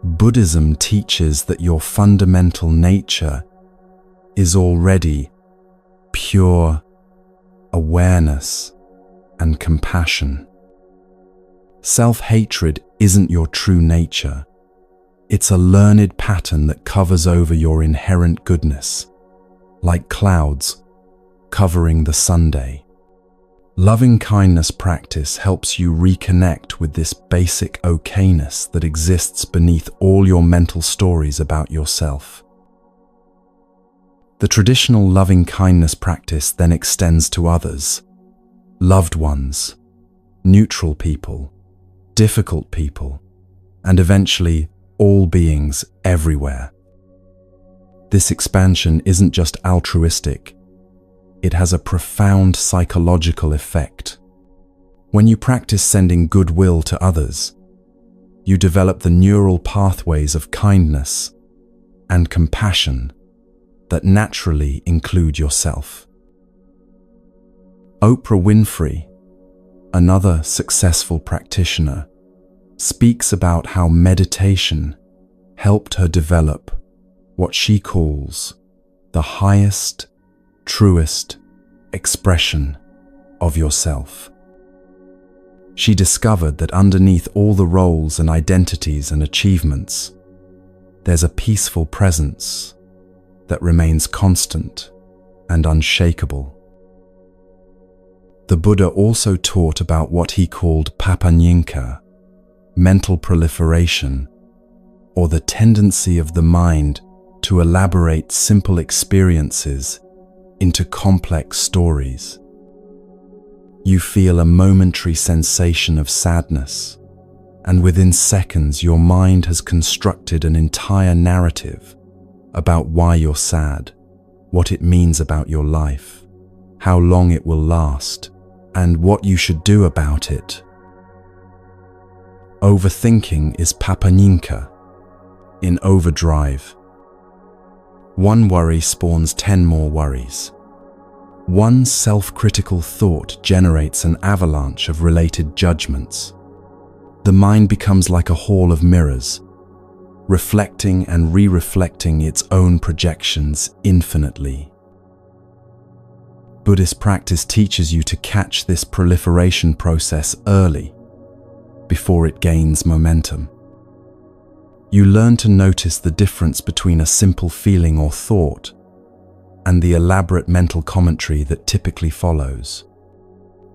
Buddhism teaches that your fundamental nature is already pure awareness and compassion. Self-hatred isn't your true nature. It's a learned pattern that covers over your inherent goodness, like clouds covering the Sunday. Loving kindness practice helps you reconnect with this basic okayness that exists beneath all your mental stories about yourself. The traditional loving-kindness practice then extends to others, loved ones, neutral people, difficult people, and eventually all beings everywhere. This expansion isn't just altruistic, it has a profound psychological effect. When you practice sending goodwill to others, you develop the neural pathways of kindness and compassion that naturally include yourself. Oprah Winfrey, another successful practitioner, speaks about how meditation helped her develop what she calls the highest, truest expression of yourself. She discovered that underneath all the roles and identities and achievements, there's a peaceful presence that remains constant and unshakable. The Buddha also taught about what he called papaññica, mental proliferation, or the tendency of the mind to elaborate simple experiences into complex stories. You feel a momentary sensation of sadness, and within seconds your mind has constructed an entire narrative about why you're sad, what it means about your life, how long it will last, and what you should do about it. Overthinking is papaññica in overdrive. One worry spawns 10 more worries. One self-critical thought generates an avalanche of related judgments. The mind becomes like a hall of mirrors, reflecting and re-reflecting its own projections infinitely. Buddhist practice teaches you to catch this proliferation process early, before it gains momentum. You learn to notice the difference between a simple feeling or thought and the elaborate mental commentary that typically follows.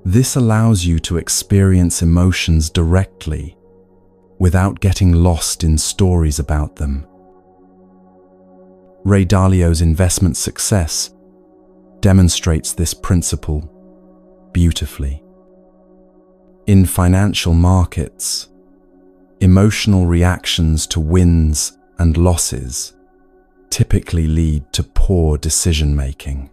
This allows you to experience emotions directly, without getting lost in stories about them. Ray Dalio's investment success demonstrates this principle beautifully. In financial markets, emotional reactions to wins and losses typically lead to poor decision-making.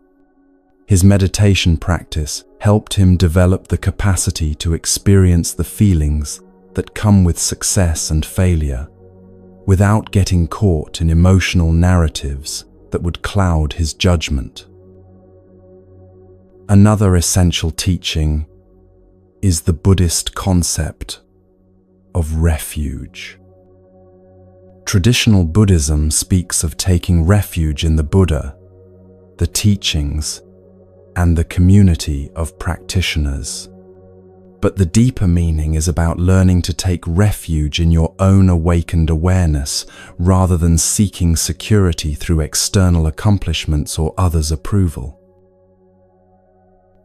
His meditation practice helped him develop the capacity to experience the feelings that come with success and failure, without getting caught in emotional narratives that would cloud his judgment. Another essential teaching is the Buddhist concept of refuge. Traditional Buddhism speaks of taking refuge in the Buddha, the teachings, and the community of practitioners. But the deeper meaning is about learning to take refuge in your own awakened awareness rather than seeking security through external accomplishments or others' approval.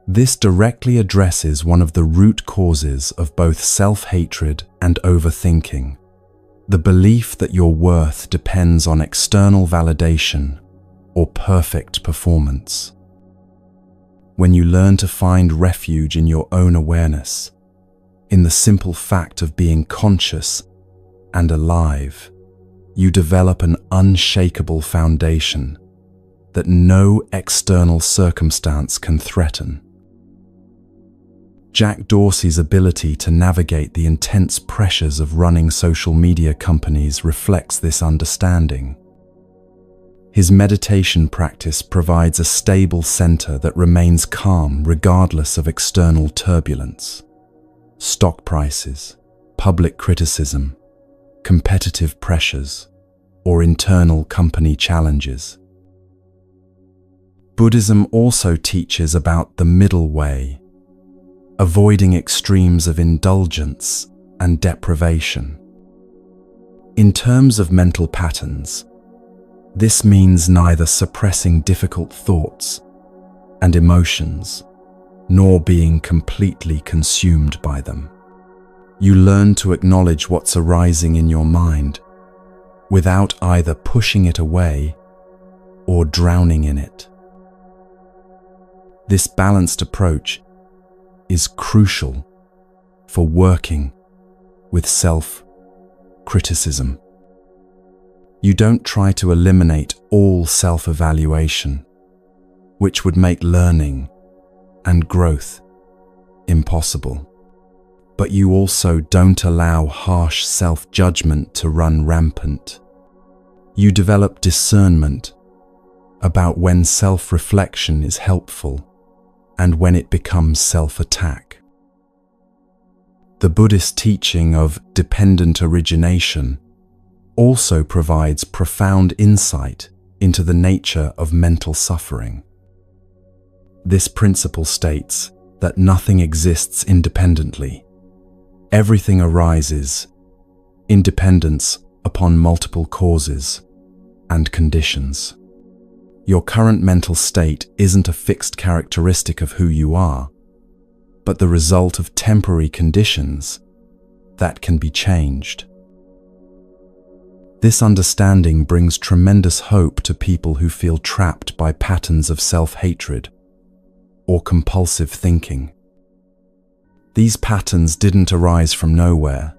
This directly addresses one of the root causes of both self-hatred and overthinking, the belief that your worth depends on external validation or perfect performance. When you learn to find refuge in your own awareness, in the simple fact of being conscious and alive, you develop an unshakable foundation that no external circumstance can threaten. Jack Dorsey's ability to navigate the intense pressures of running social media companies reflects this understanding. His meditation practice provides a stable center that remains calm regardless of external turbulence. Stock prices, public criticism, competitive pressures, or internal company challenges. Buddhism also teaches about the middle way, avoiding extremes of indulgence and deprivation. In terms of mental patterns, this means neither suppressing difficult thoughts and emotions, nor being completely consumed by them. You learn to acknowledge what's arising in your mind without either pushing it away or drowning in it. This balanced approach is crucial for working with self-criticism. You don't try to eliminate all self-evaluation, which would make learning and growth impossible. But you also don't allow harsh self-judgment to run rampant. You develop discernment about when self-reflection is helpful and when it becomes self-attack. The Buddhist teaching of dependent origination also provides profound insight into the nature of mental suffering. This principle states that nothing exists independently. Everything arises in dependence upon multiple causes and conditions. Your current mental state isn't a fixed characteristic of who you are, but the result of temporary conditions that can be changed. This understanding brings tremendous hope to people who feel trapped by patterns of self-hatred or compulsive thinking. These patterns didn't arise from nowhere,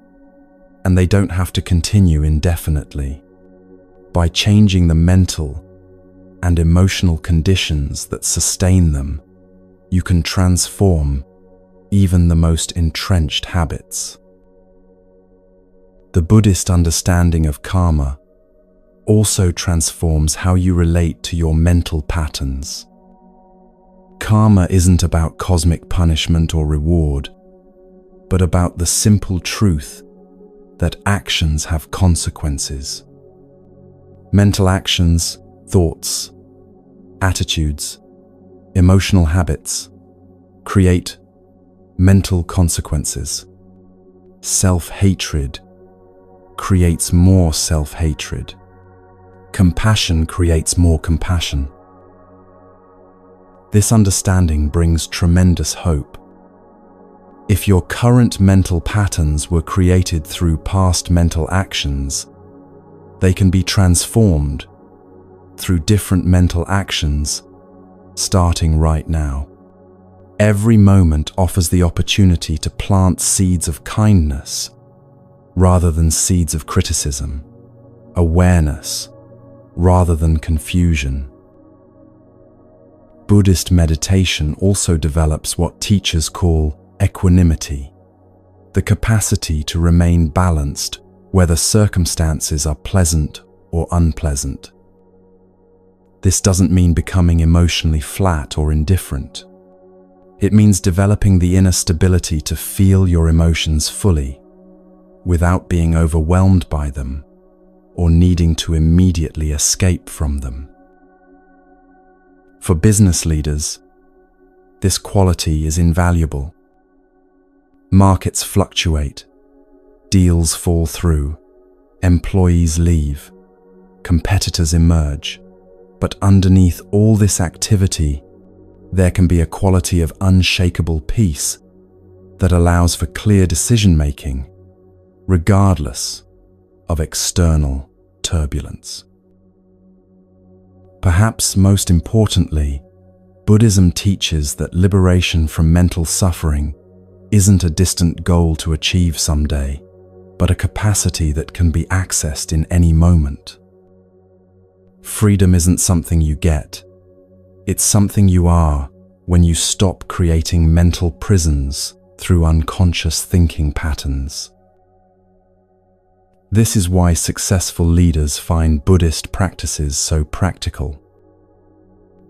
and they don't have to continue indefinitely. By changing the mental and emotional conditions that sustain them, you can transform even the most entrenched habits. The Buddhist understanding of karma also transforms how you relate to your mental patterns. Karma isn't about cosmic punishment or reward, but about the simple truth that actions have consequences. Mental actions, thoughts, attitudes, emotional habits create mental consequences. Self-hatred creates more self-hatred. Compassion creates more compassion. This understanding brings tremendous hope. If your current mental patterns were created through past mental actions, they can be transformed through different mental actions starting right now. Every moment offers the opportunity to plant seeds of kindness rather than seeds of criticism, awareness rather than confusion. Buddhist meditation also develops what teachers call equanimity, the capacity to remain balanced whether circumstances are pleasant or unpleasant. This doesn't mean becoming emotionally flat or indifferent. It means developing the inner stability to feel your emotions fully, without being overwhelmed by them or needing to immediately escape from them. For business leaders, this quality is invaluable. Markets fluctuate, deals fall through, employees leave, competitors emerge, but underneath all this activity, there can be a quality of unshakable peace that allows for clear decision-making, regardless of external turbulence. Perhaps most importantly, Buddhism teaches that liberation from mental suffering isn't a distant goal to achieve someday, but a capacity that can be accessed in any moment. Freedom isn't something you get. It's something you are when you stop creating mental prisons through unconscious thinking patterns. This is why successful leaders find Buddhist practices so practical.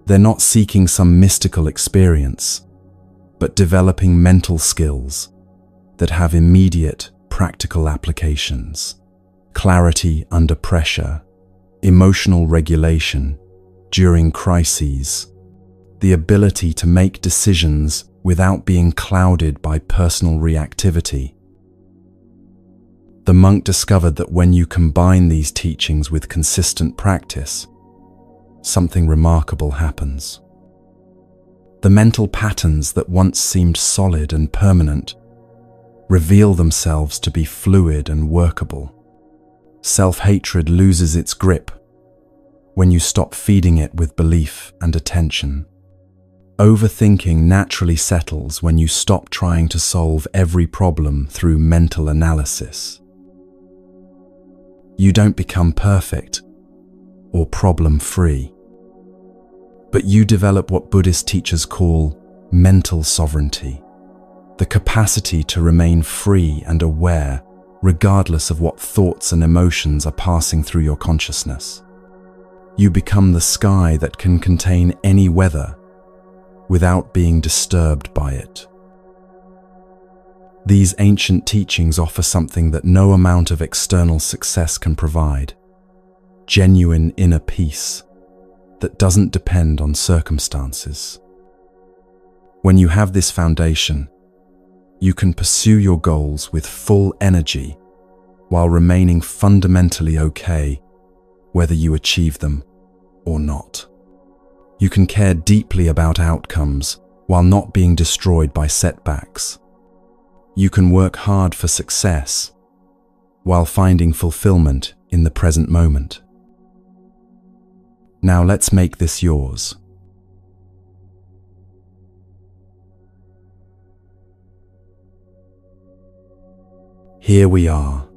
They're not seeking some mystical experience, but developing mental skills that have immediate practical applications. Clarity under pressure, emotional regulation during crises, the ability to make decisions without being clouded by personal reactivity. The monk discovered that when you combine these teachings with consistent practice, something remarkable happens. The mental patterns that once seemed solid and permanent reveal themselves to be fluid and workable. Self-hatred loses its grip when you stop feeding it with belief and attention. Overthinking naturally settles when you stop trying to solve every problem through mental analysis. You don't become perfect or problem-free, but you develop what Buddhist teachers call mental sovereignty, the capacity to remain free and aware regardless of what thoughts and emotions are passing through your consciousness. You become the sky that can contain any weather without being disturbed by it. These ancient teachings offer something that no amount of external success can provide: genuine inner peace that doesn't depend on circumstances. When you have this foundation, you can pursue your goals with full energy while remaining fundamentally okay whether you achieve them or not. You can care deeply about outcomes while not being destroyed by setbacks. You can work hard for success while finding fulfillment in the present moment. Now let's make this yours. Here we are,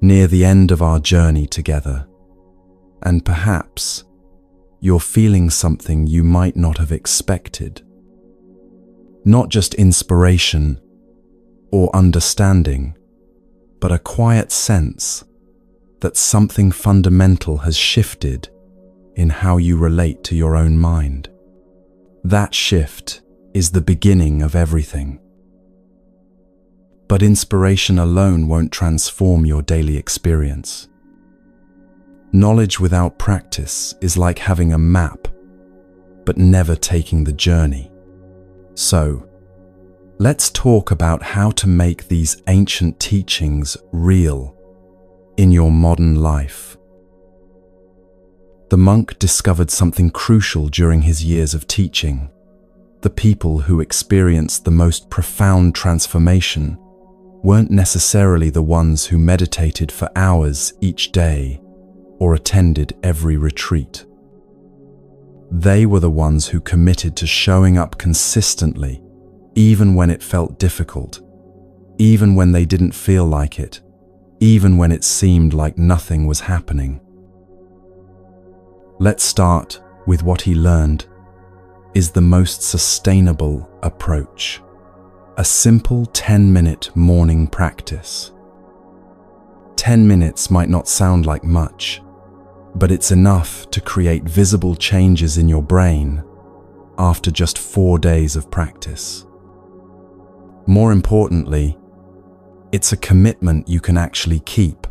near the end of our journey together, and perhaps you're feeling something you might not have expected. Not just inspiration or understanding, but a quiet sense that something fundamental has shifted in how you relate to your own mind. That shift is the beginning of everything. But inspiration alone won't transform your daily experience. Knowledge without practice is like having a map, but never taking the journey. So, let's talk about how to make these ancient teachings real in your modern life. The monk discovered something crucial during his years of teaching. The people who experienced the most profound transformation weren't necessarily the ones who meditated for hours each day or attended every retreat. They were the ones who committed to showing up consistently, even when it felt difficult, even when they didn't feel like it, even when it seemed like nothing was happening. Let's start with what he learned is the most sustainable approach: a simple 10-minute morning practice. 10 minutes might not sound like much, but it's enough to create visible changes in your brain after just 4 days of practice. More importantly, it's a commitment you can actually keep.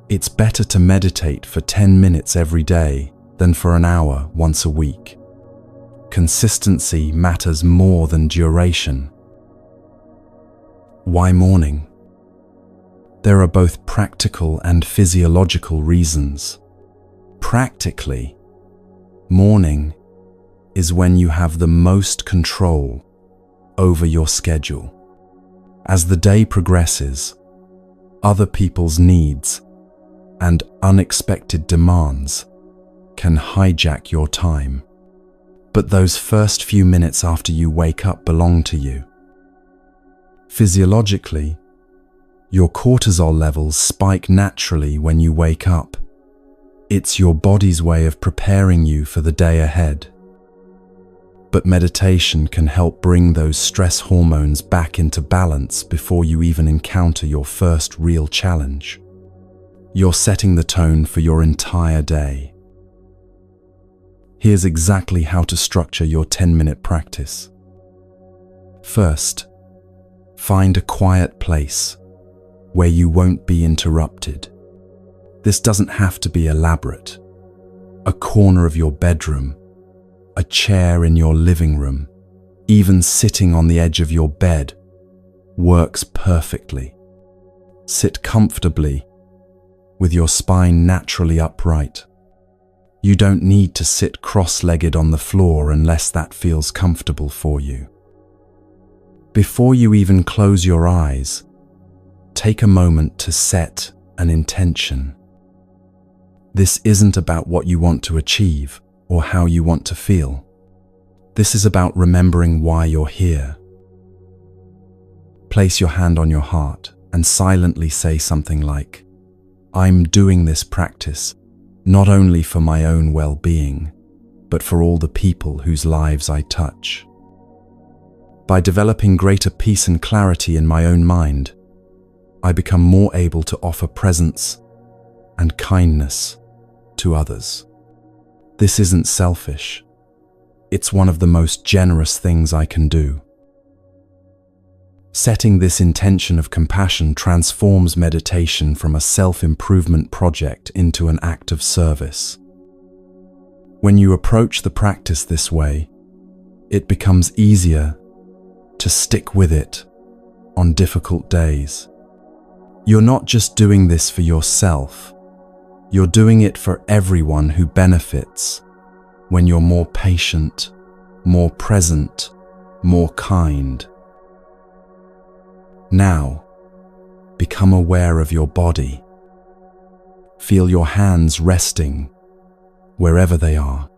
It's better to meditate for 10 minutes every day than for an hour once a week. Consistency matters more than duration. Why morning? There are both practical and physiological reasons. Practically, morning is when you have the most control over your schedule. As the day progresses, other people's needs and unexpected demands can hijack your time. But those first few minutes after you wake up belong to you. Physiologically, your cortisol levels spike naturally when you wake up. It's your body's way of preparing you for the day ahead. But meditation can help bring those stress hormones back into balance before you even encounter your first real challenge. You're setting the tone for your entire day. Here's exactly how to structure your 10-minute practice. First, find a quiet place where you won't be interrupted. This doesn't have to be elaborate. A corner of your bedroom, a chair in your living room, even sitting on the edge of your bed works perfectly. Sit comfortably with your spine naturally upright. You don't need to sit cross-legged on the floor unless that feels comfortable for you. Before you even close your eyes, take a moment to set an intention. This isn't about what you want to achieve or how you want to feel. This is about remembering why you're here. Place your hand on your heart and silently say something like, "I'm doing this practice not only for my own well-being, but for all the people whose lives I touch." By developing greater peace and clarity in my own mind, I become more able to offer presence and kindness to others. This isn't selfish. It's one of the most generous things I can do. Setting this intention of compassion transforms meditation from a self-improvement project into an act of service. When you approach the practice this way, it becomes easier to stick with it on difficult days. You're not just doing this for yourself, you're doing it for everyone who benefits when you're more patient, more present, more kind. Now, become aware of your body. Feel your hands resting wherever they are.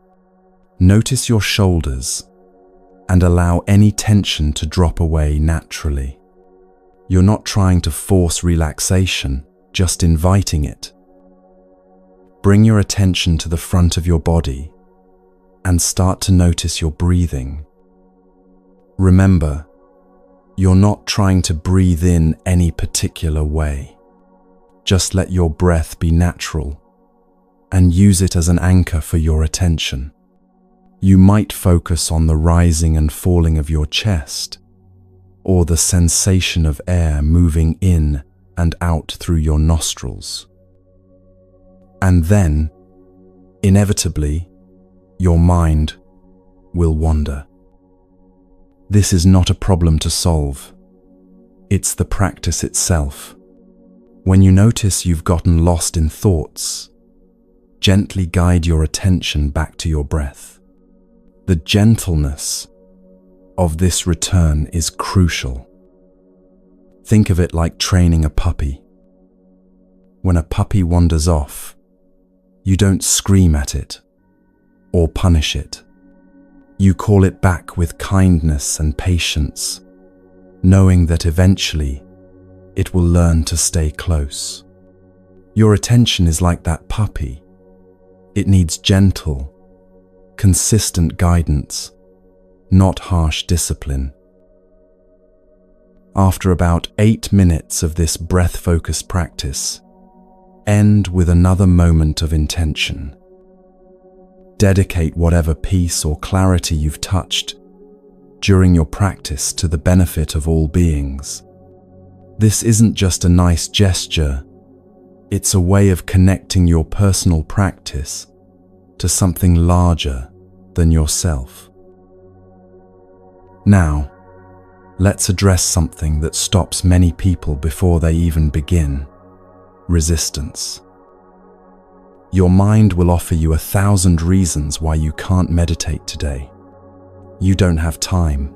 Notice your shoulders and allow any tension to drop away naturally. You're not trying to force relaxation, just inviting it. Bring your attention to the front of your body and start to notice your breathing. Remember, you're not trying to breathe in any particular way. Just let your breath be natural and use it as an anchor for your attention. You might focus on the rising and falling of your chest, or the sensation of air moving in and out through your nostrils. And then, inevitably, your mind will wander. This is not a problem to solve. It's the practice itself. When you notice you've gotten lost in thoughts, gently guide your attention back to your breath. The gentleness of this return is crucial. Think of it like training a puppy. When a puppy wanders off, you don't scream at it or punish it. You call it back with kindness and patience, knowing that eventually it will learn to stay close. Your attention is like that puppy. It needs gentle, consistent guidance, not harsh discipline. After about 8 minutes of this breath-focused practice, end with another moment of intention. Dedicate whatever peace or clarity you've touched during your practice to the benefit of all beings. This isn't just a nice gesture, it's a way of connecting your personal practice to something larger than yourself. Now, let's address something that stops many people before they even begin: resistance. Your mind will offer you 1,000 reasons why you can't meditate today. You don't have time.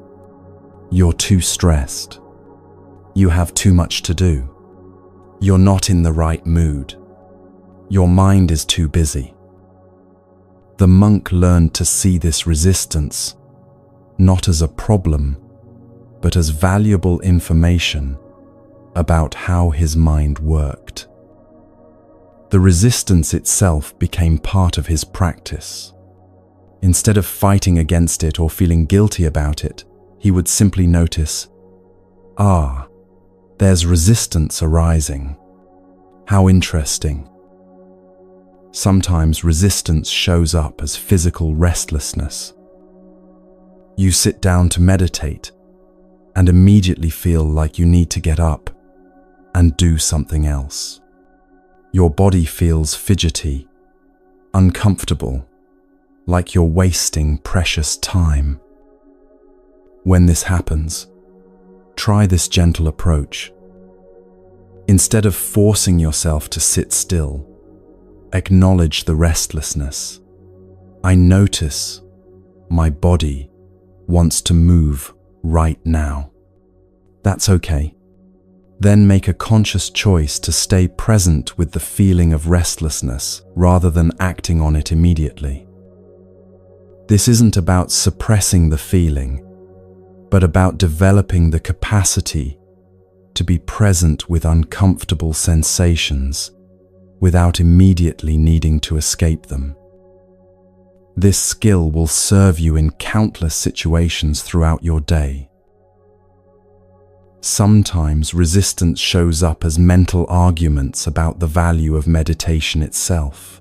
You're too stressed. You have too much to do. You're not in the right mood. Your mind is too busy. The monk learned to see this resistance not as a problem, but as valuable information about how his mind worked. The resistance itself became part of his practice. Instead of fighting against it or feeling guilty about it, he would simply notice, there's resistance arising. How interesting. Sometimes resistance shows up as physical restlessness. You sit down to meditate and immediately feel like you need to get up and do something else. Your body feels fidgety, uncomfortable, like you're wasting precious time. When this happens, try this gentle approach. Instead of forcing yourself to sit still, acknowledge the restlessness. I notice my body wants to move right now. That's okay. Then make a conscious choice to stay present with the feeling of restlessness rather than acting on it immediately. This isn't about suppressing the feeling, but about developing the capacity to be present with uncomfortable sensations without immediately needing to escape them. This skill will serve you in countless situations throughout your day. Sometimes resistance shows up as mental arguments about the value of meditation itself.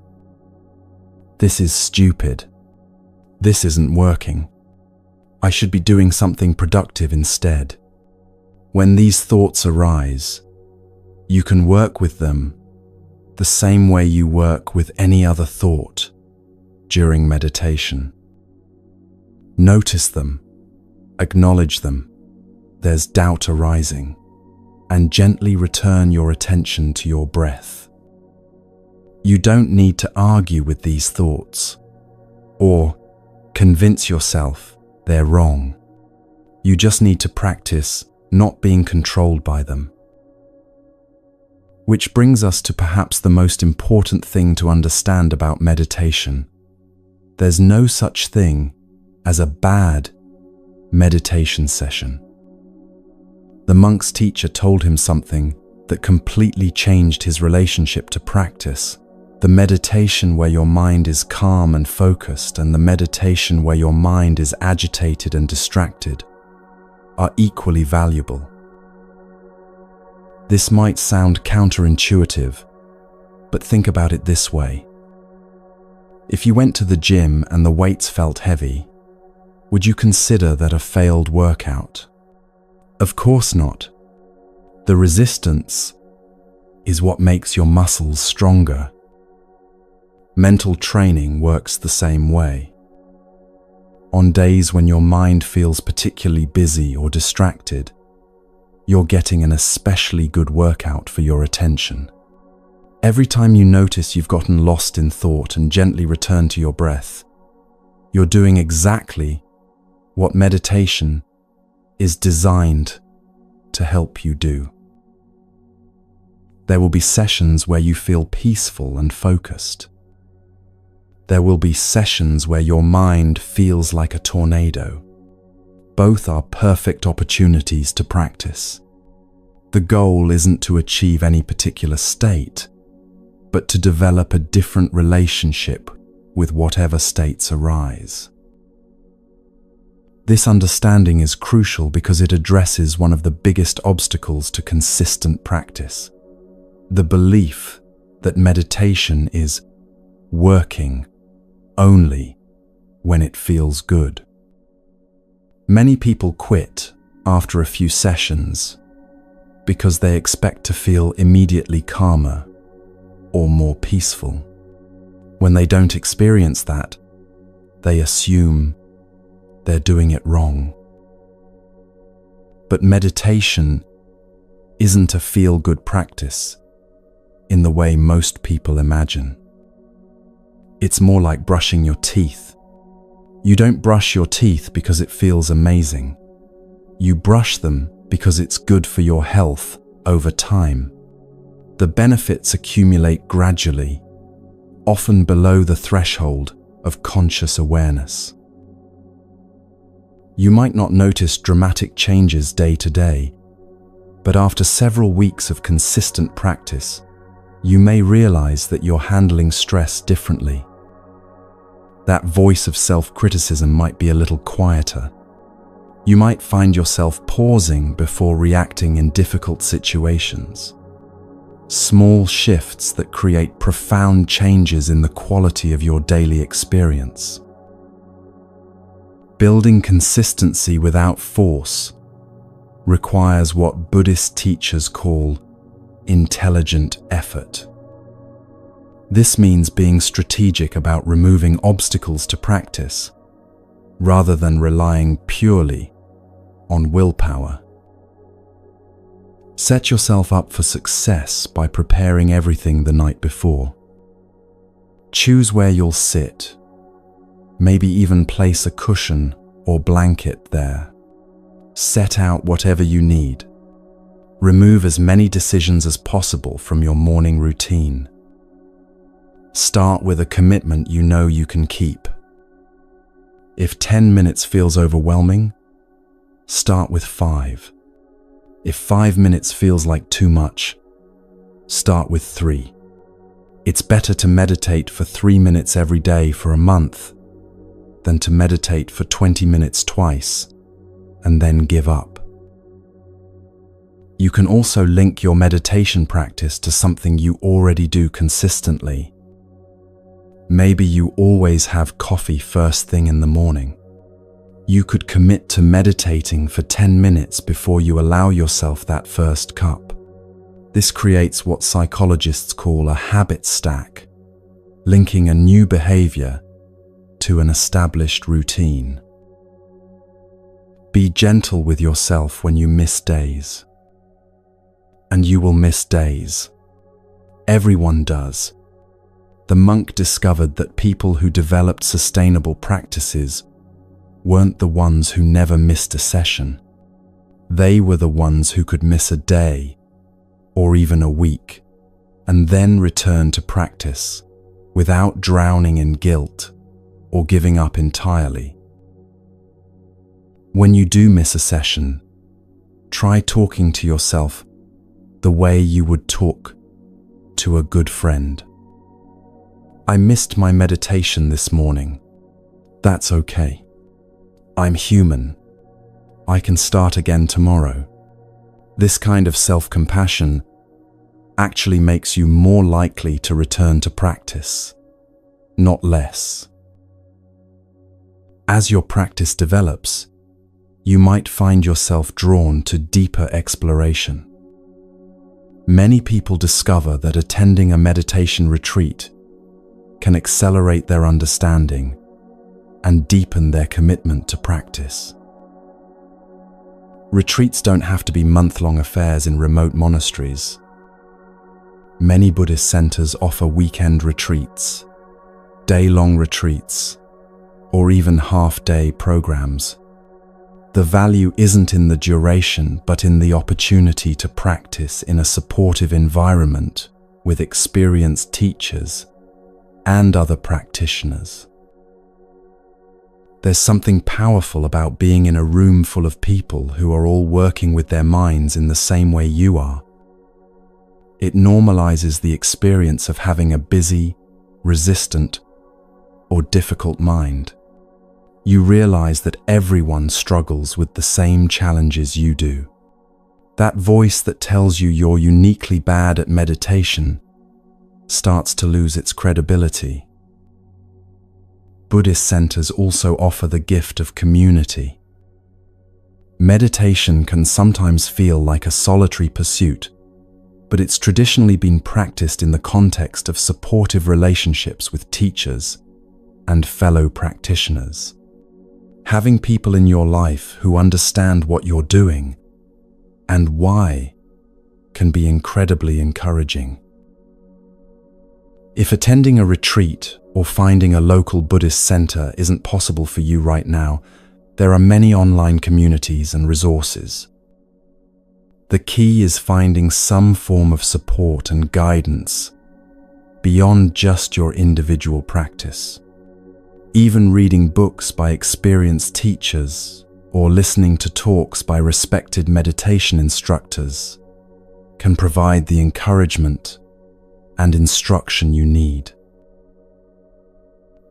This is stupid. This isn't working. I should be doing something productive instead. When these thoughts arise, you can work with them the same way you work with any other thought during meditation. Notice them, acknowledge them. There's doubt arising, and gently return your attention to your breath. You don't need to argue with these thoughts or convince yourself they're wrong. You just need to practice not being controlled by them. Which brings us to perhaps the most important thing to understand about meditation. There's no such thing as a bad meditation session. The monk's teacher told him something that completely changed his relationship to practice. The meditation where your mind is calm and focused and the meditation where your mind is agitated and distracted are equally valuable. This might sound counterintuitive, but think about it this way. If you went to the gym and the weights felt heavy, would you consider that a failed workout? Of course not. The resistance is what makes your muscles stronger. Mental training works the same way. On days when your mind feels particularly busy or distracted, you're getting an especially good workout for your attention. Every time you notice you've gotten lost in thought and gently return to your breath, you're doing exactly what meditation is designed to help you do. There will be sessions where you feel peaceful and focused. There will be sessions where your mind feels like a tornado. Both are perfect opportunities to practice. The goal isn't to achieve any particular state, but to develop a different relationship with whatever states arise. This understanding is crucial because it addresses one of the biggest obstacles to consistent practice: the belief that meditation is working only when it feels good. Many people quit after a few sessions because they expect to feel immediately calmer or more peaceful. When they don't experience that, they assume they're doing it wrong. But meditation isn't a feel-good practice in the way most people imagine. It's more like brushing your teeth. You don't brush your teeth because it feels amazing. You brush them because it's good for your health over time. The benefits accumulate gradually, often below the threshold of conscious awareness. You might not notice dramatic changes day to day, but after several weeks of consistent practice, you may realize that you're handling stress differently. That voice of self-criticism might be a little quieter. You might find yourself pausing before reacting in difficult situations. Small shifts that create profound changes in the quality of your daily experience. Building consistency without force requires what Buddhist teachers call intelligent effort. This means being strategic about removing obstacles to practice, rather than relying purely on willpower. Set yourself up for success by preparing everything the night before. Choose where you'll sit. Maybe even place a cushion or blanket there. Set out whatever you need. Remove as many decisions as possible from your morning routine. Start with a commitment you know you can keep. If 10 minutes feels overwhelming, start with 5. If 5 minutes feels like too much, start with 3. It's better to meditate for 3 minutes every day for a month than to meditate for 20 minutes twice and then give up. You can also link your meditation practice to something you already do consistently. Maybe you always have coffee first thing in the morning. You could commit to meditating for 10 minutes before you allow yourself that first cup. This creates what psychologists call a habit stack, linking a new behavior to an established routine. Be gentle with yourself when you miss days. And you will miss days. Everyone does. The monk discovered that people who developed sustainable practices weren't the ones who never missed a session. They were the ones who could miss a day or even a week and then return to practice without drowning in guilt or giving up entirely. When you do miss a session, try talking to yourself the way you would talk to a good friend. I missed my meditation this morning. That's okay. I'm human. I can start again tomorrow. This kind of self-compassion actually makes you more likely to return to practice, not less. As your practice develops, you might find yourself drawn to deeper exploration. Many people discover that attending a meditation retreat can accelerate their understanding and deepen their commitment to practice. Retreats don't have to be month-long affairs in remote monasteries. Many Buddhist centers offer weekend retreats, day-long retreats, or even half-day programs. The value isn't in the duration, but in the opportunity to practice in a supportive environment with experienced teachers and other practitioners. There's something powerful about being in a room full of people who are all working with their minds in the same way you are. It normalizes the experience of having a busy, resistant, or difficult mind. You realize that everyone struggles with the same challenges you do. That voice that tells you you're uniquely bad at meditation starts to lose its credibility. Buddhist centers also offer the gift of community. Meditation can sometimes feel like a solitary pursuit, but it's traditionally been practiced in the context of supportive relationships with teachers and fellow practitioners. Having people in your life who understand what you're doing and why can be incredibly encouraging. If attending a retreat or finding a local Buddhist center isn't possible for you right now, there are many online communities and resources. The key is finding some form of support and guidance beyond just your individual practice. Even reading books by experienced teachers or listening to talks by respected meditation instructors can provide the encouragement and instruction you need.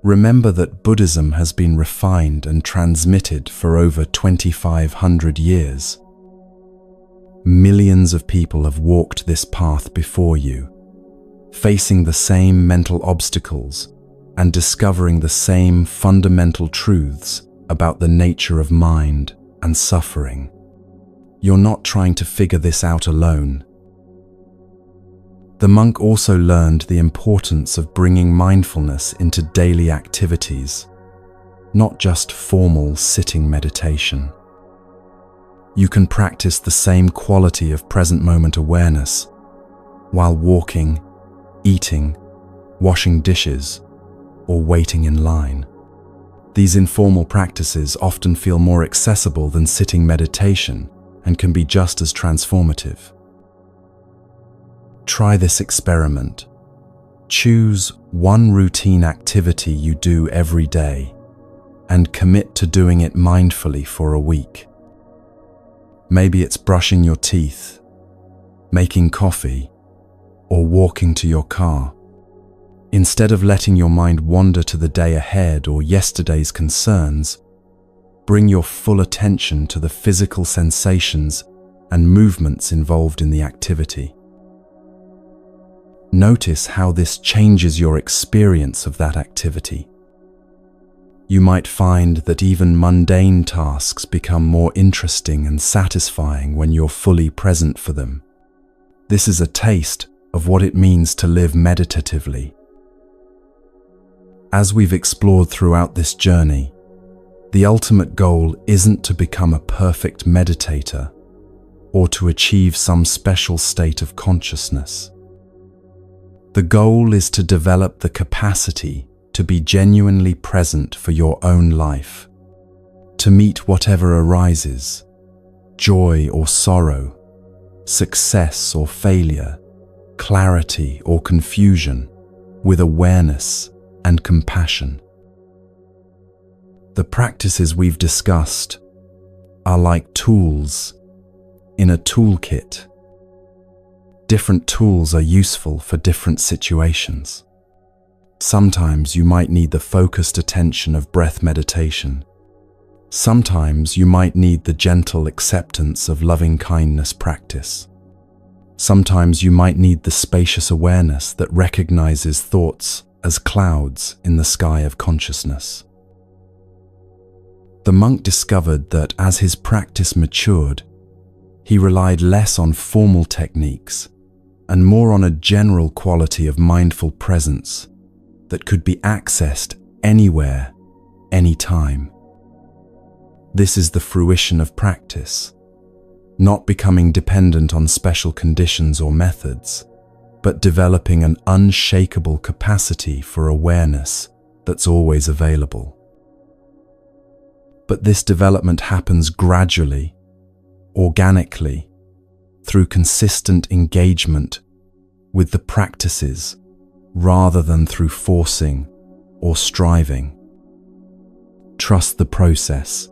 Remember that Buddhism has been refined and transmitted for over 2,500 years. Millions of people have walked this path before you, facing the same mental obstacles and discovering the same fundamental truths about the nature of mind and suffering. You're not trying to figure this out alone. The monk also learned the importance of bringing mindfulness into daily activities, not just formal sitting meditation. You can practice the same quality of present moment awareness while walking, eating, washing dishes, or waiting in line. These informal practices often feel more accessible than sitting meditation and can be just as transformative. Try this experiment. Choose one routine activity you do every day and commit to doing it mindfully for a week. Maybe it's brushing your teeth, making coffee, or walking to your car. Instead of letting your mind wander to the day ahead or yesterday's concerns, bring your full attention to the physical sensations and movements involved in the activity. Notice how this changes your experience of that activity. You might find that even mundane tasks become more interesting and satisfying when you're fully present for them. This is a taste of what it means to live meditatively. As we've explored throughout this journey, the ultimate goal isn't to become a perfect meditator or to achieve some special state of consciousness. The goal is to develop the capacity to be genuinely present for your own life, to meet whatever arises, joy or sorrow, success or failure, clarity or confusion, with awareness and compassion. The practices we've discussed are like tools in a toolkit. Different tools are useful for different situations. Sometimes you might need the focused attention of breath meditation. Sometimes you might need the gentle acceptance of loving-kindness practice. Sometimes you might need the spacious awareness that recognizes thoughts as clouds in the sky of consciousness. The monk discovered that as his practice matured, he relied less on formal techniques and more on a general quality of mindful presence that could be accessed anywhere, anytime. This is the fruition of practice, not becoming dependent on special conditions or methods, but developing an unshakable capacity for awareness that's always available. But this development happens gradually, organically, through consistent engagement with the practices rather than through forcing or striving. Trust the process.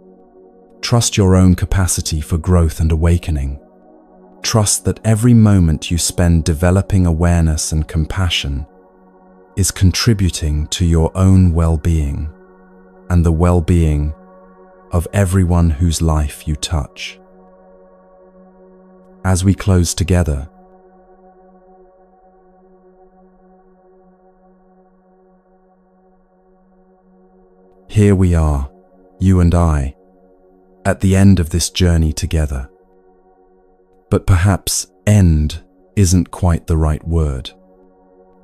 Trust your own capacity for growth and awakening. Trust that every moment you spend developing awareness and compassion is contributing to your own well-being and the well-being of everyone whose life you touch. As we close together, here we are, you and I, at the end of this journey together. But perhaps end isn't quite the right word.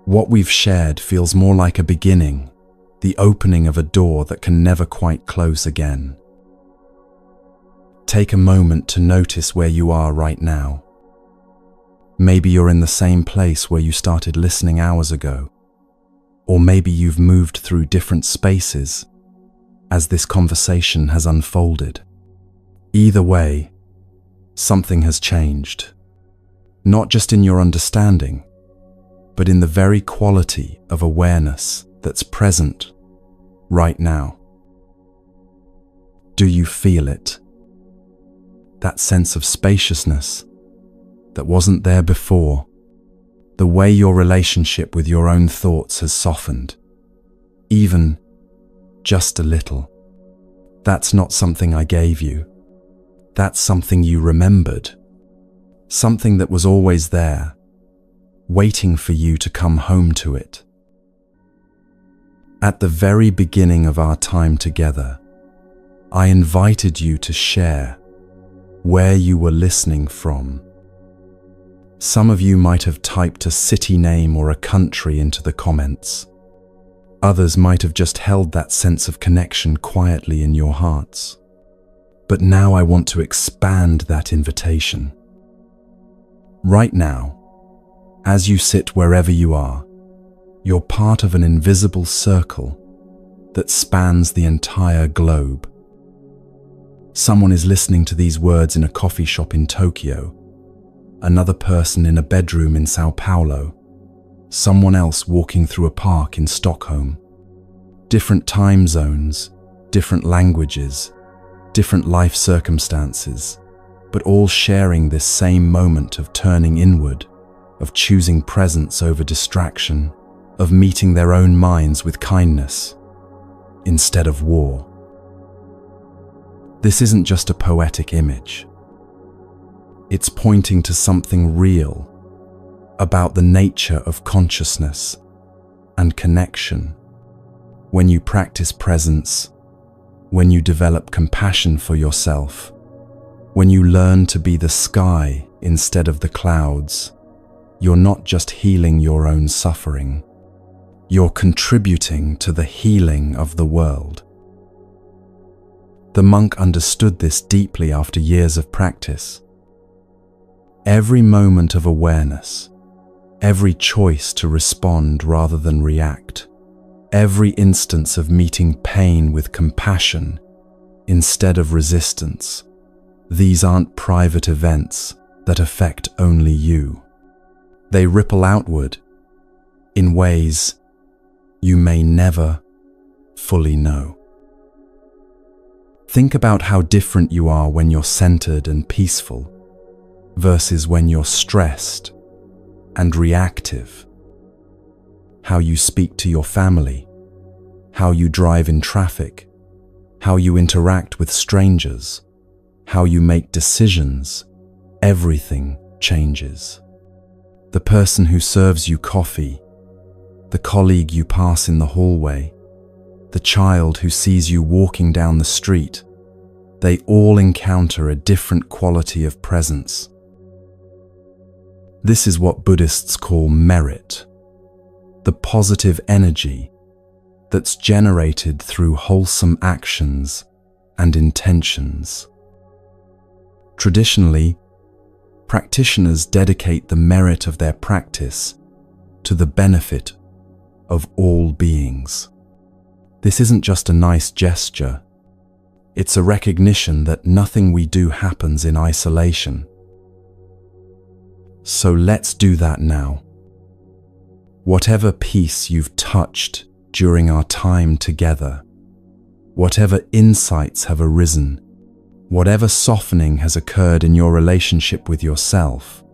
What we've shared feels more like a beginning, the opening of a door that can never quite close again. Take a moment to notice where you are right now. Maybe you're in the same place where you started listening hours ago, or maybe you've moved through different spaces as this conversation has unfolded. Either way, something has changed, not just in your understanding, but in the very quality of awareness that's present right now. Do you feel it? That sense of spaciousness that wasn't there before, the way your relationship with your own thoughts has softened, even just a little. That's not something I gave you. That's something you remembered, something that was always there, waiting for you to come home to it. At the very beginning of our time together, I invited you to share where you were listening from. Some of you might have typed a city name or a country into the comments. Others might have just held that sense of connection quietly in your hearts. But now I want to expand that invitation. Right now, as you sit wherever you are, you're part of an invisible circle that spans the entire globe. Someone is listening to these words in a coffee shop in Tokyo, another person in a bedroom in Sao Paulo, someone else walking through a park in Stockholm. Different time zones, different languages, different life circumstances, but all sharing this same moment of turning inward, of choosing presence over distraction, of meeting their own minds with kindness instead of war. This isn't just a poetic image. It's pointing to something real about the nature of consciousness and connection. When you practice presence, when you develop compassion for yourself, when you learn to be the sky instead of the clouds, you're not just healing your own suffering, you're contributing to the healing of the world. The monk understood this deeply after years of practice. Every moment of awareness, every choice to respond rather than react, every instance of meeting pain with compassion instead of resistance, these aren't private events that affect only you. They ripple outward in ways you may never fully know. Think about how different you are when you're centered and peaceful versus when you're stressed and reactive. How you speak to your family, how you drive in traffic, how you interact with strangers, how you make decisions, everything changes. The person who serves you coffee, the colleague you pass in the hallway, the child who sees you walking down the street, they all encounter a different quality of presence. This is what Buddhists call merit, the positive energy that's generated through wholesome actions and intentions. Traditionally, practitioners dedicate the merit of their practice to the benefit of all beings. This isn't just a nice gesture. It's a recognition that nothing we do happens in isolation. So let's do that now. Whatever peace you've touched during our time together, whatever insights have arisen, whatever softening has occurred in your relationship with yourself,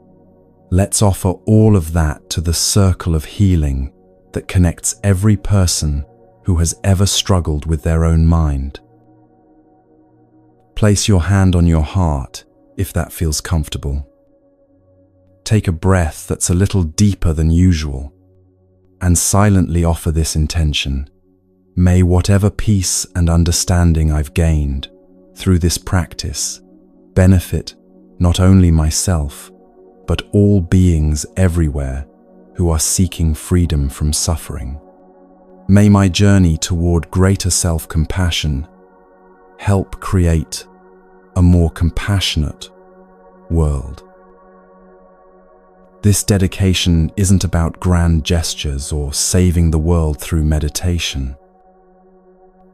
let's offer all of that to the circle of healing that connects every person who has ever struggled with their own mind. Place your hand on your heart if that feels comfortable. Take a breath that's a little deeper than usual and silently offer this intention. May whatever peace and understanding I've gained through this practice benefit not only myself, but all beings everywhere who are seeking freedom from suffering. May my journey toward greater self-compassion help create a more compassionate world. This dedication isn't about grand gestures or saving the world through meditation.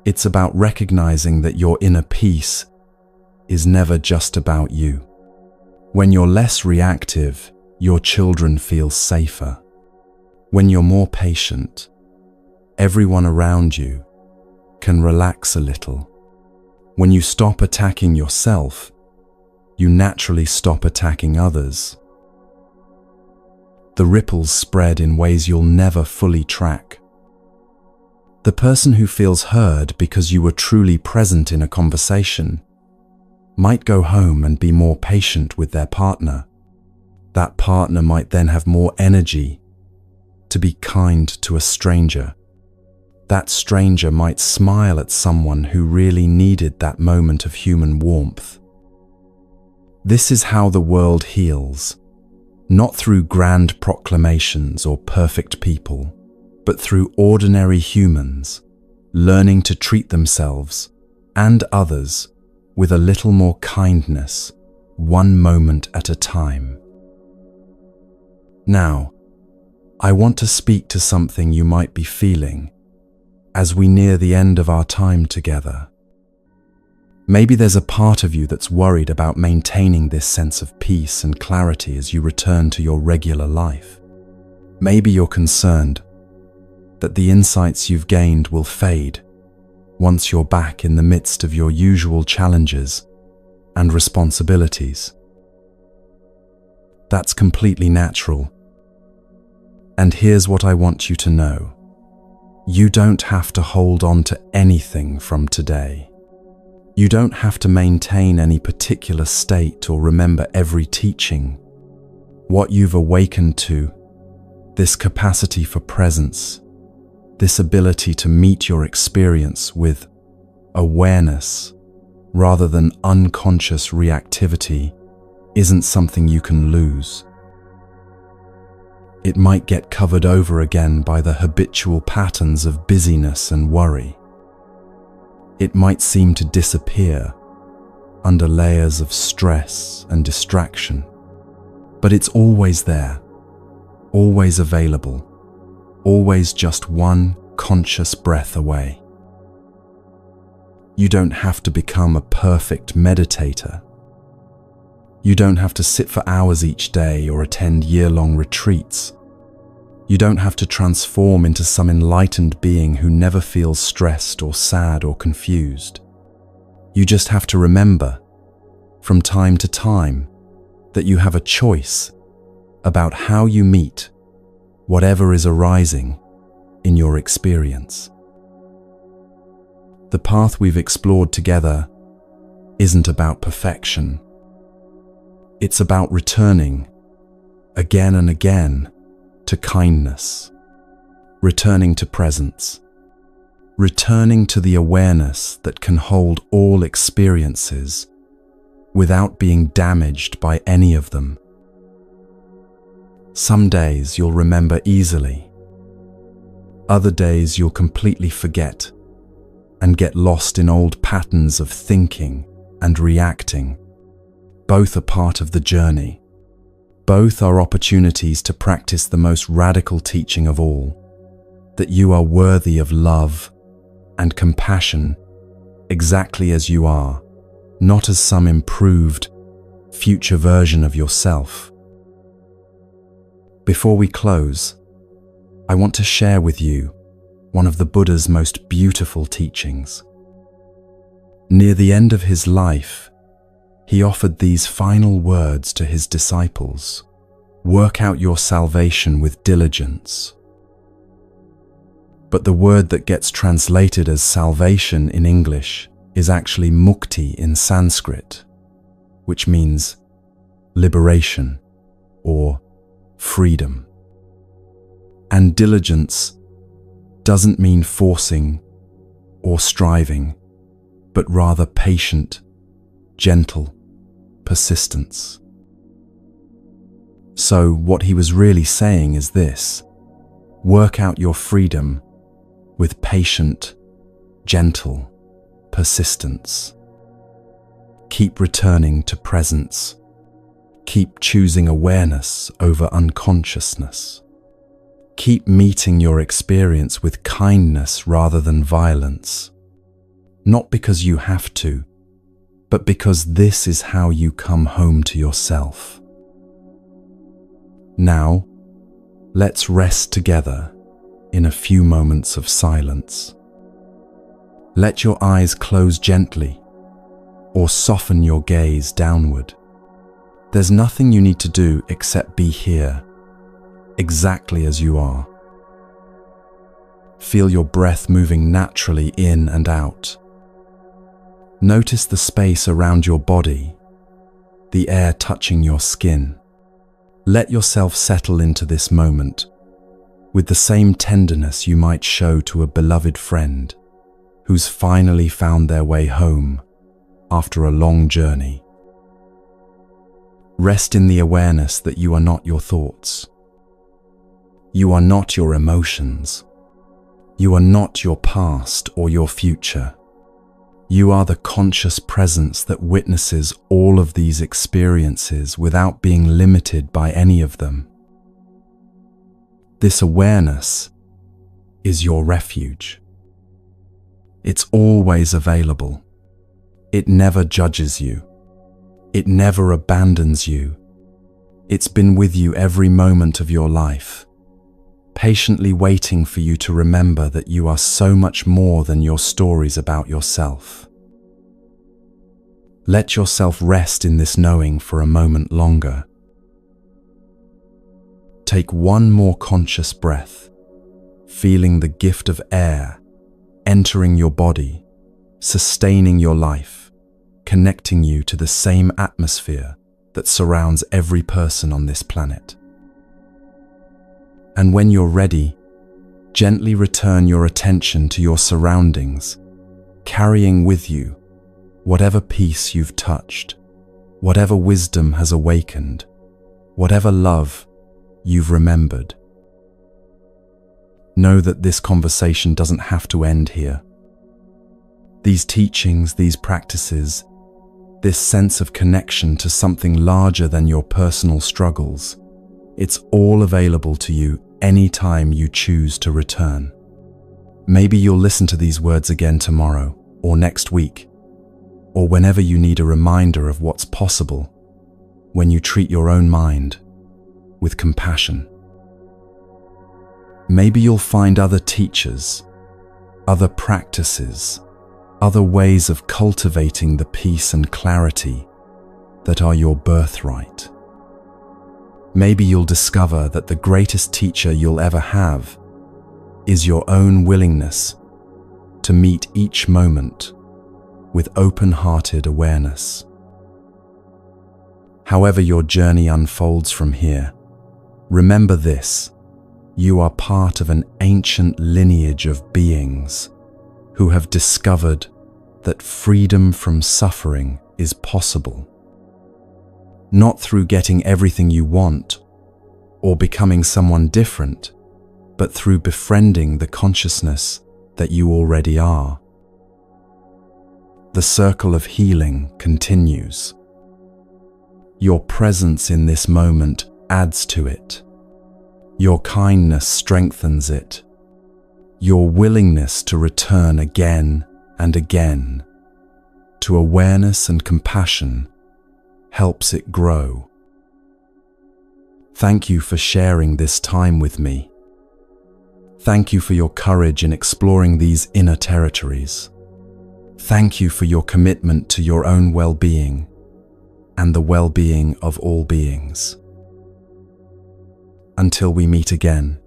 It's about recognizing that your inner peace is never just about you. When you're less reactive, your children feel safer. When you're more patient, everyone around you can relax a little. When you stop attacking yourself, you naturally stop attacking others. The ripples spread in ways you'll never fully track. The person who feels heard because you were truly present in a conversation might go home and be more patient with their partner. That partner might then have more energy to be kind to a stranger. That stranger might smile at someone who really needed that moment of human warmth. This is how the world heals, not through grand proclamations or perfect people, but through ordinary humans learning to treat themselves and others with a little more kindness, one moment at a time. Now, I want to speak to something you might be feeling as we near the end of our time together. Maybe there's a part of you that's worried about maintaining this sense of peace and clarity as you return to your regular life. Maybe you're concerned that the insights you've gained will fade once you're back in the midst of your usual challenges and responsibilities. That's completely natural. And here's what I want you to know. You don't have to hold on to anything from today. You don't have to maintain any particular state or remember every teaching. What you've awakened to, this capacity for presence, this ability to meet your experience with awareness rather than unconscious reactivity, isn't something you can lose. It might get covered over again by the habitual patterns of busyness and worry. It might seem to disappear under layers of stress and distraction, but it's always there, always available, always just one conscious breath away. You don't have to become a perfect meditator. You don't have to sit for hours each day or attend year-long retreats. You don't have to transform into some enlightened being who never feels stressed or sad or confused. You just have to remember, from time to time, that you have a choice about how you meet whatever is arising in your experience. The path we've explored together isn't about perfection. It's about returning, again and again, to kindness, returning to presence, returning to the awareness that can hold all experiences without being damaged by any of them. Some days you'll remember easily. Other days you'll completely forget and get lost in old patterns of thinking and reacting. Both are part of the journey. Both are opportunities to practice the most radical teaching of all, that you are worthy of love and compassion exactly as you are, not as some improved, future version of yourself. Before we close, I want to share with you one of the Buddha's most beautiful teachings. Near the end of his life, he offered these final words to his disciples: "Work out your salvation with diligence." But the word that gets translated as salvation in English is actually mukti in Sanskrit, which means liberation or freedom. And diligence doesn't mean forcing or striving, but rather patient, gentle persistence. So what he was really saying is this: work out your freedom with patient, gentle persistence. Keep returning to presence. Keep choosing awareness over unconsciousness. Keep meeting your experience with kindness rather than violence. Not because you have to, but because this is how you come home to yourself. Now, let's rest together in a few moments of silence. Let your eyes close gently or soften your gaze downward. There's nothing you need to do except be here, exactly as you are. Feel your breath moving naturally in and out. Notice the space around your body, the air touching your skin. Let yourself settle into this moment with the same tenderness you might show to a beloved friend who's finally found their way home after a long journey. Rest in the awareness that you are not your thoughts. You are not your emotions. You are not your past or your future. You are the conscious presence that witnesses all of these experiences without being limited by any of them. This awareness is your refuge. It's always available. It never judges you. It never abandons you. It's been with you every moment of your life, patiently waiting for you to remember that you are so much more than your stories about yourself. Let yourself rest in this knowing for a moment longer. Take one more conscious breath, feeling the gift of air entering your body, sustaining your life, connecting you to the same atmosphere that surrounds every person on this planet. And when you're ready, gently return your attention to your surroundings, carrying with you whatever peace you've touched, whatever wisdom has awakened, whatever love you've remembered. Know that this conversation doesn't have to end here. These teachings, these practices, this sense of connection to something larger than your personal struggles, it's all available to you anytime you choose to return. Maybe you'll listen to these words again tomorrow, or next week, or whenever you need a reminder of what's possible when you treat your own mind with compassion. Maybe you'll find other teachers, other practices, other ways of cultivating the peace and clarity that are your birthright. Maybe you'll discover that the greatest teacher you'll ever have is your own willingness to meet each moment with open-hearted awareness. However your journey unfolds from here, remember this: you are part of an ancient lineage of beings who have discovered that freedom from suffering is possible. Not through getting everything you want or becoming someone different, but through befriending the consciousness that you already are. The circle of healing continues. Your presence in this moment adds to it. Your kindness strengthens it. Your willingness to return again and again to awareness and compassion helps it grow. Thank you for sharing this time with me. Thank you for your courage in exploring these inner territories. Thank you for your commitment to your own well-being and the well-being of all beings. Until we meet again,